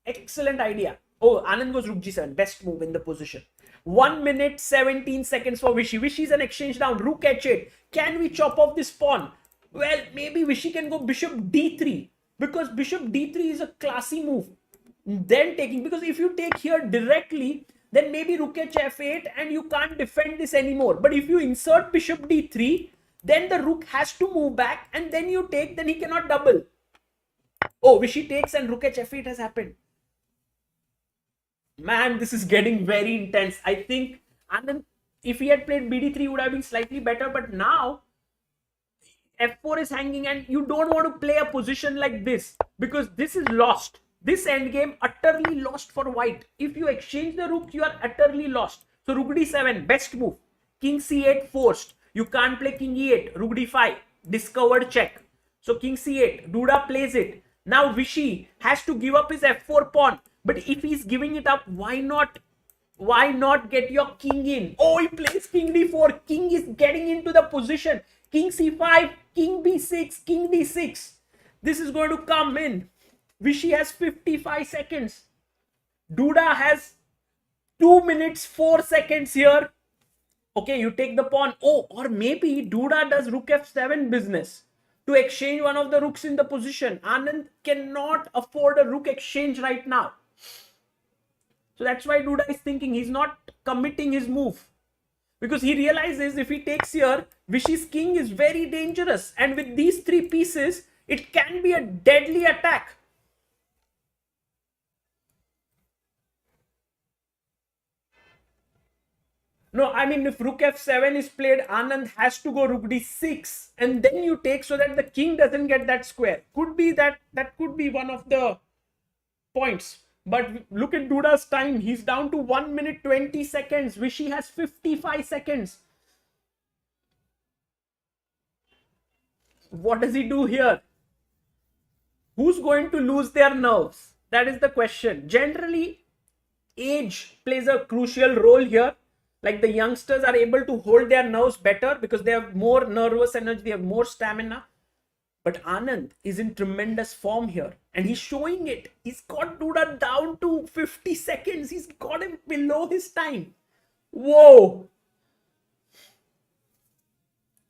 Excellent idea. Oh, Anand goes rook g7. Best move in the position. 1 minute, 17 seconds for Vishy. Vishy is an exchange down. Rook h8. Can we chop off this pawn? Well, maybe Vishy can go bishop d3. Because bishop d3 is a classy move. Then taking. Because if you take here directly, then maybe rook h8 and you can't defend this anymore. But if you insert bishop d3, then the rook has to move back. And then you take, then he cannot double. Oh, Vishy takes and rook h8 has happened. Man, this is getting very intense. I think Anand, if he had played bd3, would have been slightly better. But now, f4 is hanging and you don't want to play a position like this. Because this is lost. This endgame utterly lost for white. If you exchange the rook, you are utterly lost. So rook d7, best move. King c8 forced. You can't play king e8. Rook d5, discovered check. So king c8, Duda plays it. Now Vishy has to give up his f4 pawn. But if he's giving it up, why not get your king in? Oh, he plays king d4. King is getting into the position. King c5, king b6, king d6. This is going to come in. Vishy has 55 seconds. Duda has 2 minutes, 4 seconds here. Okay, you take the pawn. Oh, or maybe Duda does rook f7 business to exchange one of the rooks in the position. Anand cannot afford a rook exchange right now. So that's why Duda is thinking he's not committing his move. Because he realizes if he takes here, Vishy's king is very dangerous. And with these 3 pieces, it can be a deadly attack. No, I mean, if rook f7 is played, Anand has to go rook d6 and then you take so that the king doesn't get that square. Could be that could be one of the points. But look at Duda's time. He's down to 1 minute 20 seconds. Vishy has 55 seconds. What does he do here? Who's going to lose their nerves? That is the question. Generally, age plays a crucial role here. Like the youngsters are able to hold their nerves better because they have more nervous energy, they have more stamina. But Anand is in tremendous form here and he's showing it. He's got Duda down to 50 seconds. He's got him below his time. Whoa.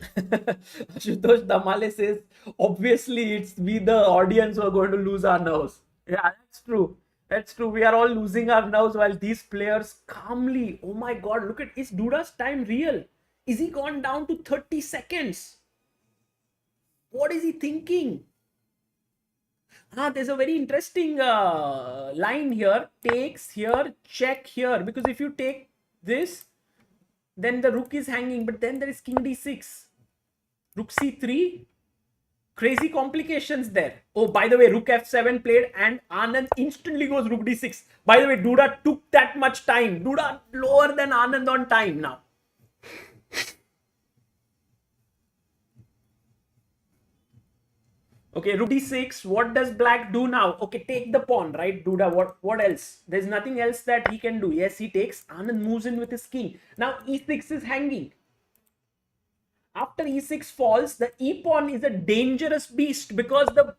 Ashutosh Damale says, obviously it's we the audience who are going to lose our nerves. Yeah, that's true. That's true. We are all losing our nerves while these players calmly. Oh my God, look at, is Duda's time real? Is he gone down to 30 seconds? What is he thinking? There's a very interesting line here. Takes here, check here. Because if you take this, then the rook is hanging. But then there is king d6. Rook c3. Crazy complications there. Oh, by the way, rook f7 played and Anand instantly goes rook d6. By the way, Duda took that much time. Duda lower than Anand on time now. Okay, rook d6. What does black do now? Okay, take the pawn, right? Duda, what else? There's nothing else that he can do. Yes, he takes. Anand moves in with his king. Now e6 is hanging. After e6 falls, the e pawn is a dangerous beast because the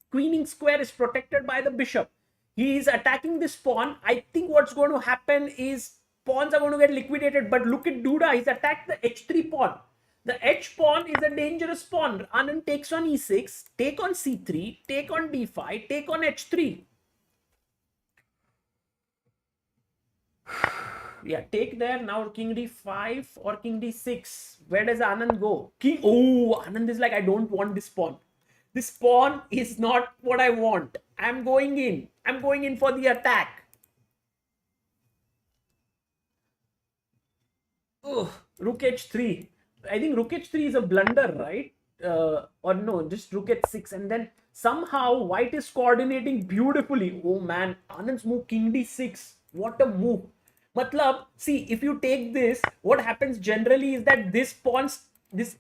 queening square is protected by the bishop. He is attacking this pawn. I think what's going to happen is pawns are going to get liquidated. But look at Duda. He's attacked the h3 pawn. The h pawn is a dangerous pawn. Anand takes on e6, take on c3, take on d5, take on h3. Yeah, take there. Now king d5 or king d6. Where does Anand go? King. Oh, Anand is like, I don't want this pawn. This pawn is not what I want. I'm going in. I'm going in for the attack. Oh, rook h3. I think rook h3 is a blunder, right? Or no, just rook h6. And then somehow white is coordinating beautifully. Oh man, Anand's move king d6. What a move. Matlab, see, if you take this, what happens generally is that this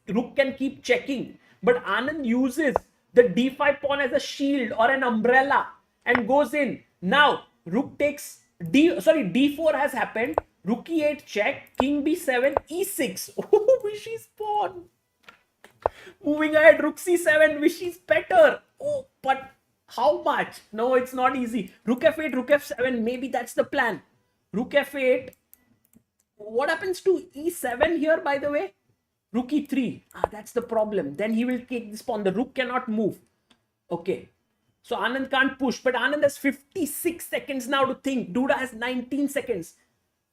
rook can keep checking. But Anand uses the d5 pawn as a shield or an umbrella and goes in. Now, rook takes d4 has happened. Rook e8 check, king b7, e6. Oh, Vishy's pawn. Moving ahead, rook c7, Vishy's better. Oh, but how much? No, it's not easy. Rook f8, rook f7, maybe that's the plan. Rook f8. What happens to e7 here, by the way? Rook e3. That's the problem. Then he will take this pawn. The rook cannot move. Okay. So Anand can't push. But Anand has 56 seconds now to think. Duda has 19 seconds.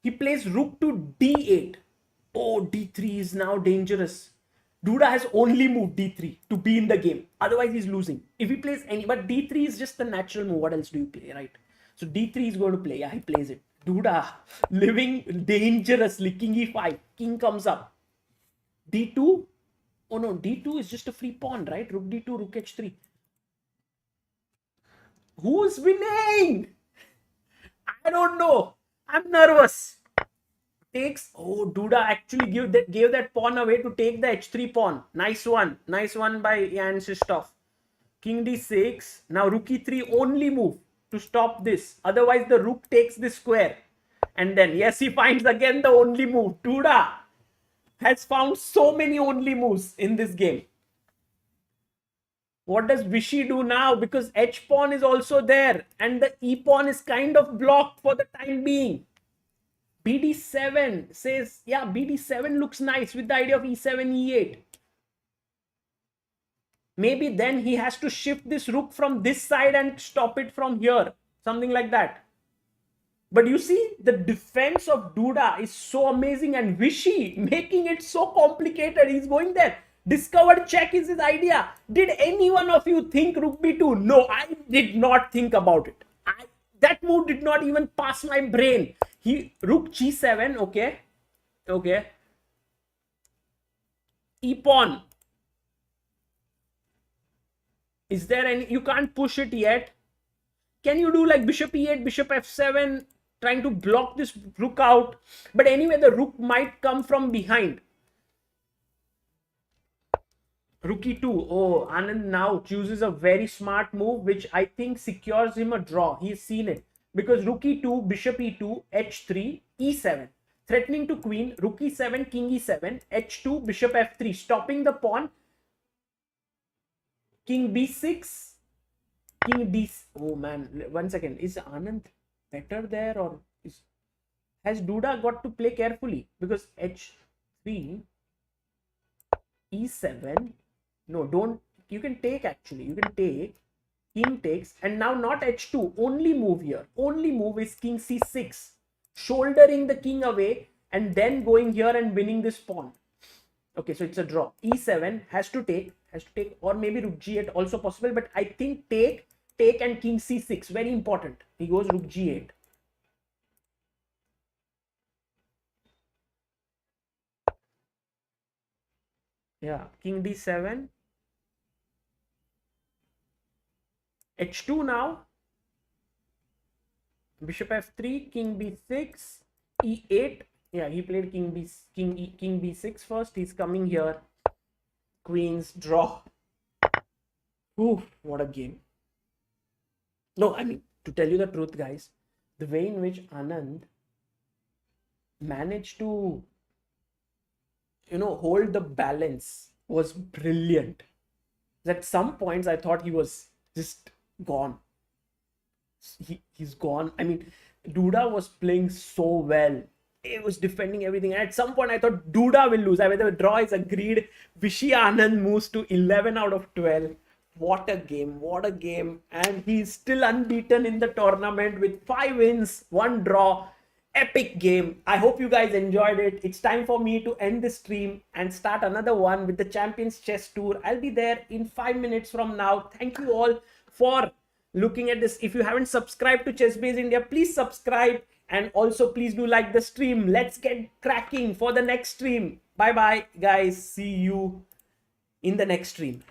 He plays rook to d8. Oh, d3 is now dangerous. Duda has only moved d3 to be in the game. Otherwise, he's losing. If he plays any... But d3 is just the natural move. What else do you play, right? So d3 is going to play. Yeah, he plays it. Duda living dangerously. King e5. King comes up. d2. Oh no, d2 is just a free pawn, right? Rook d2, rook h3. Who's winning? I don't know. I'm nervous. Takes. Oh, Duda actually gave that pawn away to take the h3 pawn. Nice one. Nice one by Jan Shistov. King d6. Now rook e3 only move to stop this. Otherwise, the rook takes this square. And then, yes, he finds again the only move. Duda has found so many only moves in this game. What does Vishy do now? Because h pawn is also there. And the e pawn is kind of blocked for the time being. bd7 says, yeah, bd7 looks nice with the idea of e7, e8. Maybe then he has to shift this rook from this side and stop it from here. Something like that. But you see, the defense of Duda is so amazing and Vishy making it so complicated. He's going there. Discovered check is his idea. Did any one of you think rook b2? No, I did not think about it. That move did not even pass my brain. Rook g7, okay. Okay. E pawn. Is there any... You can't push it yet. Can you do like bishop e8, bishop f7, trying to block this rook out? But anyway, the rook might come from behind. Rook e2. Oh, Anand now chooses a very smart move, which I think secures him a draw. He's seen it. Because rook e2, bishop e2, h3, e7. Threatening to queen, rook e7, king e7, h2, bishop f3. Stopping the pawn. King b6, king d... Oh man, 1 second. Is Anand better there or has Duda got to play carefully? Because h3, e7... No, don't... You can take actually. You can take. King takes. And now not h2. Only move here. Only move is king c6. Shouldering the king away and then going here and winning this pawn. Okay, so it's a draw. e7 has to take, or maybe rook g8 also possible, but I think take and king c6, very important. He goes rook g8. Yeah, king d7. h2 now. Bishop f3, king b6, e8. Yeah, he played king b6 first. He's coming here. Queens draw. Ooh, what a game. No, I mean, to tell you the truth, guys, the way in which Anand managed to, hold the balance was brilliant. At some points, I thought he was just gone. He's gone. I mean, Duda was playing so well. He was defending everything. And at some point, I thought Duda will lose. I mean, the draw is agreed. Vishy Anand moves to 11 out of 12. What a game. What a game. And he's still unbeaten in the tournament with 5 wins, 1 draw. Epic game. I hope you guys enjoyed it. It's time for me to end the stream and start another one with the Champions Chess Tour. I'll be there in 5 minutes from now. Thank you all for looking at this. If you haven't subscribed to ChessBase India, please subscribe, and also please do like the stream. Let's get cracking for the next stream. Bye bye guys. See you in the next stream.